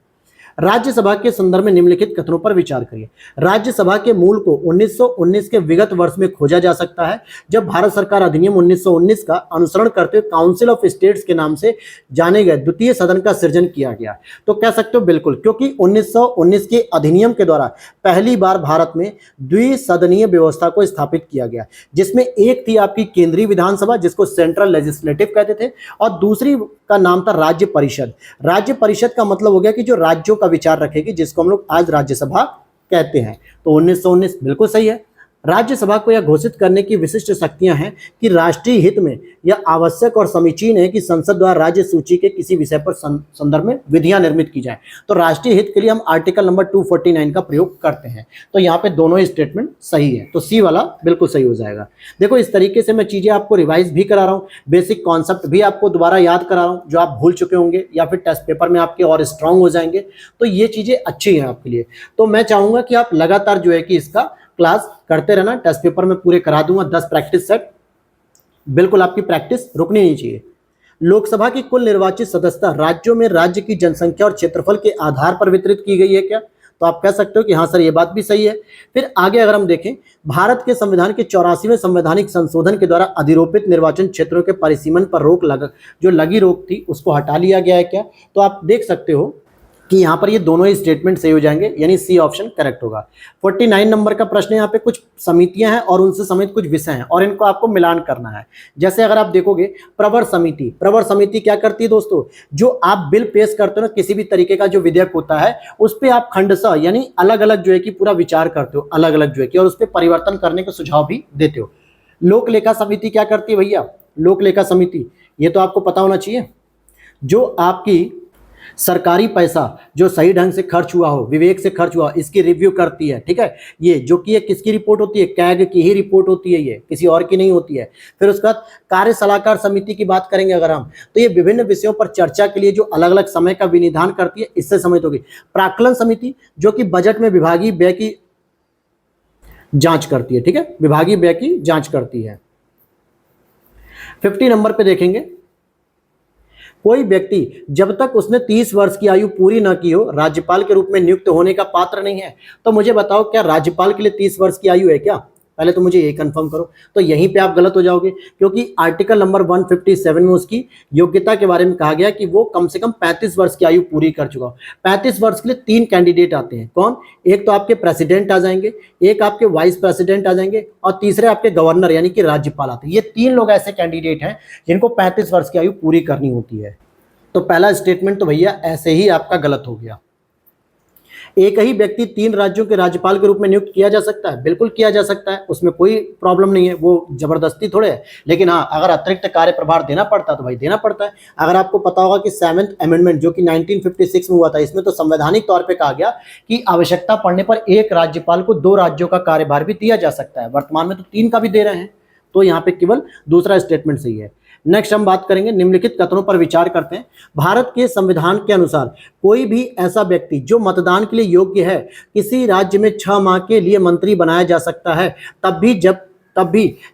राज्यसभा के संदर्भ में निम्नलिखित कथनों पर विचार करिए। राज्यसभा के मूल को 1919 के विगत वर्ष में खोजा जा सकता है, जब भारत सरकार अधिनियम 1919 का अनुसरण करते हुए काउंसिल ऑफ स्टेट्स के नाम से जाने गए द्वितीय सदन का सृजन किया गया। तो कह सकते हो बिल्कुल, क्योंकि 1919 के अधिनियम के द्वारा पहली बार भारत में द्विसदनीय व्यवस्था को स्थापित किया गया, जिसमें एक थी आपकी केंद्रीय विधानसभा जिसको सेंट्रल लेजिस्लेटिव कहते थे, और दूसरी का नाम था राज्य परिषद। राज्य परिषद का मतलब हो गया कि जो राज्यों का विचार रखेगी, जिसको हम लोग आज राज्यसभा कहते हैं। तो 1919 बिल्कुल सही है। राज्यसभा को यह घोषित करने की विशिष्ट शक्तियां हैं कि राष्ट्रीय हित में यह आवश्यक और समीचीन है कि संसद द्वारा राज्य सूची के किसी विषय पर संदर्भ में विधियां निर्मित की जाए। तो राष्ट्रीय हित के लिए हम आर्टिकल नंबर 249 का प्रयोग करते हैं। तो यहाँ पे दोनों ही स्टेटमेंट सही है, तो सी वाला बिल्कुल सही हो जाएगा। देखो, इस तरीके से मैं चीजें आपको रिवाइज भी करा रहा हूँ, बेसिक कॉन्सेप्ट भी आपको दोबारा याद करा रहा हूँ जो आप भूल चुके होंगे या फिर टेस्ट पेपर में आपके और स्ट्रांग हो जाएंगे। तो ये चीजें अच्छी हैं आपके लिए। तो मैं चाहूंगा कि आप लगातार जो है कि इसका क्लास करते रहना। टेस्ट पेपर में पूरे करा दूंगा 10 प्रैक्टिस सेट, बिल्कुल आपकी प्रैक्टिस रुकनी नहीं चाहिए। लोकसभा की कुल निर्वाचित सदस्यता राज्यों में राज्य की जनसंख्या और क्षेत्रफल के आधार पर वितरित की गई है क्या? तो आप कह सकते हो कि हाँ सर, ये बात भी सही है। फिर आगे अगर हम देखें, भारत के संविधान के 84वें संवैधानिक संशोधन के द्वारा अधिरोपित निर्वाचन क्षेत्रों के परिसीमन पर रोक लगी रोक थी, उसको हटा लिया गया है क्या? तो आप देख सकते हो कि यहाँ पर ये दोनों ही स्टेटमेंट सही हो जाएंगे, यानी सी ऑप्शन करेक्ट होगा। 49 नंबर का प्रश्न, यहाँ पे कुछ समितियां हैं और उनसे समेत कुछ विषय हैं और इनको आपको मिलान करना है। जैसे अगर आप देखोगे प्रवर समिति क्या करती है दोस्तों? जो आप बिल पेश करते हो ना, किसी भी तरीके का जो विधेयक होता है, उस पर आप खंडशः यानी अलग अलग जो है कि पूरा विचार करते हो, अलग अलग जो है कि, और उस पर परिवर्तन करने के सुझाव भी देते हो। लोक लेखा समिति क्या करती है भैया? लोक लेखा समिति, ये तो आपको पता होना चाहिए, जो आपकी सरकारी पैसा जो सही ढंग से खर्च हुआ हो, विवेक से खर्च हुआ, इसकी रिव्यू करती है। ठीक है, ये जो कि ये किसकी रिपोर्ट होती है? कैग की ही रिपोर्ट होती है, ये किसी और की नहीं होती है। फिर उसके बाद कार्य सलाहकार समिति की बात करेंगे अगर हम, तो ये विभिन्न विषयों पर चर्चा के लिए जो अलग अलग समय का विनिधान करती है, इससे सम्मिलित होगी। प्राक्कलन समिति जो कि बजट में विभागीय व्यय की जांच करती है। ठीक है, विभागीय व्यय की जांच करती है। 50 नंबर पे देखेंगे, कोई व्यक्ति जब तक उसने 30 वर्ष की आयु पूरी न की हो राज्यपाल के रूप में नियुक्त होने का पात्र नहीं है। तो मुझे बताओ, क्या राज्यपाल के लिए 30 वर्ष की आयु है क्या? पहले तो मुझे ये कंफर्म करो। तो यहीं पे आप गलत हो जाओगे, क्योंकि आर्टिकल नंबर 157 में उसकी योग्यता के बारे में कहा गया कि वो कम से कम 35 वर्ष की आयु पूरी कर चुका हो। 35 वर्ष के लिए 3 कैंडिडेट आते हैं। कौन? एक तो आपके प्रेसिडेंट आ जाएंगे, एक आपके वाइस प्रेसिडेंट आ जाएंगे, और तीसरे आपके गवर्नर यानी कि राज्यपाल आते हैं। ये 3 लोग ऐसे कैंडिडेट हैं जिनको 35 वर्ष की आयु पूरी करनी होती है। तो पहला स्टेटमेंट तो भैया ऐसे ही आपका गलत हो गया। एक ही व्यक्ति 3 राज्यों के राज्यपाल के रूप में नियुक्त किया जा सकता है? बिल्कुल किया जा सकता है, उसमें कोई प्रॉब्लम नहीं है, वो जबरदस्ती थोड़े है। लेकिन हाँ, अगर अतिरिक्त कार्य प्रभार देना पड़ता है तो भाई देना पड़ता है। अगर आपको पता होगा कि 7th अमेंडमेंट जो कि 1956 में हुआ था, इसमें तो संवैधानिक तौर पर कहा गया कि आवश्यकता पड़ने पर एक राज्यपाल को 2 राज्यों का कार्यभार भी दिया जा सकता है। वर्तमान में तो 3 का भी दे रहे हैं। तो यहाँ पे केवल दूसरा स्टेटमेंट सही है। नेक्स्ट हम बात करेंगे, निम्नलिखित कथनों पर विचार करते हैं। भारत के संविधान के अनुसार कोई भी ऐसा व्यक्ति जो मतदान के लिए योग्य है किसी राज्य में 6 माह के लिए मंत्री बनाया जा सकता है, तब भी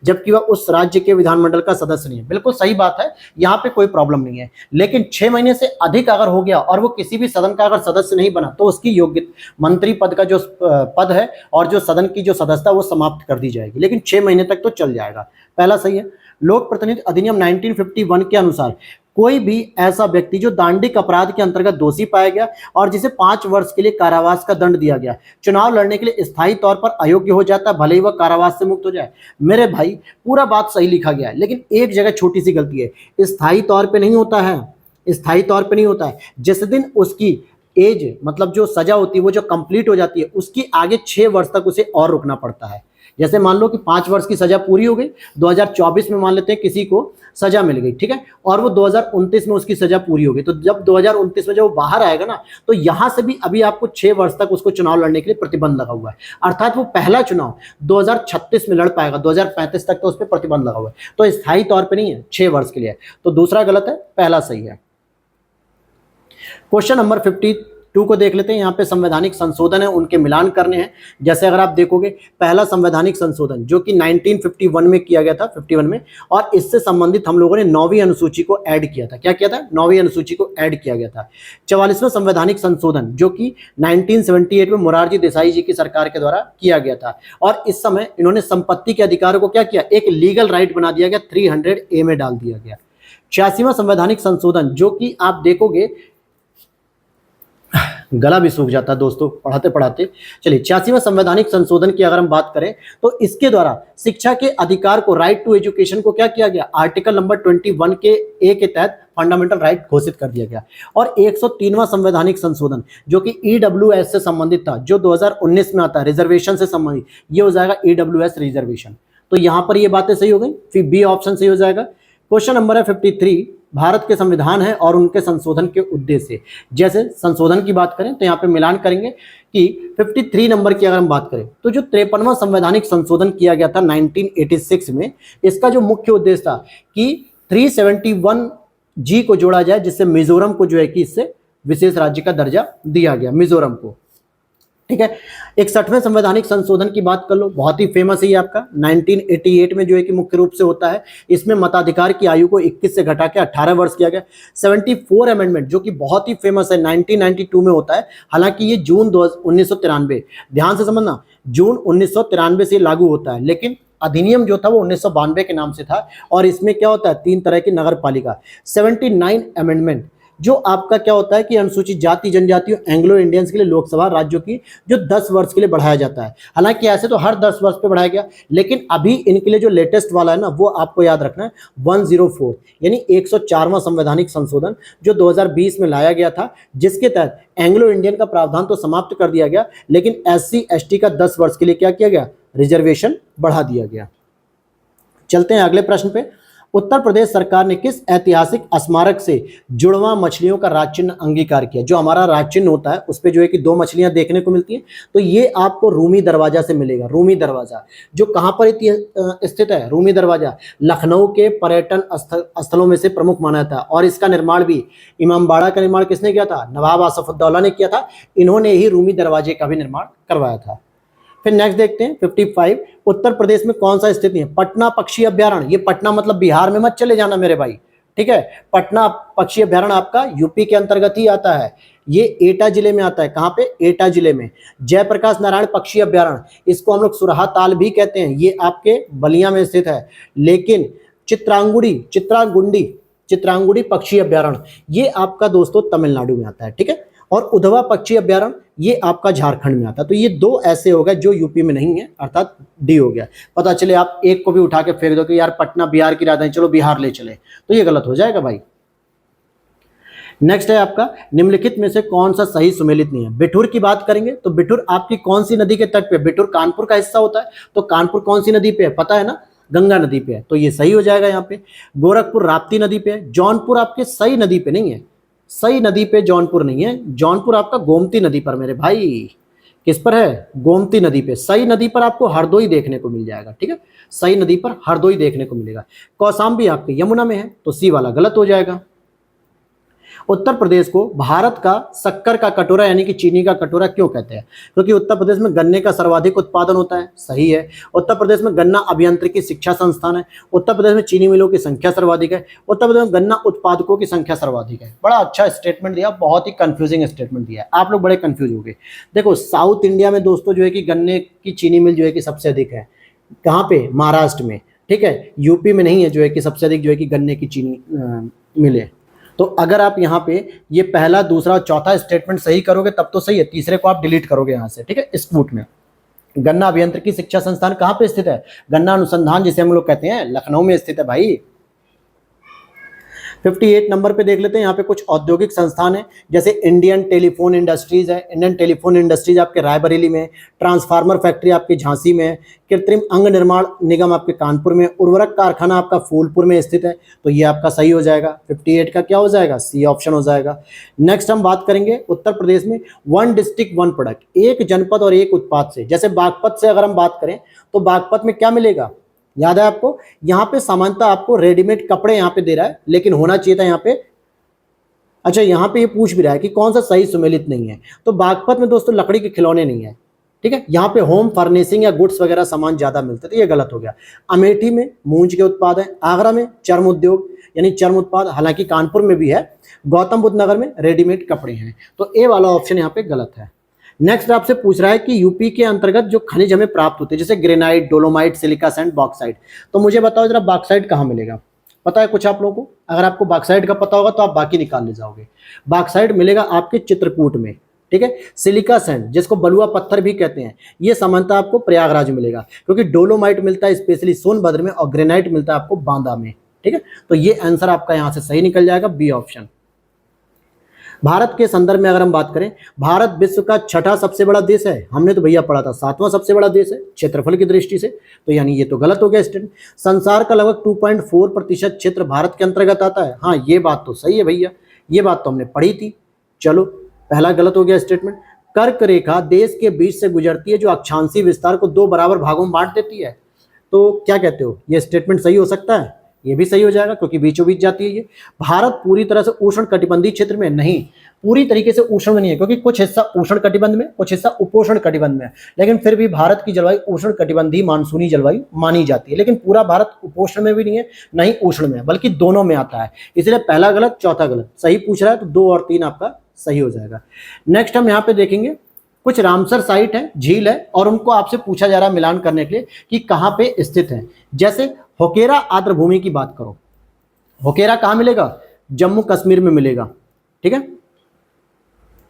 जबकि वह उस राज्य के विधानमंडल का सदस्य नहीं है। बिल्कुल सही बात है, यहाँ पे कोई प्रॉब्लम नहीं है। लेकिन 6 महीने से अधिक अगर हो गया और वो किसी भी सदन का अगर सदस्य नहीं बना, तो उसकी योग्य मंत्री पद का जो पद है और जो सदन की जो सदस्यता वो समाप्त कर दी जाएगी। लेकिन 6 महीने तक तो चल जाएगा। पहला सही है। लोक प्रतिनिधि अधिनियम 1951 के अनुसार कोई भी ऐसा व्यक्ति जो दांडिक अपराध के अंतर्गत दोषी पाया गया और जिसे 5 वर्ष के लिए कारावास का दंड दिया गया, चुनाव लड़ने के लिए स्थायी तौर पर अयोग्य हो जाता है, भले ही वह कारावास से मुक्त हो जाए। मेरे भाई, पूरा बात सही लिखा गया है, लेकिन एक जगह छोटी सी गलती है। स्थायी तौर पे नहीं होता है, स्थायी तौर पे नहीं होता है। जिस दिन उसकी एज मतलब जो सजा होती है वो जो कंप्लीट हो जाती है, उसकी आगे 6 वर्ष तक उसे और रुकना पड़ता है। जैसे मान लो कि 5 वर्ष की सजा पूरी हो गई, 2024 में मान लेते हैं किसी को सजा मिल गई, ठीक है, और वो 2029 में उसकी सजा पूरी हो गई, तो जब 2029 में जब वो बाहर आएगा ना, तो यहां से भी अभी आपको 6 वर्ष तक उसको चुनाव लड़ने के लिए प्रतिबंध लगा हुआ है। अर्थात वो पहला चुनाव 2036 में लड़ पाएगा, 2035 तक तो उस पर प्रतिबंध लगा हुआ है। तो स्थायी तौर पर नहीं है, 6 वर्ष के लिए। तो दूसरा गलत है, पहला सही है। क्वेश्चन नंबर 2 को देख लेते हैं। यहाँ पे संवैधानिक संशोधन है, उनके मिलान करने हैं। जैसे अगर आप देखोगे, पहला संवैधानिक संशोधन जो कि 1951 में किया गया था, 51 में, और इससे संबंधित हम लोगों ने 9वीं अनुसूची को ऐड किया था। क्या किया था? 9वीं अनुसूची को ऐड किया गया था। 44वां संवैधानिक संशोधन जो कि 1978 में मोरारजी देसाई जी की सरकार के द्वारा किया गया था, और इस समय इन्होंने संपत्ति के अधिकार को क्या किया? एक लीगल राइट बना दिया गया, 300A में डाल दिया गया। 86वां संवैधानिक संशोधन जो कि आप देखोगे, गला भी सूख जाता है दोस्तों पढ़ाते पढ़ाते। चलिए, 86वां संवैधानिक संशोधन की अगर हम बात करें तो इसके द्वारा शिक्षा के अधिकार को, राइट टू एजुकेशन को क्या किया गया? आर्टिकल नंबर 21 के ए के तहत फंडामेंटल राइट घोषित कर दिया गया। और 103वां संवैधानिक संशोधन जो कि ईडब्ल्यूएस से संबंधित था, जो 2019 में आता है, रिजर्वेशन से संबंधित, ये हो जाएगा ईडब्ल्यूएस रिजर्वेशन। तो यहां पर ये बातें सही हो गई, फिर बी ऑप्शन सही हो जाएगा। क्वेश्चन नंबर है 53, भारत के संविधान है और उनके संशोधन के उद्देश्य। जैसे संशोधन की बात करें तो यहाँ पे मिलान करेंगे कि 53 नंबर की अगर हम बात करें तो जो 53वां संवैधानिक संशोधन किया गया था 1986 में, इसका जो मुख्य उद्देश्य था कि 371G को जोड़ा जाए, जिससे मिजोरम को जो है कि इससे विशेष राज्य का दर्जा दिया गया, मिजोरम को। ठीक है। 61वें संवैधानिक संशोधन की बात कर लो, बहुत ही फेमस है ये आपका, 1988 में जो है कि मुख्य रूप से होता है। इसमें मताधिकार की आयु को 21 से घटा के 18 वर्ष किया गया। 74 अमेंडमेंट जो कि बहुत ही फेमस है, 1992 में होता है। हालांकि ये जून 1993, ध्यान से समझना, जून 1993 से लागू होता है, लेकिन अधिनियम जो था वो 1992 के नाम से था। और इसमें क्या होता है? 3 तरह की नगर पालिका। 79 अमेंडमेंट जो आपका क्या होता है कि अनुसूचित जाति जनजातियों, एंग्लो इंडियंस के लिए लोकसभा राज्यों की जो 10 वर्ष के लिए बढ़ाया जाता है। हालांकि ऐसे तो हर 10 वर्ष पे बढ़ाया गया, लेकिन अभी इनके लिए जो लेटेस्ट वाला है ना, वो आपको याद रखना है, 104 यानी 104वां संवैधानिक संशोधन जो 2020 में लाया गया था, जिसके तहत एंग्लो इंडियन का प्रावधान तो समाप्त कर दिया गया, लेकिन SC ST का 10 वर्ष के लिए क्या किया गया? रिजर्वेशन बढ़ा दिया गया। चलते हैं अगले प्रश्न पे। उत्तर प्रदेश सरकार ने किस ऐतिहासिक स्मारक से जुड़वा मछलियों का राज चिन्ह अंगीकार किया? जो हमारा राज चिन्ह होता है उस पे जो है कि 2 मछलियां देखने को मिलती हैं, तो ये आपको रूमी दरवाजा से मिलेगा। रूमी दरवाजा जो कहां पर स्थित है? रूमी दरवाजा लखनऊ के पर्यटन स्थलों में से प्रमुख माना जाता है, और इसका निर्माण भी, इमामबाड़ा का निर्माण किसने किया था? नवाब आसफउद्दौला ने किया था। इन्होंने ही रूमी दरवाजे का भी निर्माण करवाया था। फिर नेक्स्ट देखते हैं 55, उत्तर प्रदेश में कौन सा स्थित है? पटना पक्षी अभ्यारण्य। ये पटना मतलब बिहार में मत चले जाना मेरे भाई, ठीक है। पटना पक्षी अभ्यारण्य आपका यूपी के अंतर्गत ही आता है। ये एटा जिले में आता है। कहाँ पे? एटा जिले में। जयप्रकाश नारायण पक्षी अभ्यारण्य, इसको हम लोग सुरहा ताल भी कहते हैं, ये आपके बलिया में स्थित है। लेकिन चित्रांगुड़ी पक्षी अभ्यारण्य ये आपका दोस्तों तमिलनाडु में आता है, ठीक है। और उधवा पक्षी अभ्यारण्य ये आपका झारखंड में आता है। तो ये 2 ऐसे हो गए जो यूपी में नहीं है, अर्थात डी हो गया। पता चले आप एक को भी उठा के फेंक दो कि यार पटना बिहार की राजधानी, चलो बिहार ले चले, तो ये गलत हो जाएगा भाई। नेक्स्ट है आपका, निम्नलिखित में से कौन सा सही सुमेलित नहीं है? बिठूर की बात करेंगे तो बिठूर आपकी कौन सी नदी के तट पे? बिठूर कानपुर का हिस्सा होता है, तो कानपुर कौन सी नदी पे है? पता है ना, गंगा नदी पे है, तो ये सही हो जाएगा यहाँ पे। गोरखपुर राप्ती नदी पे है। जौनपुर आपके सही नदी पे नहीं है, सही नदी पे जौनपुर नहीं है। जौनपुर आपका गोमती नदी पर मेरे भाई। किस पर है? गोमती नदी पे। सही नदी पर आपको हरदोई देखने को मिल जाएगा, ठीक है। सही नदी पर हरदोई देखने को मिलेगा। कौशाम्बी आपके यमुना में है, तो सी वाला गलत हो जाएगा। उत्तर प्रदेश को भारत का शक्कर का कटोरा यानी कि चीनी का कटोरा क्यों कहते हैं? क्योंकि उत्तर प्रदेश में गन्ने का सर्वाधिक उत्पादन होता है, सही है। उत्तर प्रदेश में गन्ना अभियांत्रिकी शिक्षा संस्थान है। उत्तर प्रदेश में चीनी मिलों की संख्या सर्वाधिक है। उत्तर प्रदेश में गन्ना उत्पादकों की संख्या सर्वाधिक है। बड़ा अच्छा स्टेटमेंट दिया, बहुत ही कंफ्यूजिंग स्टेटमेंट दिया, आप लोग बड़े कंफ्यूज हो गए। देखो, साउथ इंडिया में दोस्तों जो है कि गन्ने की चीनी मिल जो है कि सबसे अधिक है। कहाँ पे? महाराष्ट्र में, ठीक है। यूपी में नहीं है जो है कि सबसे अधिक जो है कि गन्ने की चीनी मिले। तो अगर आप यहाँ पे ये पहला, दूसरा, चौथा स्टेटमेंट सही करोगे तब तो सही है, तीसरे को आप डिलीट करोगे यहाँ से, ठीक है। स्पूट में गन्ना अभियांत्रिकी शिक्षा संस्थान कहाँ पे स्थित है? गन्ना अनुसंधान जिसे हम लोग कहते हैं, लखनऊ में स्थित है भाई। 58 नंबर पे देख लेते हैं। यहाँ पे कुछ औद्योगिक संस्थान है, जैसे इंडियन टेलीफोन इंडस्ट्रीज है। इंडियन टेलीफोन इंडस्ट्रीज आपके रायबरेली में, ट्रांसफार्मर फैक्ट्री आपकी झांसी में, कृत्रिम अंग निर्माण निगम आपके कानपुर में, उर्वरक कारखाना आपका फूलपुर में स्थित है। तो ये आपका सही हो जाएगा। 58 का क्या हो जाएगा? सी ऑप्शन हो जाएगा। नेक्स्ट हम बात करेंगे उत्तर प्रदेश में 1 डिस्ट्रिक्ट 1 प्रोडक्ट, एक जनपद और एक उत्पाद से। जैसे बागपत से अगर हम बात करें तो बागपत में क्या मिलेगा? याद है आपको? यहाँ पे सामान्यतः आपको रेडीमेड कपड़े यहाँ पे दे रहा है, लेकिन होना चाहिए था यहाँ पे अच्छा, यहाँ पे ये पूछ भी रहा है कि कौन सा सही सुमेलित नहीं है। तो बागपत में दोस्तों लकड़ी के खिलौने नहीं है, ठीक है। यहाँ पे होम फर्निशिंग या गुड्स वगैरह सामान ज्यादा मिलते थे, ये गलत हो गया। अमेठी में मूंज के उत्पाद है, आगरा में चर्म उद्योग यानी चर्म उत्पाद, हालांकि कानपुर में भी है, गौतम बुद्ध नगर में रेडीमेड कपड़े हैं। तो ए वाला ऑप्शन यहाँ पे गलत है। नेक्स्ट आपसे पूछ रहा है कि यूपी के अंतर्गत जो खनिज हमें प्राप्त होते हैं जैसे granite, dolomite, silica sand, bauxite, तो मुझे बताओ जरा बॉक्साइट कहाँ मिलेगा? पता है कुछ आप लोगों को? अगर आपको बॉक्साइट का पता होगा तो आप बाकी निकाल ले जाओगे। बॉक्साइट मिलेगा आपके चित्रकूट में, ठीक है। सिलिका सैंड जिसको बलुआ पत्थर भी कहते हैं, ये सामान्यतः आपको प्रयागराज में मिलेगा, क्योंकि डोलोमाइट मिलता है स्पेशली सोनभद्र में और ग्रेनाइट मिलता है आपको बांदा में, ठीक है। तो ये आंसर आपका यहां से सही निकल जाएगा, बी ऑप्शन। भारत के संदर्भ में अगर हम बात करें, भारत विश्व का छठा सबसे बड़ा देश है, हमने तो भैया पढ़ा था सातवां सबसे बड़ा देश है क्षेत्रफल की दृष्टि से, तो यानी ये तो गलत हो गया स्टेटमेंट। संसार का लगभग 2.4% क्षेत्र भारत के अंतर्गत आता है, हाँ ये बात तो सही है भैया, ये बात तो हमने पढ़ी थी। चलो पहला गलत हो गया स्टेटमेंट। कर्क रेखा देश के बीच से गुजरती है जो अक्षांशीय विस्तार को 2 बराबर भागों में बांट देती है, तो क्या कहते हो, ये स्टेटमेंट सही हो सकता है? ये भी सही हो जाएगा क्योंकि बीचों बीच जाती है ये। भारत पूरी तरह से उष्ण कटिबंधीय क्षेत्र में नहीं, पूरी तरीके से उष्ण में नहीं है, क्योंकि कुछ हिस्सा उष्ण कटिबंध में, कुछ हिस्सा उपोष्ण कटिबंध में है, लेकिन फिर भी भारत की जलवायु उष्ण कटिबंधीय मानसूनी जलवायु मानी जाती है। लेकिन पूरा भारत उपोष्ण में भी नहीं है, न ही उष्ण में है, बल्कि दोनों में आता है। इसलिए पहला गलत, चौथा गलत। सही पूछ रहा है तो 2 और 3 आपका सही हो जाएगा। नेक्स्ट हम यहाँ पे देखेंगे कुछ रामसर साइट है, झील है, और उनको आपसे पूछा जा रहा है मिलान करने के लिए कि कहाँ पे स्थित है। जैसे होकेरा आर्द्र भूमि की बात करो, होकेरा कहाँ मिलेगा? जम्मू कश्मीर में मिलेगा, ठीक है।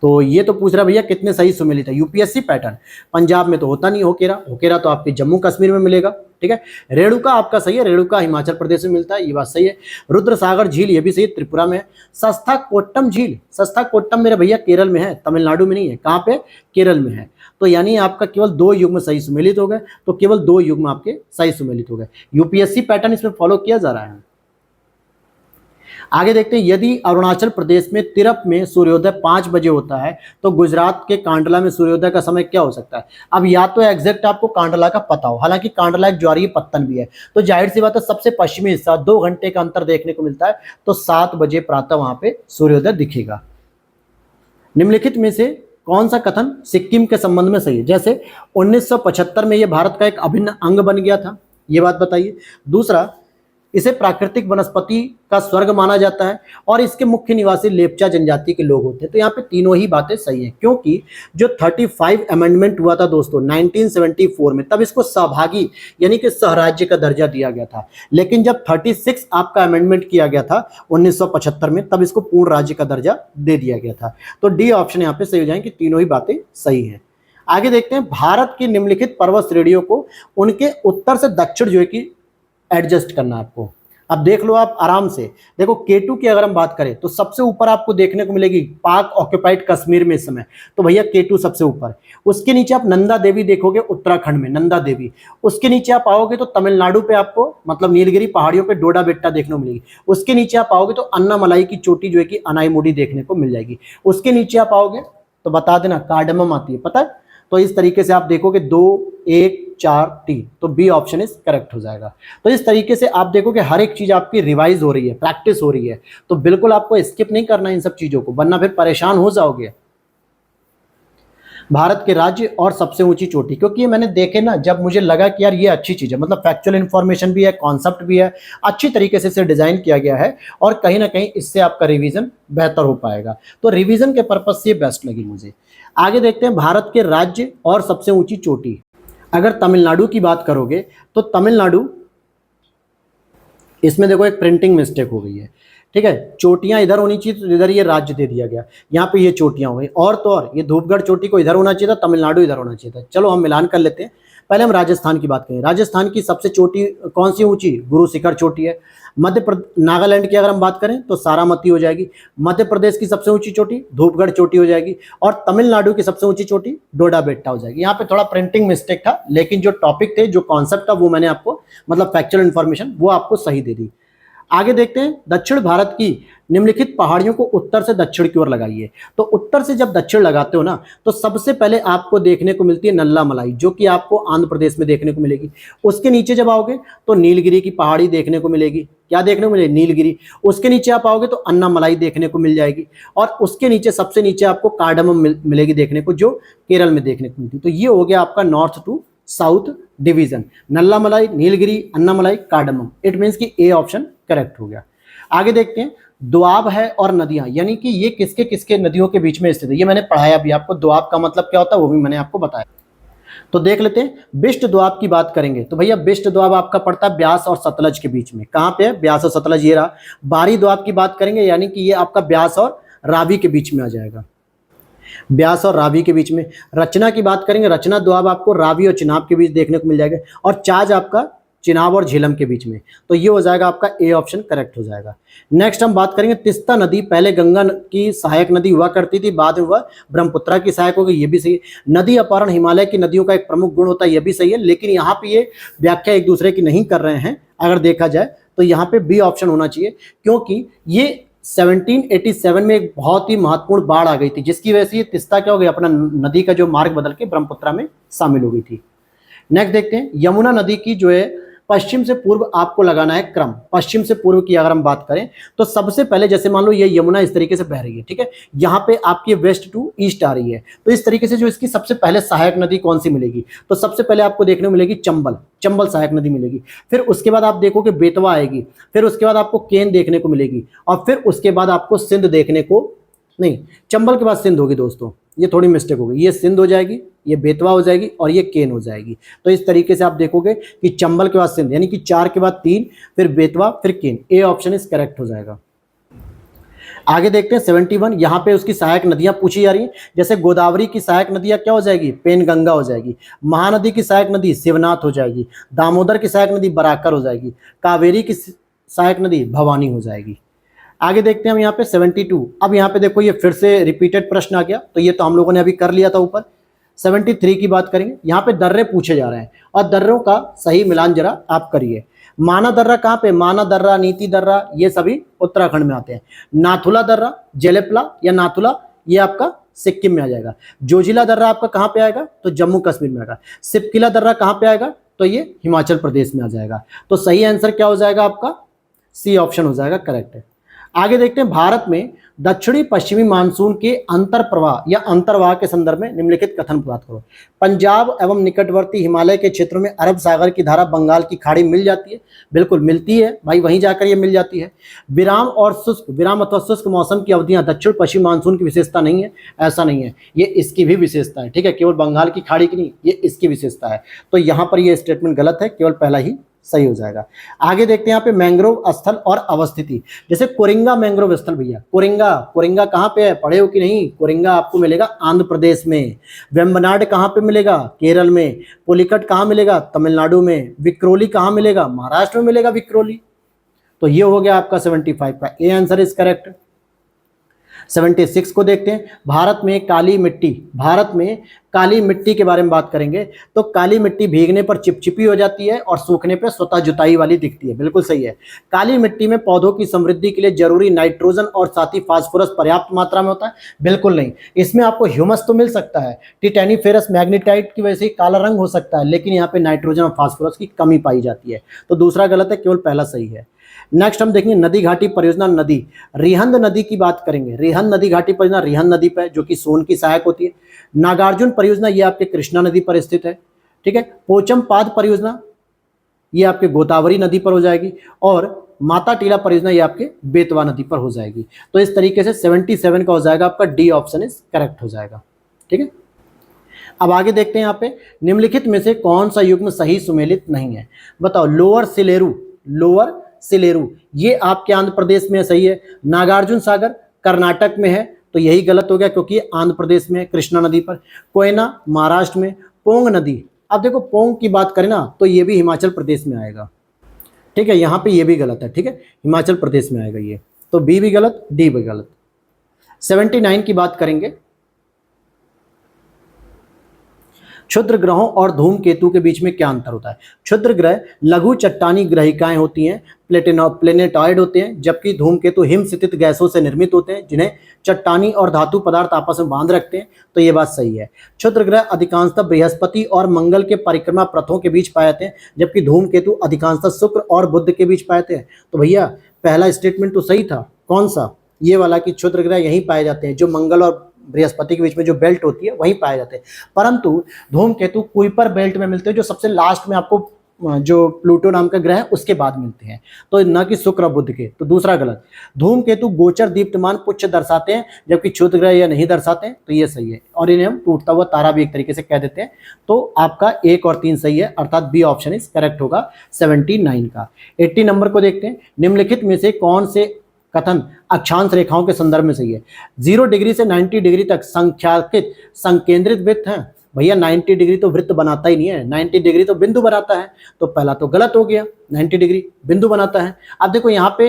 तो ये तो पूछ रहा भैया कितने सही सुमेलित है, यूपीएससी पैटर्न। पंजाब में तो होता नहीं होकेरा, होकेरा तो आपके जम्मू कश्मीर में मिलेगा, ठीक है। रेणुका आपका सही है, रेणुका हिमाचल प्रदेश में मिलता है, ये बात सही है। रुद्र सागर झील ये भी सही है, त्रिपुरा में है। सस्ता कोट्टम झील, सस्ता कोट्टम मेरे भैया केरल में है, तमिलनाडु में नहीं है। कहाँ पे? केरल में है। तो यानी आपका केवल 2 युग्म सही सुमेलित हो गए, तो केवल 2 युग्म आपके सही सुमेलित हो गए। यूपीएससी पैटर्न इसमें फॉलो किया जा रहा है। आगे देखते हैं, यदि अरुणाचल प्रदेश में तिरप में सूर्योदय 5 बजे होता है तो गुजरात के कांडला में सूर्योदय का समय क्या हो सकता है? अब या तो एग्जैक्ट आपको कांडला का पता हो, हालांकि कांडला एक ज्वारीय पत्तन भी है, तो जाहिर सी बात है सबसे पश्चिमी हिस्सा 2 घंटे का अंतर देखने को मिलता है, तो 7 बजे प्रातः वहां पे सूर्योदय दिखेगा। निम्नलिखित में से कौन सा कथन सिक्किम के संबंध में सही है? जैसे 1975 में यह भारत का एक अभिन्न अंग बन गया था, ये बात बताइए। दूसरा, इसे प्राकृतिक वनस्पति का स्वर्ग माना जाता है और इसके मुख्य निवासी लेप्चा जनजाति के लोग होते हैं। तो यहाँ पे तीनों ही बातें सही हैं, क्योंकि जो 35 अमेंडमेंट हुआ था दोस्तों 1974 में, तब इसको सहभागी यानी कि सहराज्य का दर्जा दिया गया था। लेकिन जब 36 आपका अमेंडमेंट किया गया था 1975 में, तब इसको पूर्ण राज्य का दर्जा दे दिया गया था। तो डी ऑप्शन यहाँ पे सही हो जाएंगे, तीनों ही बातें सही हैं। आगे देखते हैं, भारत की निम्नलिखित पर्वत श्रेणियों को उनके उत्तर से दक्षिण जो है कि एडजस्ट करना आपको। अब देख लो आप आराम से, देखो K2 की अगर हम बात करें तो सबसे ऊपर आपको देखने को मिलेगी पाक ऑक्युपाइड कश्मीर में इस समय, तो भैया K2 सबसे ऊपर। उसके नीचे आप नंदा देवी देखोगे उत्तराखंड में, नंदा देवी। उसके नीचे आप आओगे तो तमिलनाडु पे आपको मतलब नीलगिरी पहाड़ियों पे डोडा बेट्टा देखने को मिलेगी। उसके नीचे आप आओगे तो अन्नामलाई की चोटी जो है कि अनाईमुडी देखने को मिल जाएगी। उसके नीचे आप आओगे तो बता देना कार्डमम आती है, पता है। तो इस तरीके से आप देखोगे 2, 1, 4, 3, तो बी ऑप्शन इज करेक्ट हो जाएगा। तो इस तरीके से आप देखोगे हर एक चीज आपकी रिवाइज हो रही है, प्रैक्टिस हो रही है, तो बिल्कुल आपको स्किप नहीं करना इन सब चीजों को, वरना फिर परेशान हो जाओगे। भारत के राज्य और सबसे ऊंची चोटी, क्योंकि ये मैंने देखे ना, जब मुझे लगा कि यार ये अच्छी चीज है, मतलब फैक्चुअल इंफॉर्मेशन भी है, कॉन्सेप्ट भी है, अच्छी तरीके से इसे डिजाइन किया गया है और कहीं ना कहीं इससे आपका रिवीजन बेहतर हो पाएगा। तो रिवीजन के पर्पज से बेस्ट लगी मुझे। आगे देखते हैं, भारत के राज्य और सबसे ऊंची चोटी। अगर तमिलनाडु की बात करोगे तो तमिलनाडु, इसमें देखो एक प्रिंटिंग मिस्टेक हो गई है, ठीक है। चोटियां इधर होनी चाहिए तो इधर ये राज्य दे दिया गया, यहाँ पे ये चोटियां हो गई। और तो और ये धूपगढ़ चोटी को इधर होना चाहिए था, तमिलनाडु इधर होना चाहिए था। चलो हम मिलान कर लेते हैं। पहले हम राजस्थान की बात करें। राजस्थान की सबसे चोटी कौन सी ऊंची? गुरु शिखर चोटी है। नागालैंड की अगर हम बात करें तो सारामती हो जाएगी। मध्य प्रदेश की सबसे ऊंची चोटी धूपगढ़ चोटी हो जाएगी और तमिलनाडु की सबसे ऊंची चोटी डोडा बेट्टा हो जाएगी। यहाँ पे थोड़ा प्रिंटिंग मिस्टेक था, लेकिन जो टॉपिक थे, जो कॉन्सेप्ट था, वो मैंने आपको मतलब फैक्चुअल इन्फॉर्मेशन वो आपको सही दे दी। आगे देखते हैं, दक्षिण भारत की निम्नलिखित पहाड़ियों को उत्तर से दक्षिण की ओर लगाइए। तो उत्तर से जब दक्षिण लगाते हो ना, तो सबसे पहले आपको देखने को मिलती है नल्ला मलाई, जो कि आपको आंध्र प्रदेश में देखने को मिलेगी। उसके नीचे जब आओगे तो नीलगिरी की पहाड़ी देखने को मिलेगी। क्या देखने को मिलेगी? नीलगिरी। उसके नीचे आप आओगे तो अन्नामलाई देखने को मिल जाएगी, और उसके नीचे सबसे नीचे आपको कार्डमम मिलेगी देखने को, जो केरल में देखने को मिलती है। तो ये हो गया आपका north to south division, Nallamalai, Nilgiri, Anamalai, Cardamom. It means कि ए ऑप्शन करेक्ट हो गया। आगे देखते हैं, दोआब है और नदियां, यानी कि ये किसके किसके नदियों के बीच में स्थित है, ये मैंने पढ़ाया भी आपको। दोआब का मतलब क्या होता है वो भी मैंने आपको बताया। तो देख लेते हैं, बिष्ट दोआब की बात करेंगे तो भैया बिष्ट दोआब आपका पड़ता है ब्यास और सतलज के बीच में। कहां पे है? ब्यास और सतलज, ये रहा। बारी दोआब की बात करेंगे, यानी कि ये आपका ब्यास और रावी के बीच में आ जाएगा, ब्यास और रावी के बीच में। रचना की बात करेंगे, रचना दोआब आपको रावी और चिनाब के बीच देखने को मिल जाएगा, और चाज आपका चिनाब और झेलम के बीच में। तो ये हो जाएगा आपका ए ऑप्शन करेक्ट हो जाएगा। नेक्स्ट हम बात करेंगे, तिस्ता नदी पहले गंगा की सहायक नदी हुआ करती थी, बाद में वह ब्रह्मपुत्रा की सहायक हो गई, ये भी सही है। नदी अपहरण हिमालय की नदियों का एक प्रमुख गुण होता है, ये भी सही है। लेकिन यहाँ पे ये व्याख्या एक दूसरे की नहीं कर रहे हैं, अगर देखा जाए तो यहाँ पे बी ऑप्शन होना चाहिए, क्योंकि ये 1787 में एक बहुत ही महत्वपूर्ण बाढ़ आ गई थी, जिसकी वजह से ये तिस्ता क्या हो गया, अपना नदी का जो मार्ग बदल के ब्रह्मपुत्रा में शामिल हो गई थी। नेक्स्ट देखते हैं, यमुना नदी की जो है पश्चिम से पूर्व आपको लगाना है क्रम। पश्चिम से पूर्व की अगर हम बात करें तो सबसे पहले जैसे मान लो ये यमुना इस तरीके से बह रही है, ठीक है, यहाँ पे आपकी वेस्ट टू ईस्ट आ रही है, तो इस तरीके से जो इसकी सबसे पहले सहायक नदी कौन सी मिलेगी, तो सबसे पहले आपको देखने को मिलेगी चंबल, चंबल सहायक नदी मिलेगी। फिर उसके बाद आप देखोगे बेतवा आएगी, फिर उसके बाद आपको केन देखने को मिलेगी, और फिर उसके बाद आपको सिंध देखने को, नहीं, चंबल के बाद सिंध होगी दोस्तों, ये थोड़ी मिस्टेक हो गई, ये सिंध हो जाएगी, ये बेतवा हो जाएगी, और ये केन हो जाएगी। तो इस तरीके से आप देखोगे कि चंबल के बाद सिंध, यानी कि 4 के बाद 3, फिर बेतवा, फिर केन। ए ऑप्शन इज करेक्ट हो जाएगा। आगे देखते हैं 71, यहाँ पे उसकी सहायक नदियां पूछी जा रही हैं। जैसे गोदावरी की सहायक नदियां क्या हो जाएगी? पेनगंगा हो जाएगी। महानदी की सहायक नदी शिवनाथ हो जाएगी। दामोदर की सहायक नदी बराकर हो जाएगी। कावेरी की सहायक नदी भवानी हो जाएगी। आगे देखते हैं हम यहाँ पे 72। अब यहाँ पे देखो ये फिर से रिपीटेड प्रश्न आ गया, तो ये तो हम लोगों ने अभी कर लिया था ऊपर। 73 की बात करेंगे, यहाँ पे दर्रे पूछे जा रहे हैं, और दर्रों का सही मिलान जरा आप करिए। माना दर्रा कहाँ पे? माना दर्रा, नीति दर्रा, ये सभी उत्तराखंड में आते हैं। नाथुला दर्रा, जेलेपला या नाथुला, ये आपका सिक्किम में आ जाएगा। जोजिला दर्रा आपका कहाँ पे आएगा? तो जम्मू कश्मीर में आएगा। सिपकिला दर्रा कहाँ पे आएगा? तो ये हिमाचल प्रदेश में आ जाएगा। तो सही आंसर क्या हो जाएगा आपका? सी ऑप्शन हो जाएगा, करेक्ट है। आगे देखते हैं, भारत में दक्षिणी पश्चिमी मानसून के अंतर प्रवाह या अंतर्वाह के संदर्भ में निम्नलिखित कथन प्राप्त करो। पंजाब एवं निकटवर्ती हिमालय के क्षेत्रों में अरब सागर की धारा बंगाल की खाड़ी मिल जाती है। बिल्कुल मिलती है भाई, वहीं जाकर ये मिल जाती है। विराम और शुष्क, विराम अथवा शुष्क मौसम की अवधियां दक्षिण पश्चिम मानसून की विशेषता नहीं है, ऐसा नहीं है, ये इसकी भी विशेषता है, ठीक है, केवल बंगाल की खाड़ी की नहीं, ये इसकी विशेषता है। तो यहाँ पर ये स्टेटमेंट गलत है, केवल पहला ही सही हो जाएगा। आगे देखते हैं यहाँ पे मैंग्रोव स्थल और अवस्थिति। जैसे कोरिंगा मैंग्रोव स्थल, भैया कोरिंगा, कोरिंगा कहाँ पे है, पढ़े हो कि नहीं? कोरिंगा आपको मिलेगा आंध्र प्रदेश में। वेम्बनाड कहाँ पे मिलेगा? केरल में। पुलिकट कहाँ मिलेगा? तमिलनाडु में। विक्रोली कहाँ मिलेगा? महाराष्ट्र में मिलेगा विक्रोली। तो ये हो गया आपका 75 का ए आंसर इज करेक्ट। 76 को देखते हैं, भारत में काली मिट्टी, भारत में काली मिट्टी के बारे में बात करेंगे। तो काली मिट्टी भीगने पर चिपचिपी हो जाती है और सूखने पर स्वतः जुताई वाली दिखती है, बिल्कुल सही है। काली मिट्टी में पौधों की समृद्धि के लिए जरूरी नाइट्रोजन और साथ ही फास्फोरस पर्याप्त मात्रा में होता है? बिल्कुल नहीं, इसमें आपको ह्यूमस तो मिल सकता है, टिटेनिफेरस मैग्नीटाइट की वजह से काला रंग हो सकता है, लेकिन यहाँ पे नाइट्रोजन और फास्फोरस की कमी पाई जाती है। तो दूसरा गलत है, केवल पहला सही है। नेक्स्ट हम देखेंगे नदी घाटी परियोजना, नदी रिहंद नदी की बात करेंगे। रिहंद नदी घाटी परियोजना रिहंद नदी पर, जो कि सोन की सहायक होती है। नागार्जुन परियोजना ये आपके कृष्णा नदी पर स्थित है, ठीक है। पोचमपाद परियोजना ये आपके गोदावरी नदी पर हो जाएगी, और माता टीला परियोजना ये आपके बेतवा नदी पर हो जाएगी। तो इस तरीके से 77 का हो जाएगा आपका डी ऑप्शन इज करेक्ट हो जाएगा, ठीक है। अब आगे देखते हैं यहाँ पे, निम्नलिखित में से कौन सा युग्म सही सुमेलित नहीं है? बताओ। लोअर सिलेरू, लोअर सिलेरू ये आपके आंध्र प्रदेश में सही है। नागार्जुन सागर कर्नाटक में है, तो यही गलत हो गया, क्योंकि आंध्र प्रदेश में कृष्णा नदी पर। कोयना महाराष्ट्र में। पोंग नदी, अब देखो पोंग की बात करें ना, तो ये भी हिमाचल प्रदेश में आएगा, ठीक है, यहाँ पे ये भी गलत है, ठीक है, हिमाचल प्रदेश में आएगा ये। तो बी भी गलत, डी भी गलत। 79 की बात करेंगे, क्षुद्र ग्रहों और धूमकेतु के बीच में क्या अंतर होता है? क्षुद्र ग्रह लघु चट्टानी ग्रहिकाएं होती हैं, प्लेनेटॉइड होते हैं, जबकि धूमकेतु हिमस्थित गैसों से निर्मित होते हैं जिन्हें चट्टानी और धातु पदार्थ आपस में बांध रखते हैं। तो ये बात सही है। क्षुद्र ग्रह अधिकांशतः बृहस्पति और मंगल के परिक्रमा पथों के बीच पाए जाते हैं, जबकि धूमकेतु अधिकांशतः शुक्र और बुध के बीच पाए जाते हैं। तो भैया पहला स्टेटमेंट तो सही था, कौन सा? ये वाला कि क्षुद्र ग्रह यहीं पाए जाते हैं, जो मंगल और बृहस्पति के बीच में जो बेल्ट होती है वहीं पाए जाते हैं। परंतु धूमकेतु कुइपर बेल्ट में मिलते हैं, जो सबसे लास्ट में आपको जो प्लूटो नाम का ग्रह है उसके बाद मिलते हैं, तो न कि शुक्र और बुध के। तो दूसरा गलत। धूमकेतु गोचर दीप्तमान पुच्छ दर्शाते हैं, जबकि क्षुद्र ग्रह यह नहीं दर्शाते हैं। तो ये सही है, और इन्हें हम टूटता हुआ तारा भी एक तरीके से कह देते हैं। तो आपका 1 और 3 सही है, अर्थात बी ऑप्शन इज करेक्ट होगा 79 का। 80 नंबर को देखते हैं। निम्नलिखित में से कौन से कथन अक्षांश रेखाओं के संदर्भ में सही है? 0 डिग्री से 90 डिग्री तक संख्याकित संकेंद्रित वृत्त हैं। भैया 90 डिग्री तो वृत्त बनाता ही नहीं है, 90 डिग्री तो बिंदु बनाता है। तो पहला तो गलत हो गया, 90 डिग्री बिंदु बनाता है। अब देखो यहाँ पे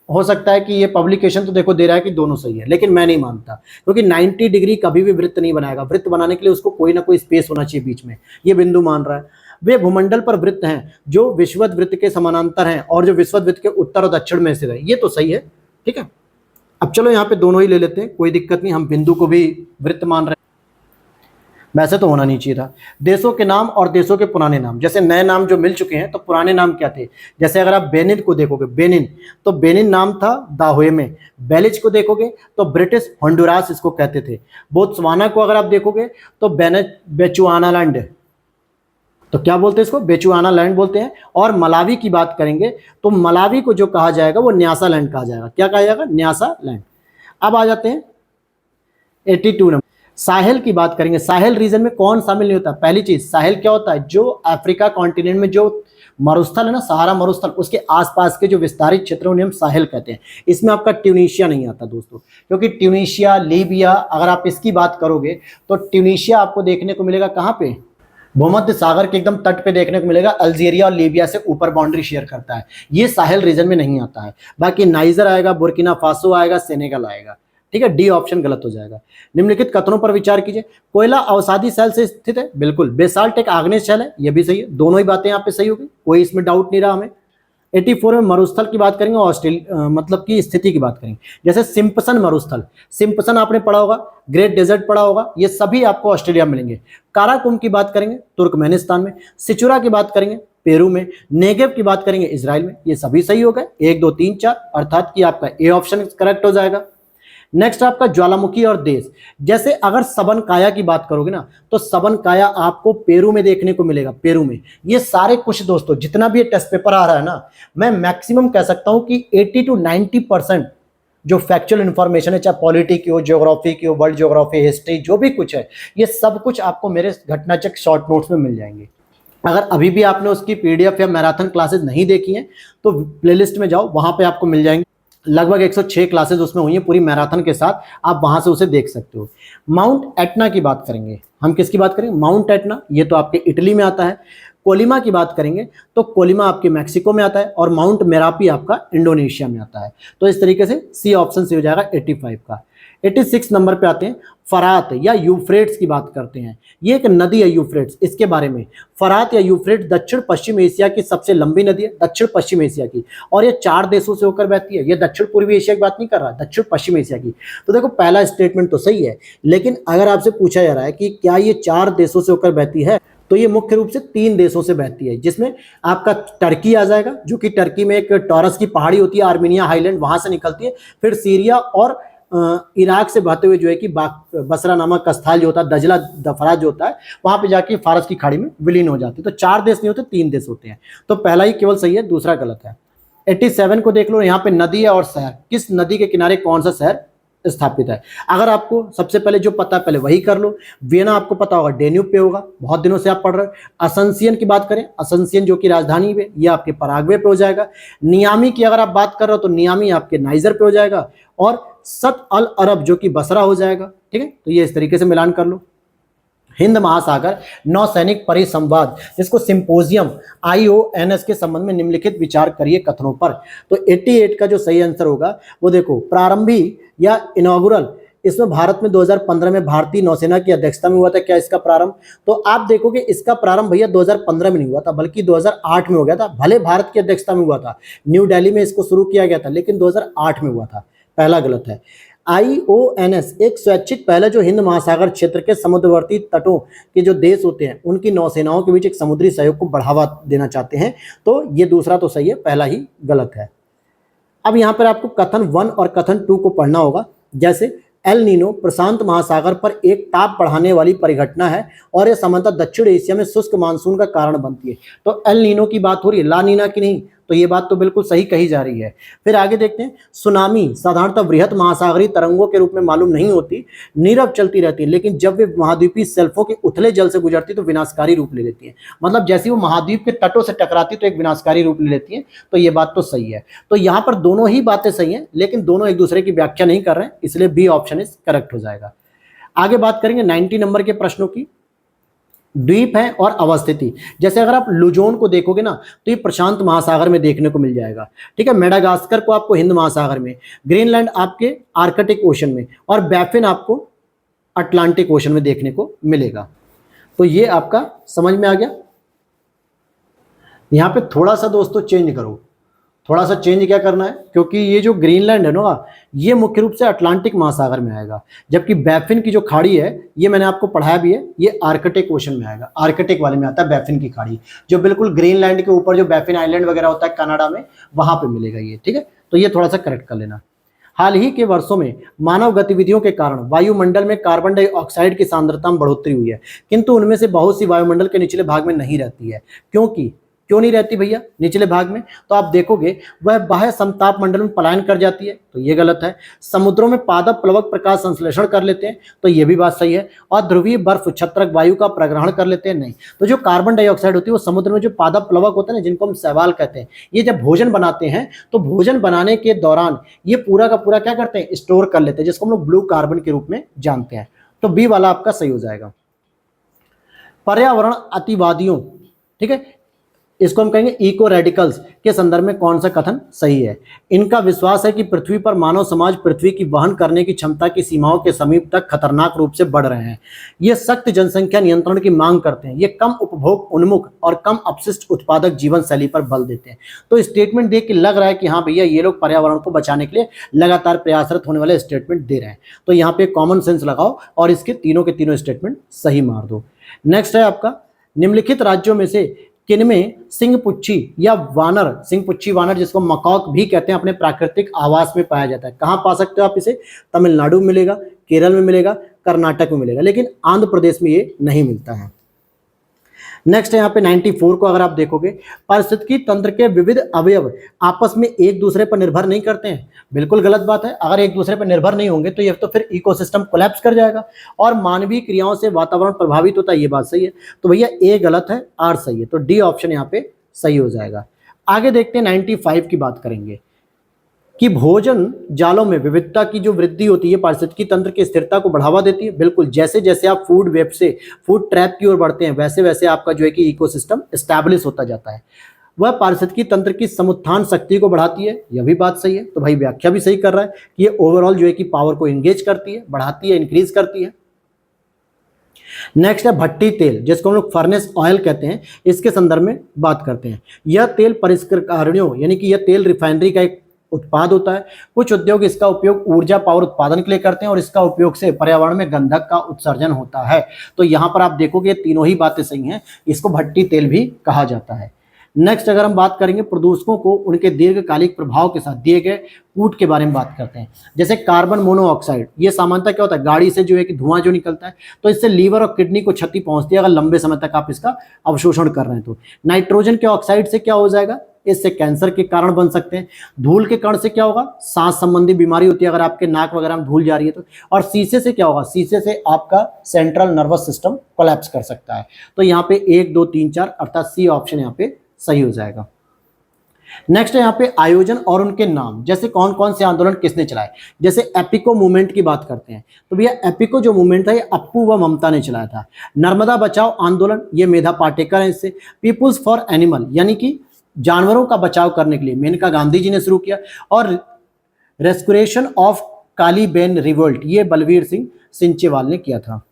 हो सकता है कि ये पब्लिकेशन तो देखो दे रहा है कि दोनों सही है, लेकिन मैं नहीं मानता, क्योंकि 90 डिग्री कभी भी वृत्त नहीं बनाएगा। वृत्त बनाने के लिए उसको कोई ना कोई स्पेस होना चाहिए बीच में, ये बिंदु मान रहा है। वे भूमंडल पर वृत्त हैं जो विषुवत वृत्त के समानांतर हैं और जो विषुवत वृत्त के उत्तर और दक्षिण में स्थित है। ये तो सही है, ठीक है। अब चलो यहाँ पे दोनों ही ले लेते हैं, कोई दिक्कत नहीं, हम बिंदु को भी वृत्त मान रहे हैं। वैसे तो होना नहीं चाहिए था। देशों के नाम और देशों के पुराने नाम, जैसे नए नाम जो मिल चुके हैं तो पुराने नाम क्या थे? जैसे अगर आप बेनिन को देखोगे, बेनिन, तो बेनिन नाम था दाहोए में। बेलिज को देखोगे तो ब्रिटिश होंडुरास इसको कहते थे। बोत्सवाना को अगर आप देखोगे तो बेचुआनालैंड, तो क्या बोलते हैं इसको? बेचुआनालैंड बोलते हैं। और मलावी की बात करेंगे तो मलावी को जो कहा जाएगा वो न्यासालैंड कहा जाएगा। क्या कहा जाएगा? न्यासालैंड। अब आ जाते हैं 82 नंबर। साहेल की बात करेंगे। साहेल रीजन में कौन शामिल नहीं होता? पहली चीज, साहेल क्या होता है? जो अफ्रीका कॉन्टिनेंट में जो मरुस्थल है ना, सहारा मरुस्थल, उसके आसपास के जो विस्तारित क्षेत्र उन्हें हम साहेल कहते हैं। इसमें आपका ट्यूनीशिया नहीं आता दोस्तों, क्योंकि ट्यूनीशिया, लीबिया, अगर आप इसकी बात करोगे तो ट्यूनीशिया आपको देखने को मिलेगा कहाँ पे? भूमध्य सागर के एकदम तट पे देखने को मिलेगा। अल्जीरिया और लीबिया से ऊपर बाउंड्री शेयर करता है, ये साहेल रीजन में नहीं आता है। बाकी नाइजर आएगा, बुर्किना फासो आएगा, सेनेगल आएगा, ठीक है। डी ऑप्शन गलत हो जाएगा। निम्नलिखित कथनों पर विचार कीजिए। कोयला अवसादी शैल से स्थित है, बिल्कुल। बेसाल्ट एक आग्नेय शैल है, यह भी सही है। दोनों ही बातें यहाँ पे सही होगी, कोई इसमें डाउट नहीं रहा हमें। 84 में मरुस्थल की बात करेंगे, ऑस्ट्रेलिया मतलब की स्थिति की बात करेंगे। जैसे सिंपसन मरुस्थल, सिंपसन आपने पढ़ा होगा, ग्रेट डेजर्ट पढ़ा होगा, ये सभी आपको ऑस्ट्रेलिया में मिलेंगे। काराकुम की बात करेंगे तुर्कमेनिस्तान में, सिचुरा की बात करेंगे पेरू में, नेगेव की बात करेंगे इजराइल में। ये सभी सही हो गए, 1 2 3 4, अर्थात कि आपका ए ऑप्शन करेक्ट हो जाएगा। नेक्स्ट आपका ज्वालामुखी और देश। जैसे अगर सबन काया की बात करोगे ना, तो सबन काया आपको पेरू में देखने को मिलेगा, पेरू में। ये सारे कुछ दोस्तों जितना भी ये टेस्ट पेपर आ रहा है ना, मैं मैक्सिमम कह सकता हूं कि 80 to 90% जो फैक्चुअल इंफॉर्मेशन है, चाहे पॉलिटी की हो, ज्योग्राफी की हो, वर्ल्ड ज्योग्राफी, हिस्ट्री, जो भी कुछ है, ये सब कुछ आपको मेरे घटनाचक शॉर्ट नोट्स में मिल जाएंगे। अगर अभी भी आपने उसकी पीडीएफ या मैराथन क्लासेस नहीं देखी हैं तो प्लेलिस्ट में जाओ, वहां पे आपको मिल जाएंगे। लगभग 106 क्लासेस उसमें हुई हैं पूरी मैराथन के साथ, आप वहां से उसे देख सकते हो। माउंट एटना की बात करेंगे, हम किसकी बात करेंगे? माउंट एटना, ये तो आपके इटली में आता है। कोलिमा की बात करेंगे तो कोलिमा आपके मैक्सिको में आता है, और माउंट मेरापी आपका इंडोनेशिया में आता है। तो इस तरीके से सी ऑप्शन से हो जाएगा 85 का। 86 नंबर पे आते हैं, फरात या यूफ्रेट्स की बात करते हैं। ये एक नदी है यूफ्रेट्स, इसके बारे में। फरात या यूफ्रेट्स दक्षिण पश्चिम एशिया की सबसे लंबी नदी है, दक्षिण पश्चिम एशिया की, और ये 4 देशों से होकर बहती है। ये दक्षिण पूर्वी एशिया की बात नहीं कर रहा, दक्षिण पश्चिम एशिया की। तो देखो पहला स्टेटमेंट तो सही है, लेकिन अगर आपसे पूछा जा रहा है कि क्या ये 4 देशों से होकर बहती है, तो ये मुख्य रूप से 3 देशों से बहती है, जिसमें आपका टर्की आ जाएगा, जो कि टर्की में एक टॉरस की पहाड़ी होती है, आर्मीनिया हाईलैंड, वहां से निकलती है। फिर सीरिया और इराक से बहते हुए जो है कि बसरा नामक कस्थाल जो होता है, दजला दफराज जो होता है, वहां पे जाके फारस की खाड़ी में विलीन हो जाती है। तो 4 देश नहीं होते, 3 देश होते हैं। तो पहला ही केवल सही है, दूसरा गलत है। 87 को देख लो, यहाँ पे नदी है और शहर, किस नदी के किनारे कौन सा शहर स्थापित है? अगर आपको सबसे पहले जो पता है पहले वही कर लो। वियना आपको पता होगा, डेन्यूब पे होगा, बहुत दिनों से आप पढ़ रहे हो। असंसियन की बात करें, असंसियन जो कि राजधानी है, ये आपके पराग्वे पे हो जाएगा। नियामी की अगर आप बात कर रहे हो तो नियामी आपके नाइजर पे हो जाएगा, और सत अल अरब जो कि बसरा हो जाएगा, ठीक है। तो ये इस तरीके से मिलान कर लो। हिंद महासागर नौसैनिक परिसंवाद, जिसको सिंपोजियम IONS के संबंध में निम्नलिखित विचार करिए कथनों पर। तो 88 का जो सही आंसर होगा वो देखो, प्रारंभिक या इनॉग्रल इसमें भारत में 2015 में भारतीय नौसेना की अध्यक्षता में हुआ था क्या इसका प्रारंभ? तो आप देखोगे इसका प्रारंभ भैया 2015 में नहीं हुआ था, बल्कि 2008 में हो गया था। भले भारत की अध्यक्षता में हुआ था, न्यू दिल्ली में इसको शुरू किया गया था, लेकिन 2008 में हुआ था। पहला गलत है। IONS एक स्वैच्छिक पहले जो हिंद महासागर क्षेत्र के समुद्रवर्ती तटों के जो देश होते हैं उनकी नौसेनाओं के बीच एक समुद्री सहयोग को बढ़ावा देना चाहते हैं, तो ये दूसरा तो सही है, पहला ही गलत है। अब यहाँ पर आपको कथन 1 और कथन 2 को पढ़ना होगा। जैसे एल नीनो प्रशांत महासागर पर एक ताप बढ़ाने वाली परिघटना है और यह सामान्यतः दक्षिण एशिया में शुष्क मानसून का कारण बनती है। तो एल नीनो की बात हो रही है, ला नीना की नहीं, तो ये बात तो बिल्कुल सही कही जा रही है। फिर आगे देखते हैं, सुनामी साधारणतः वृहत महासागरीय तरंगों के रूप में मालूम नहीं होती, नीरव चलती रहती है, लेकिन जब वे महाद्वीपीय शेल्फों के उथले जल से गुजरती तो विनाशकारी रूप ले लेती है। मतलब जैसे वो महाद्वीप के तटों से टकराती तो एक विनाशकारी रूप ले लेती है, तो ये बात तो सही है। तो यहाँ पर दोनों ही बातें सही हैं, लेकिन दोनों एक दूसरे की व्याख्या नहीं कर रहे हैं, इसलिए बी ऑप्शन इज करेक्ट हो जाएगा। आगे बात करेंगे 90 नंबर के प्रश्नों की। द्वीप है और अवस्थिति, जैसे अगर आप लुजोन को देखोगे ना तो ये प्रशांत महासागर में देखने को मिल जाएगा, ठीक है। मेडागास्कर को आपको हिंद महासागर में, ग्रीनलैंड आपके आर्कटिक ओशन में, और बैफिन आपको अटलांटिक ओशन में देखने को मिलेगा। तो ये आपका समझ में आ गया। यहाँ पे थोड़ा सा दोस्तों चेंज करो, थोड़ा सा चेंज क्या करना है, क्योंकि ये जो ग्रीनलैंड है ना ये मुख्य रूप से अटलांटिक महासागर में आएगा, जबकि बैफिन की जो खाड़ी है ये मैंने आपको पढ़ाया भी है, ये आर्कटिक ओशन में आएगा, आर्कटिक वाले में आता है बैफिन की खाड़ी, जो बिल्कुल ग्रीनलैंड के ऊपर जो बैफिन आइलैंड वगैरह होता है कनाडा में, वहां पे मिलेगा ये, ठीक है। तो ये थोड़ा सा करेक्ट कर लेना। हाल ही के वर्षों में मानव गतिविधियों के कारण वायुमंडल में कार्बन डाइऑक्साइड की सांद्रता में बढ़ोतरी हुई है, किंतु उनमें से बहुत सी वायुमंडल के निचले भाग में नहीं रहती है। क्यों नहीं रहती भैया निचले भाग में? तो आप देखोगे वह बाह्य समताप मंडल में पलायन कर जाती है, तो ये गलत है। समुद्रों में पादप प्लवक प्रकाश संश्लेषण कर लेते हैं, तो ये भी बात सही है। और ध्रुवीय बर्फ छत्रक वायु का प्रग्रहण कर लेते हैं, नहीं। तो जो कार्बन डाइऑक्साइड होती है वो समुद्र में जो पादप प्लवक होते हैं ना, जिनको हम शैवाल कहते हैं, ये जब भोजन बनाते हैं तो भोजन बनाने के दौरान ये पूरा का पूरा क्या करते हैं, स्टोर कर लेते हैं, जिसको हम लोग ब्लू कार्बन के रूप में जानते हैं। तो बी वाला आपका सही हो जाएगा। पर्यावरण अतिवादियों, ठीक है, इसको हम कहेंगे इको रेडिकल्स के संदर्भ में कौन सा कथन सही है? इनका विश्वास है कि पृथ्वी पर मानव समाज पृथ्वी की वहन करने की क्षमता की सीमाओं के समीप तक खतरनाक रूप से बढ़ रहे हैं। ये सख्त जनसंख्या नियंत्रण की मांग करते हैं। ये कम उपभोग उन्मुख और कम अपशिष्ट उत्पादक जीवन शैली पर बल देते हैं। तो स्टेटमेंट देख के लग रहा है कि हाँ भैया ये लोग पर्यावरण को बचाने के लिए लगातार प्रयासरत होने वाले स्टेटमेंट दे रहे हैं। तो यहाँ पे कॉमन सेंस लगाओ और इसके तीनों के तीनों स्टेटमेंट सही मार दो। नेक्स्ट है आपका, निम्नलिखित राज्यों में से किनमें सिंहपुच्छी या वानर, सिंहपुच्छी वानर जिसको मकॉक भी कहते हैं, अपने प्राकृतिक आवास में पाया जाता है? कहाँ पा सकते हो आप इसे? तमिलनाडु में मिलेगा, केरल में मिलेगा, कर्नाटक में मिलेगा, लेकिन आंध्र प्रदेश में ये नहीं मिलता है। नेक्स्ट है यहाँ पे 94 को अगर आप देखोगे, पारिस्थितिकी तंत्र के विविध अवयव आपस में एक दूसरे पर निर्भर नहीं करते हैं। बिल्कुल गलत बात है। अगर एक दूसरे पर निर्भर नहीं होंगे तो ये तो फिर इकोसिस्टम कोलैप्स कर जाएगा और मानवीय क्रियाओं से वातावरण प्रभावित होता है, ये बात सही है। तो भैया ए गलत है, आर सही है, तो डी ऑप्शन यहाँ पे सही हो जाएगा। आगे देखते हैं 95 की बात करेंगे कि भोजन जालों में विविधता की जो वृद्धि होती है पारिस्थितिकी तंत्र की स्थिरता को बढ़ावा देती है। बिल्कुल, जैसे जैसे आप फूड वेब से फूड ट्रैप की ओर बढ़ते हैं वैसे वैसे आपका जो है कि इकोसिस्टम एस्टैब्लिश होता जाता है। वह पारिस्थितिकी तंत्र की समुत्थान शक्ति को बढ़ाती है, यह भी बात सही है। तो भाई व्याख्या भी सही कर रहा है कि ये ओवरऑल जो है कि पावर को एंगेज करती है, बढ़ाती है, इंक्रीज करती है। नेक्स्ट है भट्टी तेल, जिसको हम लोग फर्नेस ऑयल कहते हैं, इसके संदर्भ में बात करते हैं। यह तेल परिष्करणियों यानी कि यह तेल रिफाइनरी का एक उत्पाद होता है। कुछ उद्योग इसका उपयोग ऊर्जा पावर उत्पादन के लिए करते हैं और इसका उपयोग से पर्यावरण में गंधक का उत्सर्जन होता है। तो यहाँ पर आप देखोगे तीनों ही बातें सही हैं, इसको भट्टी तेल भी कहा जाता है। नेक्स्ट अगर हम बात करेंगे प्रदूषकों को उनके दीर्घकालिक प्रभाव के साथ दिए गए कूट के बारे में बात करते हैं। जैसे कार्बन मोनोऑक्साइड, ये सामान्यतः क्या होता है, गाड़ी से जो है कि धुआं जो निकलता है तो इससे लीवर और किडनी को क्षति पहुंचती है अगर लंबे समय तक आप इसका अवशोषण कर रहे हैं तो। नाइट्रोजन के ऑक्साइड से क्या हो जाएगा, इससे कैंसर के कारण बन सकते हैं। धूल के कण से क्या होगा, सांस संबंधी बीमारी होती है अगर आपके नाक वगैरह में धूल जा रही है तो। और शीशे से क्या होगा, शीशे से आपका सेंट्रल नर्वस सिस्टम कोलैप्स कर सकता है। तो यहाँ पे 1 2 3 4 अर्थात सी ऑप्शन यहाँ पे सही हो जाएगा। नेक्स्ट है यहाँ पे आयोजन और उनके नाम, जैसे कौन कौन से आंदोलन किसने चलाए। जैसे एपिको मूवमेंट की बात करते हैं तो भैया एपिको जो मूवमेंट था ये अप्पू व ममता ने चलाया था। नर्मदा बचाओ आंदोलन, ये मेधा पाटेकर है इससे। पीपुल्स फॉर एनिमल यानी कि जानवरों का बचाव करने के लिए मेनका गांधी जी ने शुरू किया। और रेस्कुरेशन ऑफ कालीबेन रिवोल्ट, ये बलवीर सिंह सिंचेवाल ने किया था।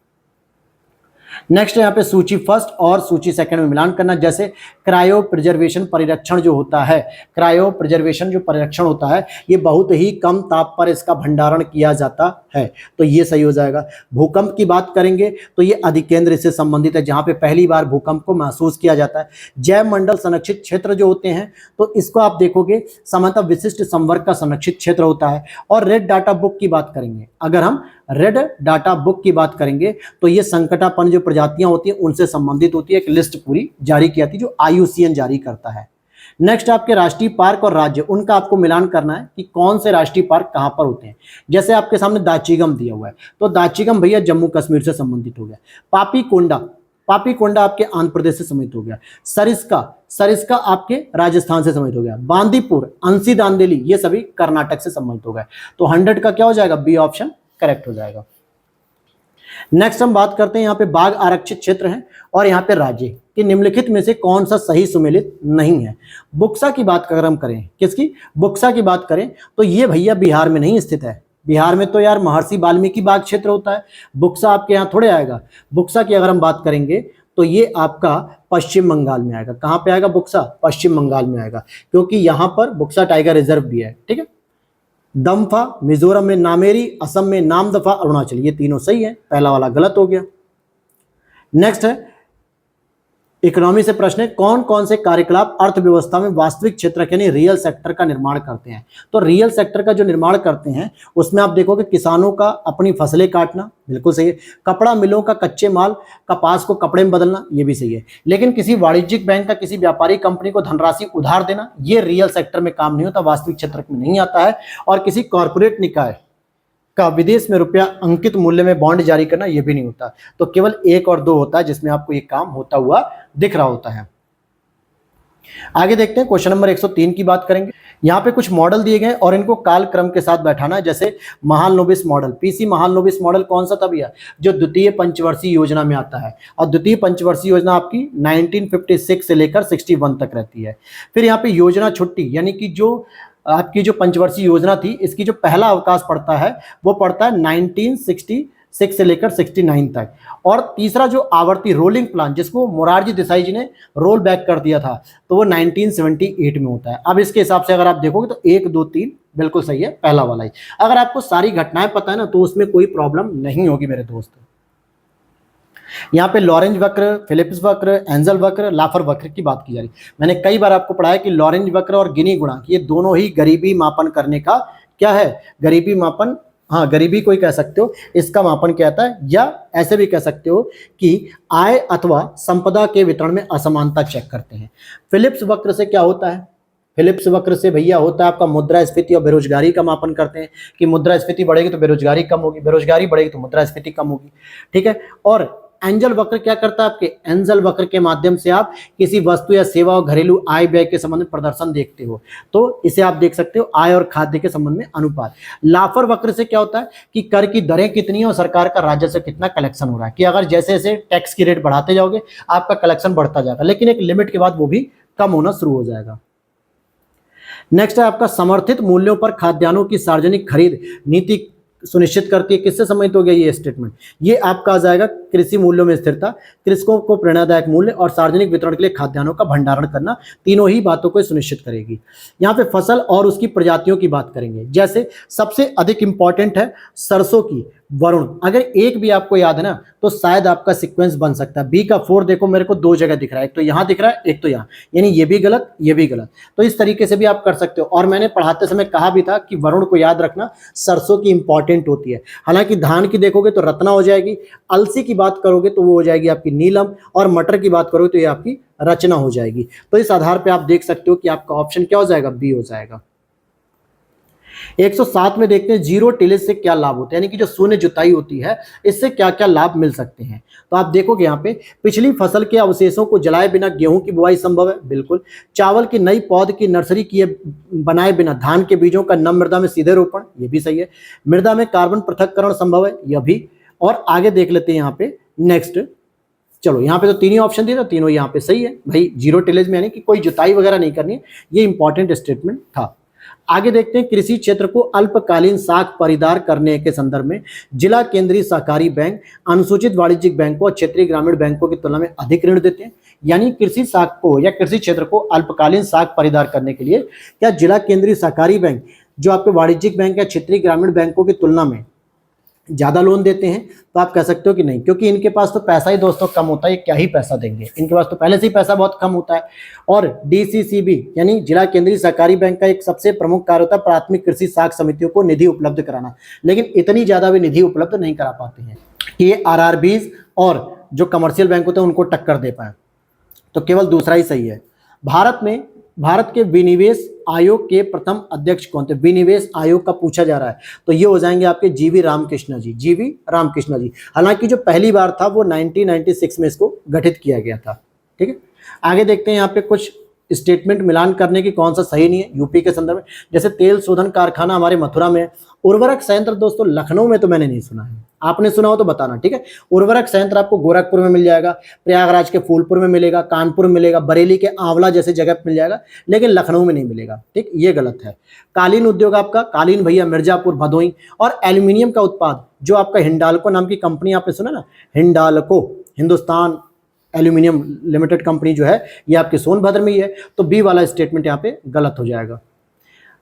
नेक्स्ट यहाँ पे सूची फर्स्ट और सूची सेकंड में मिलान करना, जैसे क्रायो प्रिजर्वेशन परिरक्षण जो होता है, क्रायो प्रिजर्वेशन जो परिरक्षण होता है, ये बहुत ही कम ताप पर इसका भंडारण किया जाता है, तो ये सही हो जाएगा। भूकंप की बात करेंगे तो ये अधिकेंद्र से संबंधित है, जहाँ पे पहली बार भूकंप को महसूस किया जाता है। जैव मंडल संरक्षित क्षेत्र जो होते हैं, तो इसको आप देखोगे सामान्यतः विशिष्ट संवर्ग का संरक्षित क्षेत्र होता है। और रेड डाटा बुक की बात करेंगे, अगर हम रेड डाटा बुक की बात करेंगे तो ये संकटापन्न जो प्रजातियां होती हैं उनसे संबंधित होती है, एक लिस्ट पूरी जारी की जाती है जो IUCN जारी करता है। नेक्स्ट आपके राष्ट्रीय पार्क और राज्य, उनका आपको मिलान करना है कि कौन से राष्ट्रीय पार्क कहां पर होते हैं। जैसे आपके सामने दाचीगम दिया हुआ है, तो दाचीगम भैया जम्मू कश्मीर से संबंधित हो गया। पापीकोंडा आपके आंध्र प्रदेश से संबंधित हो गया। सरिस्का आपके राजस्थान से संबंधित हो गया। बांदीपुर, अंसी दांदेली, ये सभी कर्नाटक से संबंधित हो गए। तो 100 का क्या हो जाएगा, बी ऑप्शन करेक्ट हो जाएगा। नेक्स्ट हम बात करते हैं, यहाँ पे बाघ आरक्षित क्षेत्र है और यहाँ पे राज्य कि निम्नलिखित में से कौन सा सही सुमेलित नहीं है। बुक्सा की बात अगर हम करें, किसकी, बुक्सा की बात करें तो ये भैया बिहार में नहीं स्थित है। बिहार में तो यार महर्षि वाल्मीकि बाघ क्षेत्र होता है, बुक्सा आपके यहाँ थोड़े आएगा। बुक्सा की अगर हम बात करेंगे तो ये आपका पश्चिम बंगाल में आएगा। कहाँ पे आएगा बुक्सा, पश्चिम बंगाल में आएगा, क्योंकि यहाँ पर बुक्सा टाइगर रिजर्व भी है। ठीक है, दम्फा मिजोरम में, नामेरी असम में, नामदफा अरुणाचल, ये तीनों सही है, पहला वाला गलत हो गया। नेक्स्ट है इकोनॉमी से प्रश्न है, कौन कौन से कार्यकलाप अर्थव्यवस्था में वास्तविक क्षेत्र यानी रियल सेक्टर का निर्माण करते हैं। तो रियल सेक्टर का जो निर्माण करते हैं उसमें आप देखोगे किसानों का अपनी फसलें काटना, बिल्कुल सही है। कपड़ा मिलों का कच्चे माल कपास को कपड़े में बदलना, ये भी सही है। लेकिन किसी वाणिज्यिक बैंक का किसी व्यापारी कंपनी को धनराशि उधार देना, ये रियल सेक्टर में काम नहीं होता, वास्तविक क्षेत्र में नहीं आता है। और किसी कॉर्पोरेट निकाय का विदेश में रुपया अंकित मूल्य में बॉन्ड जारी करना, यह भी नहीं होता। तो केवल 1 और 2 होता है जिसमें आपको ये काम होता हुआ दिख रहा होता है। आगे देखते हैं, क्वेश्चन नंबर 103 की बात करेंगे। यहाँ पे कुछ मॉडल दिए गए और इनको काल क्रम के साथ बैठाना है। जैसे Mahalanobis model, PC Mahalanobis model कौन सा था भैया, जो द्वितीय पंचवर्षीय योजना में आता है। और द्वितीय पंचवर्षीय योजना आपकी 1956 से लेकर 61 तक रहती है। फिर यहाँ पे योजना छुट्टी, यानी कि जो आपकी जो पंचवर्षीय योजना थी, इसकी जो पहला अवकाश पड़ता है वो पड़ता है 1966 से लेकर 69 तक। और तीसरा जो आवर्ती रोलिंग प्लान, जिसको मोरारजी देसाई जी ने रोल बैक कर दिया था, तो वो 1978 में होता है। अब इसके हिसाब से अगर आप देखोगे तो 1, 2, 3 बिल्कुल सही है, पहला वाला ही। अगर आपको सारी घटनाएं पता है ना तो उसमें कोई प्रॉब्लम नहीं होगी मेरे दोस्त। यहाँ पे लॉरेंज वक्र, फिलिप्स वक्र, एंजल वक्र, लाफर वक्र की बात की जा रही। मैंने कई बार आपको पढ़ाया कि लॉरेंज वक्र और गिनी गुणांक, ये दोनों ही गरीबी मापन करने का क्या है, गरीबी मापन, हाँ गरीबी कोई कह सकते हो, इसका मापन क्या आता है। या ऐसे भी कह सकते हो कि आय अथवा संपदा के वितरण में असमानता चेक करते हैं। फिलिप्स वक्र से क्या होता है, फिलिप्स वक्र से भैया होता है आपका मुद्रास्फीति और बेरोजगारी का मापन करते हैं कि मुद्रास्फीति बढ़ेगी तो बेरोजगारी कम होगी, बेरोजगारी बढ़ेगी तो मुद्रास्फीति कम होगी। ठीक है, और एंजल वक्र क्या करता है आपके, एंजल वक्र के माध्यम से आप किसी वस्तु या सेवा और घरेलू आय व्यय के संबंध में प्रदर्शन देखते हो, तो इसे आप देख सकते हो आय और खाद्य के संबंध में अनुपात। लाफर वक्र से क्या होता है कि कर की दरें कितनी है और सरकार का राजस्व कितना कलेक्शन हो रहा है, कि अगर जैसे जैसे टैक्स की रेट बढ़ाते जाओगे आपका कलेक्शन बढ़ता जाएगा, लेकिन एक लिमिट के बाद वो भी कम होना शुरू हो जाएगा। नेक्स्ट है आपका समर्थित मूल्यों पर खाद्यान्नों की सार्वजनिक खरीद नीति सुनिश्चित करती है, किससे संबंधित हो गया ये स्टेटमेंट, ये आपका आ जाएगा कृषि मूल्यों में स्थिरता, कृषकों को प्रेरणादायक मूल्य और सार्वजनिक वितरण के लिए खाद्यान्नों का भंडारण करना, तीनों ही बातों को सुनिश्चित करेगी। यहाँ पे फसल और उसकी प्रजातियों की बात करेंगे। जैसे सबसे अधिक इंपॉर्टेंट है सरसों की वरुण, अगर एक भी आपको याद है ना तो शायद आपका सीक्वेंस बन सकता है। बी का 4 देखो मेरे को 2 जगह दिख रहा है, एक तो यहाँ दिख रहा है एक तो यहाँ, यानी ये भी गलत ये भी गलत, तो इस तरीके से भी आप कर सकते हो। और मैंने पढ़ाते समय कहा भी था कि वरुण को याद रखना सरसों की इंपॉर्टेंट होती है। हालांकि धान की देखोगे तो रत्ना हो जाएगी, अलसी की बात करोगे तो वो हो जाएगी आपकी नीलम, और मटर की बात करोगे तो ये आपकी रचना हो जाएगी। तो इस आधार पर आप देख सकते हो कि आपका ऑप्शन क्या हो जाएगा, बी हो जाएगा। 107 में देखते हैं जीरो टिलेज से क्या लाभ होता है, यानी कि जो शून्य जुताई होती है इससे क्या क्या लाभ मिल सकते हैं। तो आप देखोगे यहाँ पे पिछली फसल के अवशेषों को जलाए बिना गेहूं की बुआई संभव है, बिल्कुल। चावल की नई पौध की नर्सरी किए बनाए बिना धान के बीजों का नम मृदा में सीधे रोपण, ये भी सही है। मृदा में कार्बन पृथक्करण संभव है, यह भी। और आगे देख लेते हैं यहाँ पे नेक्स्ट, चलो यहाँ पे तो तीन ही ऑप्शन दिए, तो तीनों यहाँ पे सही है भाई। जीरो टिलेज में यानी कि कोई जुताई वगैरह नहीं करनी है, ये इंपॉर्टेंट स्टेटमेंट था। आगे देखते हैं, कृषि क्षेत्र को अल्पकालीन साख परिदार करने के संदर्भ में जिला केंद्रीय सहकारी बैंक अनुसूचित वाणिज्यिक बैंकों और क्षेत्रीय ग्रामीण बैंकों की तुलना में अधिक ऋण देते हैं। यानी कृषि साख को या कृषि क्षेत्र को अल्पकालीन साख परिदार करने के लिए क्या जिला केंद्रीय सहकारी बैंक जो आपके वाणिज्यिक बैंक या क्षेत्रीय ग्रामीण बैंकों की तुलना में ज़्यादा लोन देते हैं? तो आप कह सकते हो कि नहीं, क्योंकि इनके पास तो पैसा ही दोस्तों कम होता है, ये क्या ही पैसा देंगे, इनके पास तो पहले से ही पैसा बहुत कम होता है। और डीसीसीबी यानी जिला केंद्रीय सहकारी बैंक का एक सबसे प्रमुख कार्य होता है प्राथमिक कृषि साख समितियों को निधि उपलब्ध कराना, लेकिन इतनी ज़्यादा भी निधि उपलब्ध नहीं करा पाते हैं कि ये आरआरबीज और जो कमर्शियल बैंक होते हैं उनको टक्कर दे पाए। तो केवल दूसरा ही सही है। भारत के विनिवेश आयोग के प्रथम अध्यक्ष कौन थे? विनिवेश आयोग का पूछा जा रहा है, तो ये हो जाएंगे आपके जीवी रामकृष्ण जी। जीवी रामकृष्ण जी, हालांकि जो पहली बार था वो 1996 में इसको गठित किया गया था। ठीक है, आगे देखते हैं यहाँ पे कुछ स्टेटमेंट मिलान करने की कौन सा सही नहीं है यूपी के संदर्भ में। जैसे तेल शोधन कारखाना हमारे मथुरा में है, उर्वरक संयंत्र दोस्तों लखनऊ में तो मैंने नहीं सुना है, आपने सुना हो तो बताना। ठीक है, उर्वरक संयंत्र आपको गोरखपुर में मिल जाएगा, प्रयागराज के फूलपुर में मिलेगा, कानपुर में मिलेगा, बरेली के आंवला जैसे जगह पर मिल जाएगा, लेकिन लखनऊ में नहीं मिलेगा। ठीक, ये गलत है। कालीन उद्योग आपका, कालीन भैया मिर्जापुर भदोई। और एल्यूमिनियम का उत्पाद जो आपका हिंडाल्को नाम की कंपनी, आपने सुना ना, Hindalco Hindustan aluminium limited company जो है ये आपके सोनभद्र में ही है, तो बी वाला स्टेटमेंट यहाँ पे गलत हो जाएगा।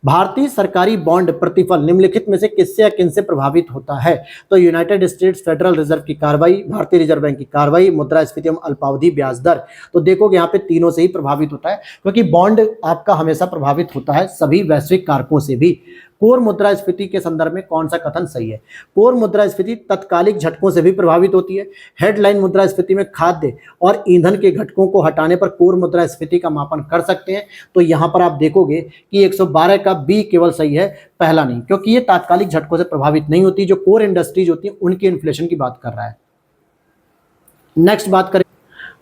भारतीय सरकारी बॉन्ड प्रतिफल निम्नलिखित में से किससे या किनसे प्रभावित होता है? तो यूनाइटेड स्टेट्स फेडरल रिजर्व की कार्रवाई, भारतीय रिजर्व बैंक की कार्रवाई, मुद्रास्फीति एवं अल्पावधि ब्याज दर। तो देखोगे यहाँ पे तीनों से ही प्रभावित होता है, क्योंकि बॉन्ड आपका हमेशा प्रभावित होता है सभी वैश्विक कारकों से भी। कोर मुद्रास्फीति के संदर्भ में कौन सा कथन सही है? कोर मुद्रास्फीति तत्कालिक झटकों से भी प्रभावित होती है। हेडलाइन मुद्रास्फीति में खाद्य और ईंधन के घटकों को हटाने पर कोर मुद्रास्फीति का मापन कर सकते हैं। तो यहाँ पर आप देखोगे कि 112 का बी केवल सही है, पहला नहीं, क्योंकि ये तात्कालिक झटकों से प्रभावित नहीं होती। जो कोर इंडस्ट्रीज होती है उनकी इन्फ्लेशन की बात कर रहा है। नेक्स्ट बात करें,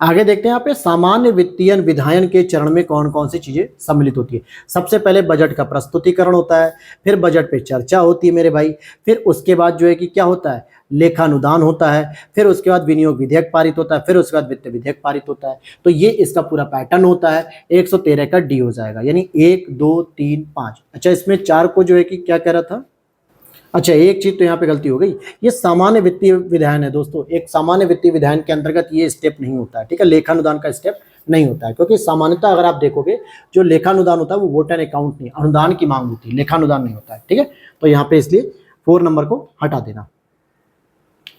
आगे देखते हैं यहाँ पे सामान्य वित्तीय विधायन के चरण में कौन कौन सी चीजें सम्मिलित होती है। सबसे पहले बजट का प्रस्तुतिकरण होता है, फिर बजट पे चर्चा होती है मेरे भाई, फिर उसके बाद जो है कि क्या होता है, लेखानुदान होता है, फिर उसके बाद विनियोग विधेयक पारित होता है, फिर उसके बाद वित्त विधेयक पारित होता है। तो ये इसका पूरा पैटर्न होता है। 113 का डी हो जाएगा, यानी 1 2 3 5। अच्छा, इसमें 4 को जो है कि क्या कह रहा था, अच्छा एक चीज तो यहाँ पे गलती हो गई, ये सामान्य वित्तीय विधायन है दोस्तों। एक सामान्य वित्तीय विधायन के अंतर्गत ये स्टेप नहीं होता है। ठीक है, लेखानुदान का स्टेप नहीं होता है, क्योंकि सामान्यतः अगर आप देखोगे जो लेखानुदान होता है वो वोट एंड अकाउंट नहीं, अनुदान की मांग होती है, लेखानुदान नहीं होता है। ठीक है, तो यहाँ पे इसलिए 4 नंबर को हटा देना।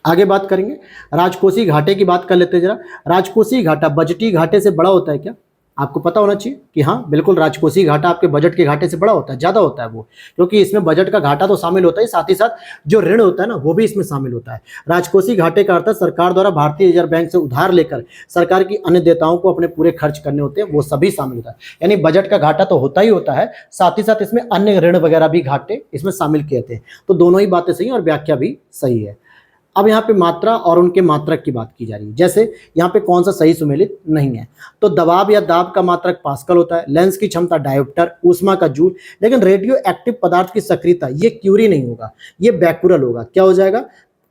आगे बात करेंगे, राजकोषीय घाटे की बात कर लेते हैं जरा। राजकोषीय घाटा बजटीय घाटे से बड़ा होता है क्या? आपको पता होना चाहिए कि हाँ बिल्कुल, राजकोषीय घाटा आपके बजट के घाटे से बड़ा होता है, ज़्यादा होता है वो, क्योंकि इसमें बजट का घाटा तो शामिल होता है, साथ ही साथ जो ऋण होता है ना वो भी इसमें शामिल होता है। राजकोषीय घाटे का अर्थ है सरकार द्वारा भारतीय रिजर्व बैंक से उधार लेकर सरकार की अन्य देयताओं को अपने पूरे खर्च करने होते हैं, वो सभी शामिल होता है। यानी बजट का घाटा तो होता ही होता है, साथ ही साथ इसमें अन्य ऋण वगैरह भी घाटे इसमें शामिल किए थे। तो दोनों ही बातें सही हैं और व्याख्या भी सही है। अब यहाँ पे मात्रा और उनके मात्रक की बात की जा रही है। जैसे यहाँ पे कौन सा सही सुमेलित नहीं है, तो दबाव या दाब का मात्रक पास्कल होता है, लेंस की क्षमता डायोप्टर, ऊष्मा का जूल, लेकिन रेडियो एक्टिव पदार्थ की सक्रियता ये क्यूरी नहीं होगा, ये बैकुरल होगा। क्या हो जाएगा?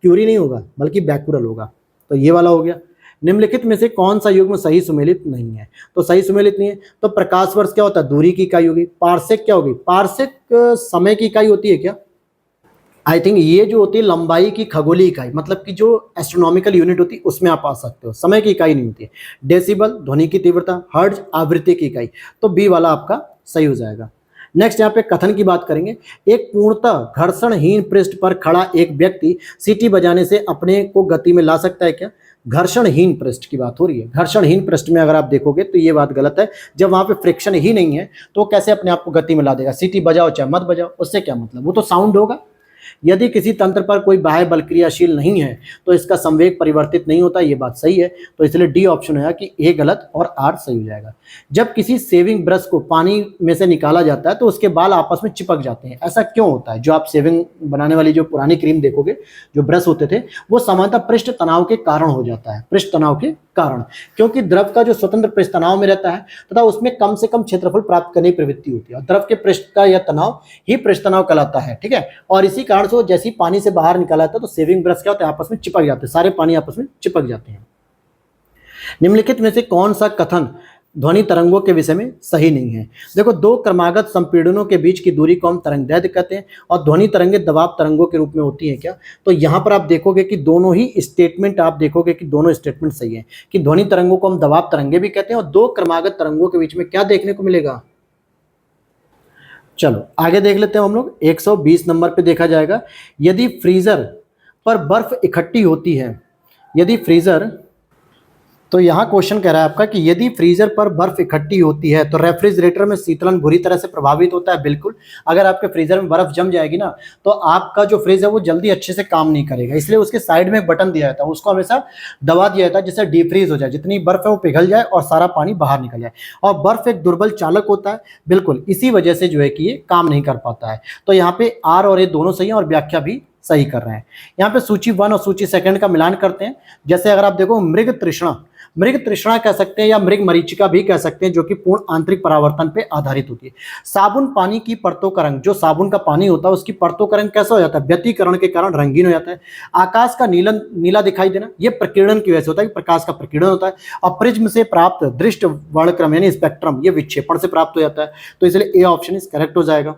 क्यूरी नहीं होगा बल्कि बैकुरल होगा। तो ये वाला हो गया। निम्नलिखित में से कौन सा युग्म सही सुमेलित नहीं है? तो सही सुमेलित नहीं है तो प्रकाश वर्ष क्या होता है? दूरी की इकाई होगी। पार्सेक क्या होगी? पार्सेक समय की इकाई होती है क्या? आई थिंक ये जो होती है लंबाई की खगोलीय इकाई, मतलब कि जो एस्ट्रोनॉमिकल यूनिट होती है उसमें आप आ सकते हो, समय की इकाई नहीं होती है। डेसिबल ध्वनि की तीव्रता, हर्ट्ज आवृत्ति की इकाई। तो बी वाला आपका सही हो जाएगा। नेक्स्ट यहाँ पे कथन की बात करेंगे। एक पूर्णतः घर्षणहीन पृष्ठ पर खड़ा एक व्यक्ति सीटी बजाने से अपने को गति में ला सकता है क्या? घर्षणहीन पृष्ठ की बात हो रही है। घर्षणहीन पृष्ठ में अगर आप देखोगे तो ये बात गलत है। जब वहां पे फ्रिक्शन ही नहीं है तो कैसे अपने आप को गति में ला देगा? सीटी बजाओ चाहे मत बजाओ, उससे क्या मतलब, वो तो साउंड होगा। यदि किसी तंत्र पर कोई बाह्य बल क्रियाशील नहीं है तो इसका संवेग परिवर्तित नहीं होता, ये बात सही है। तो इसलिए डी ऑप्शन है कि ए गलत और आर सही हो जाएगा। जब किसी सेविंग ब्रश को पानी में से निकाला जाता है तो उसके बाल आपस में चिपक जाते हैं, ऐसा क्यों होता है? जो आप सेविंग बनाने वाली जो पुरानी क्रीम देखोगे, जो ब्रश होते थे, वो सामान्यतः पृष्ठ तनाव के कारण हो जाता है। पृष्ठ तनाव के कारण, क्योंकि द्रव का जो स्वतंत्र पृष्ठ तनाव में रहता है तथा उसमें कम से कम क्षेत्रफल प्राप्त करने की प्रवृत्ति होती है, और द्रव के पृष्ठ का यह तनाव ही पृष्ठ तनाव कहलाता है। ठीक है, और इसी कारण से जैसे ही पानी से बाहर निकाला जाता है तो सेविंग ब्रश क्या होता है? आपस में चिपक जाते हैं, सारे पानी आपस में चिपक जाते हैं। निम्नलिखित में से कौन सा कथन ध्वनि तरंगों के विषय में सही नहीं है। देखो, दो क्रमागत संपीड़नों के बीच की दूरी को हम तरंगदैर्घ्य कहते हैं और ध्वनि तरंगे दबाव तरंगों के रूप में होती हैं क्या? तो यहाँ पर आप देखोगे कि दोनों ही स्टेटमेंट, आप देखोगे कि दोनों स्टेटमेंट सही है कि ध्वनि तरंगों को हम दबाव तरंगे भी कहते हैं और दो क्रमागत तरंगों के बीच में क्या देखने को मिलेगा। चलो आगे देख लेते हैं हम लोग। 120 नंबर पे देखा जाएगा, यदि फ्रीजर पर बर्फ इकट्ठी होती है, यदि फ्रीजर, तो यहाँ क्वेश्चन कह रहा है आपका कि यदि फ्रीजर पर बर्फ इकट्ठी होती है तो रेफ्रिजरेटर में शीतलन बुरी तरह से प्रभावित होता है। बिल्कुल, अगर आपके फ्रीजर में बर्फ जम जाएगी ना तो आपका जो फ्रिज है वो जल्दी अच्छे से काम नहीं करेगा, इसलिए उसके साइड में एक बटन दिया जाता है, उसको हमेशा दबा दिया जाता है जिससे डीफ्रीज हो जाए, जितनी बर्फ है वो पिघल जाए और सारा पानी बाहर निकल जाए। और बर्फ एक दुर्बल चालक होता है, बिल्कुल इसी वजह से जो है कि ये काम नहीं कर पाता है। तो यहाँ पे आर और ए दोनों सही है और व्याख्या भी सही कर रहे हैं। यहाँ पे सूची 1 और सूची 2 का मिलान करते हैं। जैसे अगर आप देखो, मृग तृष्णा कह सकते हैं या मृग मरीचिका भी कह सकते हैं, जो कि पूर्ण आंतरिक परावर्तन पे आधारित होती है। साबुन पानी की परतों का रंग, जो साबुन का पानी होता है उसकी परतों का रंग कैसा हो जाता है? व्यतिकरण के कारण रंगीन हो जाता है। आकाश का नीला दिखाई देना, ये प्रकीर्णन की वजह से होता है कि प्रकाश का प्रकीर्णन होता है। और प्रिज्म से प्राप्त दृष्ट वर्णक्रम यानी स्पेक्ट्रम, ये विक्षेपण से प्राप्त हो जाता है। तो इसलिए ए ऑप्शन इज करेक्ट हो जाएगा।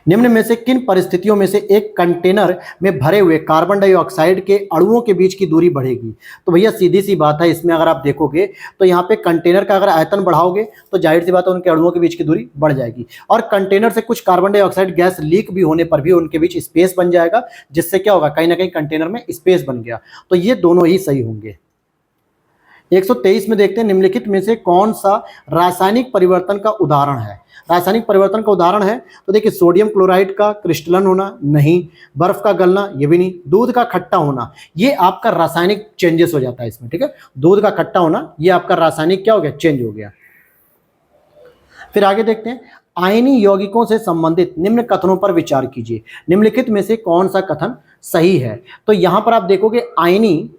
निम्न में से किन परिस्थितियों में से एक कंटेनर में भरे हुए कार्बन डाइऑक्साइड के अणुओं के बीच की दूरी बढ़ेगी? तो भैया सीधी सी बात है, इसमें अगर आप देखोगे तो यहाँ पे कंटेनर का अगर आयतन बढ़ाओगे तो जाहिर सी बात है उनके अणुओं के बीच की दूरी बढ़ जाएगी, और कंटेनर से कुछ कार्बन डाइऑक्साइड गैस लीक भी होने पर भी उनके बीच स्पेस बन जाएगा, जिससे क्या होगा, कहीं ना कहीं कंटेनर में स्पेस बन गया। तो ये दोनों ही सही होंगे। 123 में देखते हैं, निम्नलिखित में से कौन सा रासायनिक परिवर्तन का उदाहरण है? रासायनिक परिवर्तन का उदाहरण है तो देखिए, सोडियम क्लोराइड का क्रिस्टलन होना नहीं, बर्फ का गलना ये भी नहीं, दूध का खट्टा होना, ये आपका रासायनिक चेंजेस हो जाता है इसमें, ठीक है। दूध का खट्टा होना ये आपका रासायनिक क्या हो गया, चेंज हो गया। फिर आगे देखते हैं, आयनी यौगिकों से संबंधित निम्न कथनों पर विचार कीजिए। निम्नलिखित में से कौन सा कथन सही है? तो यहां पर आप देखोगे, आयनी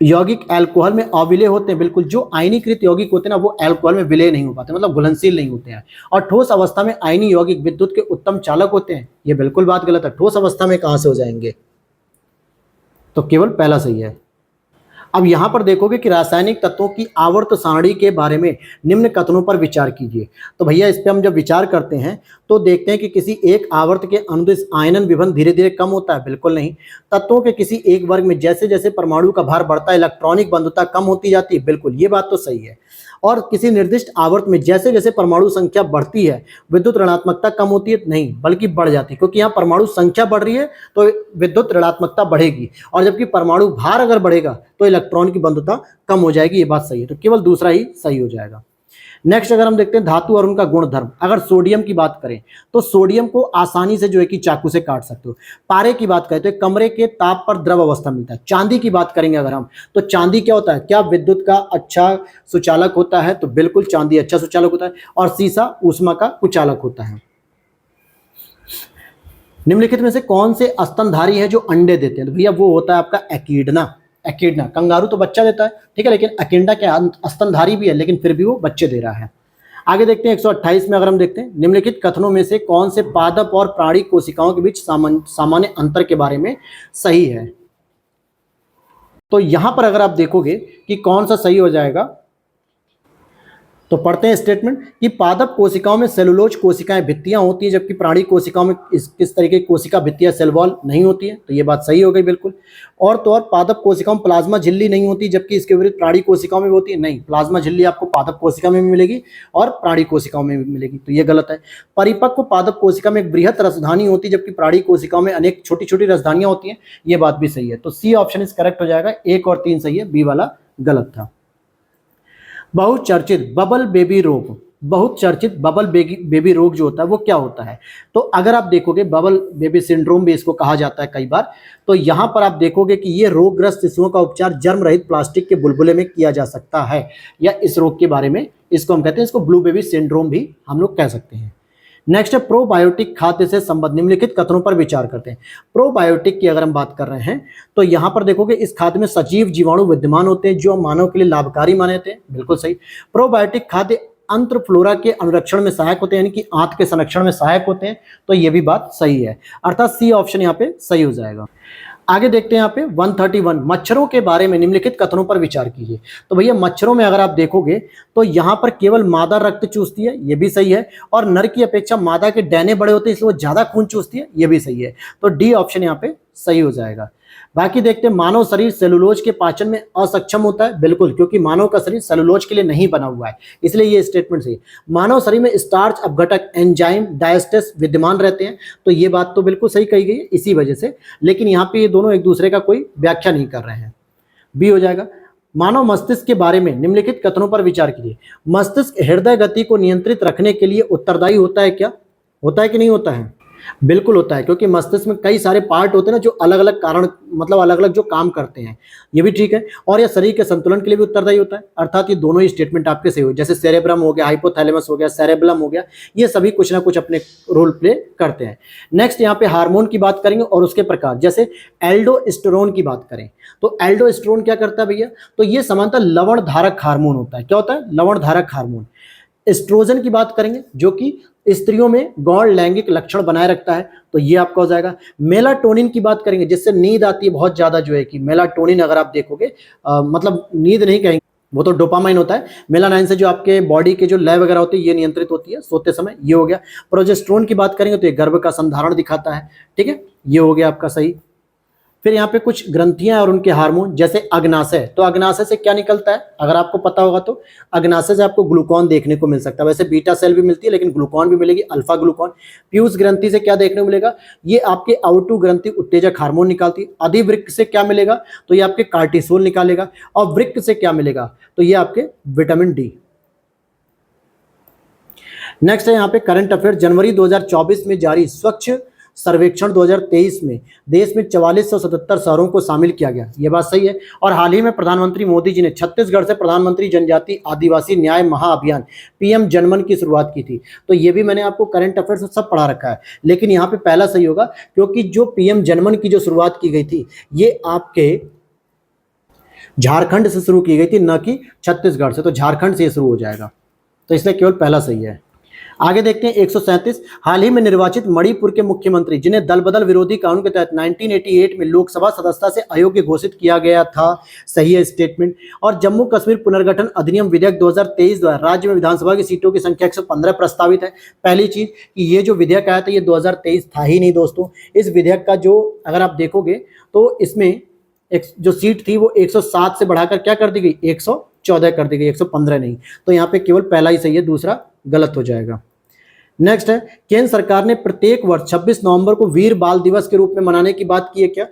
यौगिक अल्कोहल में अविलेय होते हैं। बिल्कुल, जो आयनीकृत यौगिक होते हैं ना वो अल्कोहल में विलय नहीं हो पाते, मतलब घुलनशील नहीं होते हैं। और ठोस अवस्था में आयनी यौगिक विद्युत के उत्तम चालक होते हैं, ये बिल्कुल बात गलत है। ठोस अवस्था में कहां से हो जाएंगे? तो केवल पहला सही है। अब यहां पर देखोगे कि रासायनिक तत्वों की आवर्त सारणी के बारे में निम्न कथनों पर विचार कीजिए। तो भैया इस पे हम जब विचार करते हैं तो देखते हैं कि किसी एक आवर्त के अनुदिश आयनन विभन धीरे धीरे कम होता है, बिल्कुल नहीं। तत्वों के किसी एक वर्ग में जैसे जैसे परमाणु का भार बढ़ता है इलेक्ट्रॉनिक बंधुता कम होती जाती है, बिल्कुल ये बात तो सही है। और किसी निर्दिष्ट आवर्त में जैसे जैसे परमाणु संख्या बढ़ती है विद्युत ऋणात्मकता कम होती है, नहीं बल्कि बढ़ जाती है, क्योंकि यहाँ परमाणु संख्या बढ़ रही है तो विद्युत ऋणात्मकता बढ़ेगी, और जबकि परमाणु भार अगर बढ़ेगा तो इलेक्ट्रॉन की बंधुता कम हो जाएगी। ये बात सही है, तो केवल दूसरा ही सही हो जाएगा। नेक्स्ट अगर हम देखते हैं धातु और उनका गुणधर्म, अगर सोडियम की बात करें तो सोडियम को आसानी से जो है कि चाकू से काट सकते हो। पारे की बात करें तो कमरे के ताप पर द्रव अवस्था मिलता है। चांदी की बात करेंगे अगर हम, तो चांदी क्या होता है, क्या विद्युत का अच्छा सुचालक होता है? तो बिल्कुल चांदी अच्छा सुचालक होता है। और सीसा ऊष्मा का कुचालक होता है। निम्नलिखित में से कौन से स्तनधारी है जो अंडे देते हैं? तो भैया वो होता है आपका एकीडना। कंगारू तो बच्चा देता है, ठीक है, लेकिन एकिंडा क्या स्तनधारी भी है, लेकिन फिर भी वो बच्चे दे रहा है। आगे देखते हैं 128 में अगर हम देखते हैं, निम्नलिखित कथनों में से कौन से पादप और प्राणी कोशिकाओं के बीच सामान्य अंतर के बारे में सही है? तो यहां पर अगर आप देखोगे कि कौन सा सही हो जाएगा, तो पढ़ते हैं स्टेटमेंट कि पादप कोशिकाओं में सेलुलोज कोशिकाएं भित्तियां होती हैं, जबकि प्राणी कोशिकाओं में किस तरीके की कोशिका भित्तियां सेल वॉल नहीं होती है। तो ये बात सही हो गई बिल्कुल। और तो और पादप कोशिकाओं में प्लाज्मा झिल्ली नहीं होती, जबकि इसके विपरीत प्राणी कोशिकाओं में होती है। नहीं, प्लाज्मा झिल्ली आपको पादप कोशिका में भी मिलेगी और प्राणी कोशिकाओं में भी मिलेगी, तो ये गलत है। परिपक्व पादप कोशिका में एक बृहत रसधानी होती है, जबकि प्राणी कोशिकाओं में अनेक छोटी छोटी रसधानियां होती हैं, ये बात भी सही है। तो सी ऑप्शन इज करेक्ट हो जाएगा। 1 और 3 सही है, बी वाला गलत था। बहुचर्चित बबल बेबी रोग जो होता है वो क्या होता है? तो अगर आप देखोगे बबल बेबी सिंड्रोम भी इसको कहा जाता है कई बार। तो यहां पर आप देखोगे कि ये रोगग्रस्त शिशुओं का उपचार जर्म रहित प्लास्टिक के बुलबुले में किया जा सकता है, या इस रोग के बारे में इसको हम कहते हैं, इसको ब्लू बेबी सिंड्रोम भी हम लोग कह सकते हैं। नेक्स्ट है प्रोबायोटिक खाद्य से संबंधित निम्नलिखित कथनों पर विचार करते हैं। प्रोबायोटिक की अगर हम बात कर रहे हैं तो यहां पर देखोगे इस खाद्य में सजीव जीवाणु विद्यमान होते हैं जो मानव के लिए लाभकारी माने जाते हैं, बिल्कुल सही। प्रोबायोटिक खाद्य अंत्र फ्लोरा के अनुरक्षण में सहायक होते हैं, यानी कि आंत के संरक्षण में सहायक होते हैं, तो ये भी बात सही है, अर्थात सी ऑप्शन यहाँ पे सही हो जाएगा। आगे देखते हैं यहाँ पे 131 मच्छरों के बारे में निम्नलिखित कथनों पर विचार कीजिए। तो भैया मच्छरों में अगर आप देखोगे तो यहाँ पर केवल मादा रक्त चूसती है, ये भी सही है, और नर की अपेक्षा मादा के डैने बड़े होते हैं इसलिए वो ज्यादा खून चूसती है, ये भी सही है। तो डी ऑप्शन यहाँ पे सही हो जाएगा। बाकी देखते हैं मानव शरीर सेलुलोज के पाचन में असक्षम होता है, बिल्कुल, क्योंकि मानव का शरीर सेलुलोज के लिए नहीं बना हुआ है, इसलिए ये स्टेटमेंट सही। मानव शरीर में स्टार्च अपघटक एंजाइम डायस्टेस विद्यमान रहते हैं, तो ये बात तो बिल्कुल सही कही गई है इसी वजह से, लेकिन यहाँ पे ये दोनों एक दूसरे का कोई व्याख्या नहीं कर रहे हैं, बी हो जाएगा। मानव मस्तिष्क के बारे में निम्नलिखित कथनों पर विचार कीजिए। मस्तिष्क हृदय गति को नियंत्रित रखने के लिए उत्तरदायी होता है क्या? होता है कि नहीं होता है? बिल्कुल होता है, क्योंकि मस्तिष्क में कई सारे पार्ट होते हैं ना जो अलग अलग कारण मतलब अलग अलग जो काम करते हैं, ये भी ठीक है। और यह शरीर के संतुलन के लिए भी उत्तरदायी होता है, अर्थात ये दोनों ही स्टेटमेंट आपके सही हो। जैसे सेरेब्रम हो गया, हाइपोथैलेमस हो गया, सेरेबलम हो गया, ये सभी कुछ ना कुछ अपने रोल प्ले करते हैं। नेक्स्ट यहाँ पे हार्मोन की बात करेंगे और उसके प्रकार, जैसे एल्डोस्टेरोन की बात करें तो एल्डोस्टेरोन क्या करता है भैया? तो ये समानतः लवण धारक हार्मोन होता है। क्या होता है? लवण धारक हार्मोन। एस्ट्रोजन की बात करेंगे जो कि स्त्रियों में गौण लैंगिक लक्षण बनाए रखता है, तो ये आपका हो जाएगा। मेलाटोनिन की बात करेंगे जिससे नींद आती है बहुत ज्यादा, जो है कि मेलाटोनिन अगर आप देखोगे मतलब नींद नहीं कहेंगे, वो तो डोपामाइन होता है। मेलानाइन से जो आपके बॉडी के जो लय वगैरह होती है ये नियंत्रित होती है सोते समय, ये हो गया। प्रोजेस्टेरोन की बात करेंगे तो ये गर्भ का संधारण दिखाता है, ठीक है, ये हो गया आपका सही। फिर यहाँ पे कुछ ग्रंथियां और उनके हार्मोन, जैसे अग्नाशय, तो अग्नाशय से क्या निकलता है अगर आपको पता होगा तो? अग्नाशय से आपको ग्लूकॉन देखने को मिल सकता है, वैसे बीटा सेल भी मिलती है लेकिन ग्लूकॉन भी मिलेगी, अल्फा ग्लूकॉन। पीयूष ग्रंथि से क्या देखने को मिलेगा? ये आपके आउटू ग्रंथि उत्तेजक हार्मोन निकालती है। अधिवृक्क से क्या मिलेगा? तो ये आपके कार्टिसोल निकालेगा। और वृक्क से क्या मिलेगा? तो ये आपके विटामिन डी। नेक्स्ट है यहाँ पे करंट अफेयर, जनवरी 2024 में जारी स्वच्छ सर्वेक्षण 2023 में देश में 4477 शहरों को शामिल किया गया, ये बात सही है। और हाल ही में प्रधानमंत्री मोदी जी ने छत्तीसगढ़ से प्रधानमंत्री जनजाति आदिवासी न्याय महाअभियान पीएम जनमन की शुरुआत की थी, तो ये भी मैंने आपको करंट अफेयर से सब पढ़ा रखा है, लेकिन यहाँ पे पहला सही होगा क्योंकि जो पीएम जनमन की जो शुरुआत की गई थी ये आपके झारखंड से शुरू की गई थी, न कि छत्तीसगढ़ से, तो झारखंड से शुरू हो जाएगा, तो इसलिए केवल पहला सही है। आगे देखते हैं 137, हाल ही में निर्वाचित मणिपुर के मुख्यमंत्री जिन्हें दल बदल विरोधी कानून के तहत 1988 में लोकसभा सदस्यता से अयोग्य घोषित किया गया था, सही है स्टेटमेंट। और जम्मू कश्मीर पुनर्गठन अधिनियम विधेयक 2023 द्वारा राज्य में विधानसभा की सीटों की संख्या 115 प्रस्तावित है। पहली चीज कि ये जो विधेयक आया था ये 2023 था ही नहीं दोस्तों। इस विधेयक का जो अगर आप देखोगे तो इसमें एक जो सीट थी वो 107 से बढ़ाकर क्या कर दी गई? 114 कर दी गई, 115 नहीं। तो यहाँ पे केवल पहला ही सही है, दूसरा गलत हो जाएगा। नेक्स्ट है, केंद्र सरकार ने प्रत्येक वर्ष 26 नवंबर को वीर बाल दिवस के रूप में मनाने की बात की है क्या?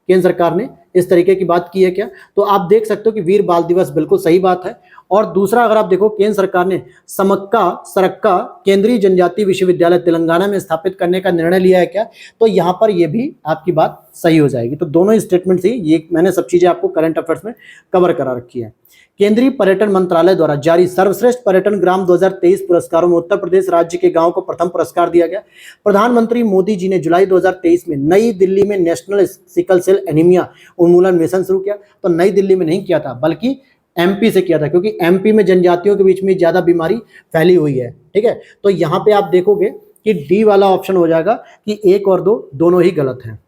केंद्र सरकार ने इस तरीके की बात की है क्या? तो आप देख सकते हो कि वीर बाल दिवस बिल्कुल सही बात है। और दूसरा अगर आप देखो, केंद्र सरकार ने समक्का सरक्का केंद्रीय जनजातीय विश्वविद्यालय तेलंगाना में स्थापित करने का निर्णय लिया है क्या? तो यहाँ पर ये भी आपकी बात सही हो जाएगी। तो दोनों स्टेटमेंट से ये मैंने सब चीजें आपको करंट अफेयर्स में कवर करा रखी है। केंद्रीय पर्यटन मंत्रालय द्वारा जारी सर्वश्रेष्ठ पर्यटन ग्राम 2023 पुरस्कारों में उत्तर प्रदेश राज्य के गांव को प्रथम पुरस्कार दिया गया। प्रधानमंत्री मोदी जी ने जुलाई 2023 में नई दिल्ली में नेशनल सिकल सेल एनीमिया उन्मूलन मिशन शुरू किया। तो नई दिल्ली में नहीं किया था बल्कि एमपी से किया था, क्योंकि एमपी में जनजातियों के बीच में ज्यादा बीमारी फैली हुई है, ठीक है। तो यहाँ पे आप देखोगे कि डी वाला ऑप्शन हो जाएगा कि 1 और 2 दोनों ही गलत हैं।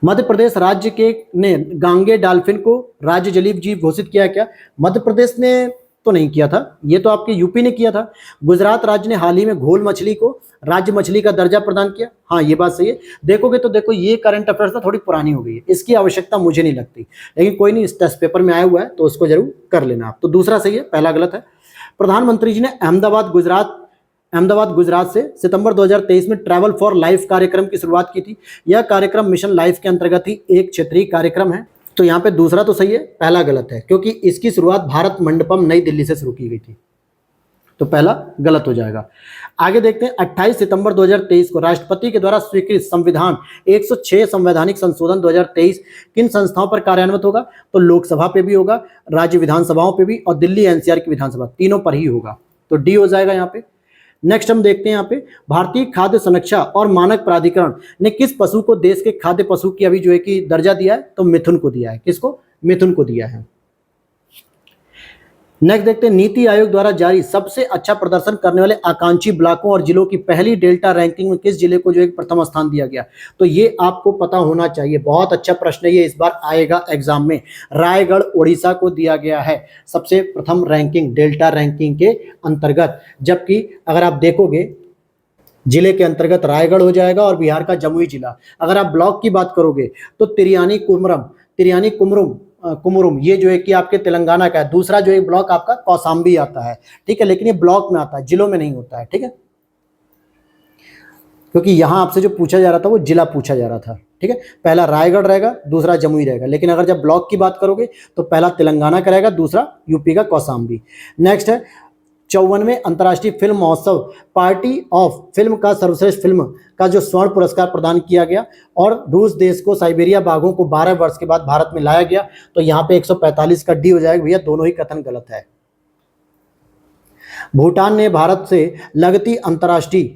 मध्य प्रदेश राज्य के ने गांगे डॉल्फिन को राज्य जलीय जीव घोषित किया क्या? मध्य प्रदेश ने तो नहीं किया था, ये तो आपके यूपी ने किया था। गुजरात राज्य ने हाल ही में घोल मछली को राज्य मछली का दर्जा प्रदान किया, हाँ ये बात सही है। देखोगे तो देखो ये करंट अफेयर्स ना थोड़ी पुरानी हो गई है, इसकी आवश्यकता मुझे नहीं लगती, लेकिन कोई नहीं, इस टेस्ट पेपर में आया हुआ है तो उसको जरूर कर लेना आप। तो दूसरा सही है, पहला गलत है। प्रधानमंत्री जी ने अहमदाबाद गुजरात से सितंबर 2023 में ट्रैवल फॉर लाइफ कार्यक्रम की शुरुआत की थी। यह कार्यक्रम मिशन लाइफ के अंतर्गत ही एक क्षेत्रीय कार्यक्रम है। तो यहाँ पे दूसरा तो सही है, पहला गलत है, क्योंकि इसकी शुरुआत भारत मंडपम नई दिल्ली से शुरू की गई थी, तो पहला गलत हो जाएगा। आगे देखते हैं, 28 सितंबर 2023 को राष्ट्रपति के द्वारा स्वीकृत संविधान 106 संवैधानिक संशोधन 2023 किन संस्थाओं पर कार्यान्वित होगा? तो लोकसभा पे भी होगा, राज्य विधानसभाओं पे भी, और दिल्ली एनसीआर की विधानसभा, तीनों पर ही होगा। तो डी हो जाएगा यहाँ पे। नेक्स्ट हम देखते हैं यहाँ पे, भारतीय खाद्य संरक्षा और मानक प्राधिकरण ने किस पशु को देश के खाद्य पशु की अभी जो है कि दर्जा दिया है? तो मिथुन को दिया है। किसको? मिथुन को दिया है। नेक्स्ट देखते हैं, नीति आयोग द्वारा जारी सबसे अच्छा प्रदर्शन करने वाले आकांक्षी ब्लॉकों और जिलों की पहली डेल्टा रैंकिंग में किस जिले को जो एक प्रथम स्थान दिया गया। तो ये आपको पता होना चाहिए, बहुत अच्छा प्रश्न है ये, इस बार आएगा एग्जाम में। रायगढ़ उड़ीसा को दिया गया है सबसे प्रथम रैंकिंग डेल्टा रैंकिंग के अंतर्गत, जबकि अगर आप देखोगे जिले के अंतर्गत रायगढ़ हो जाएगा और बिहार का जमुई जिला। अगर आप ब्लॉक की बात करोगे तो तिरयानी कुमरुम ये जो है कि आपके तेलंगाना का है। दूसरा जो एक ब्लॉक आपका कौसाम्बी आता है, ठीक है, लेकिन ये ब्लॉक में आता है, जिलों में नहीं होता है, ठीक है, क्योंकि यहां आपसे जो पूछा जा रहा था वो जिला पूछा जा रहा था, ठीक है। पहला रायगढ़ रहेगा, दूसरा जमुई रहेगा, लेकिन अगर जब ब्लॉक की बात करोगे तो पहला तेलंगाना का रहेगा, दूसरा यूपी का कौसाम्बी। नेक्स्ट है 54वें अंतर्राष्ट्रीय फिल्म महोत्सव पार्टी ऑफ फिल्म का सर्वश्रेष्ठ फिल्म का जो स्वर्ण पुरस्कार प्रदान किया गया, और रूस देश को साइबेरिया बाघों को 12 वर्ष के बाद भारत में लाया गया। तो यहाँ पे 145 का डी हो जाएगा भैया, दोनों ही कथन गलत है। भूटान ने भारत से लगती अंतर्राष्ट्रीय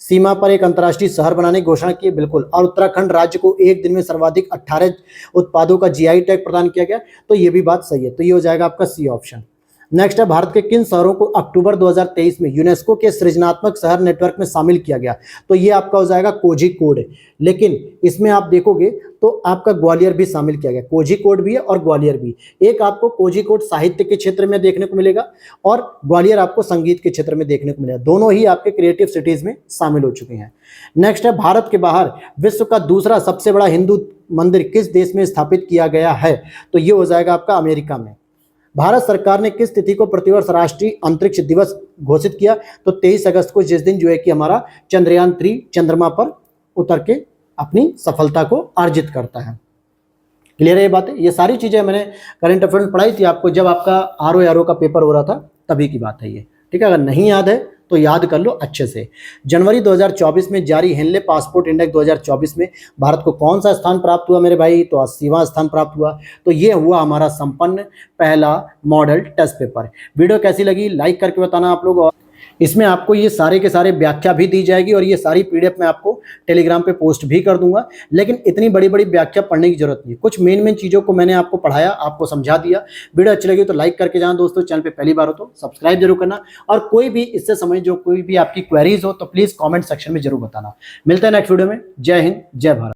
सीमा पर एक अंतर्राष्ट्रीय शहर बनाने की घोषणा की, बिल्कुल। और उत्तराखंड राज्य को एक दिन में सर्वाधिक 18 उत्पादों का जीआई टैग प्रदान किया गया, तो ये भी बात सही है, तो ये हो जाएगा आपका सी ऑप्शन। नेक्स्ट है, भारत के किन शहरों को अक्टूबर 2023 में यूनेस्को के सृजनात्मक शहर नेटवर्क में शामिल किया गया। तो ये आपका हो जाएगा कोझिकोड, लेकिन इसमें आप देखोगे तो आपका ग्वालियर भी शामिल किया गया, कोझिकोड भी है और ग्वालियर भी। एक आपको कोझिकोड साहित्य के क्षेत्र में देखने को मिलेगा और ग्वालियर आपको संगीत के क्षेत्र में देखने को मिलेगा, दोनों ही आपके क्रिएटिव सिटीज में शामिल हो चुके हैं। नेक्स्ट है, भारत के बाहर विश्व का दूसरा सबसे बड़ा हिंदू मंदिर किस देश में स्थापित किया गया है। तो ये हो जाएगा आपका अमेरिका में। भारत सरकार ने किस तिथि को प्रतिवर्ष राष्ट्रीय अंतरिक्ष दिवस घोषित किया। तो 23 अगस्त को, जिस दिन जो है कि हमारा चंद्रयान 3 चंद्रमा पर उतर के अपनी सफलता को अर्जित करता है। क्लियर है ये बातें, ये सारी चीजें मैंने करंट अफेयर में पढ़ाई थी आपको जब आपका आरओ का पेपर हो रहा था, तभी की बात है ये, ठीक है। अगर नहीं याद है तो याद कर लो अच्छे से। जनवरी 2024 में जारी हेनले पासपोर्ट इंडेक्स 2024 में भारत को कौन सा स्थान प्राप्त हुआ मेरे भाई। तो 80वां स्थान प्राप्त हुआ। तो ये हुआ हमारा संपन्न पहला मॉडल टेस्ट पेपर। वीडियो कैसी लगी लाइक करके बताना आप लोग, और इसमें आपको ये सारे के सारे व्याख्या भी दी जाएगी और ये सारी पीडीएफ मैं आपको टेलीग्राम पे पोस्ट भी कर दूंगा। लेकिन इतनी बड़ी बड़ी व्याख्या पढ़ने की जरूरत नहीं है, कुछ मेन चीज़ों को मैंने आपको पढ़ाया, आपको समझा दिया। वीडियो अच्छी लगी तो लाइक करके जाना दोस्तों, चैनल पे पहली बार हो तो सब्सक्राइब जरूर करना, और कोई भी इससे संबंधित जो कोई भी आपकी क्वेरीज हो तो प्लीज़ कॉमेंट सेक्शन में जरूर बताना। मिलते हैं नेक्स्ट वीडियो में। जय हिंद, जय भारत।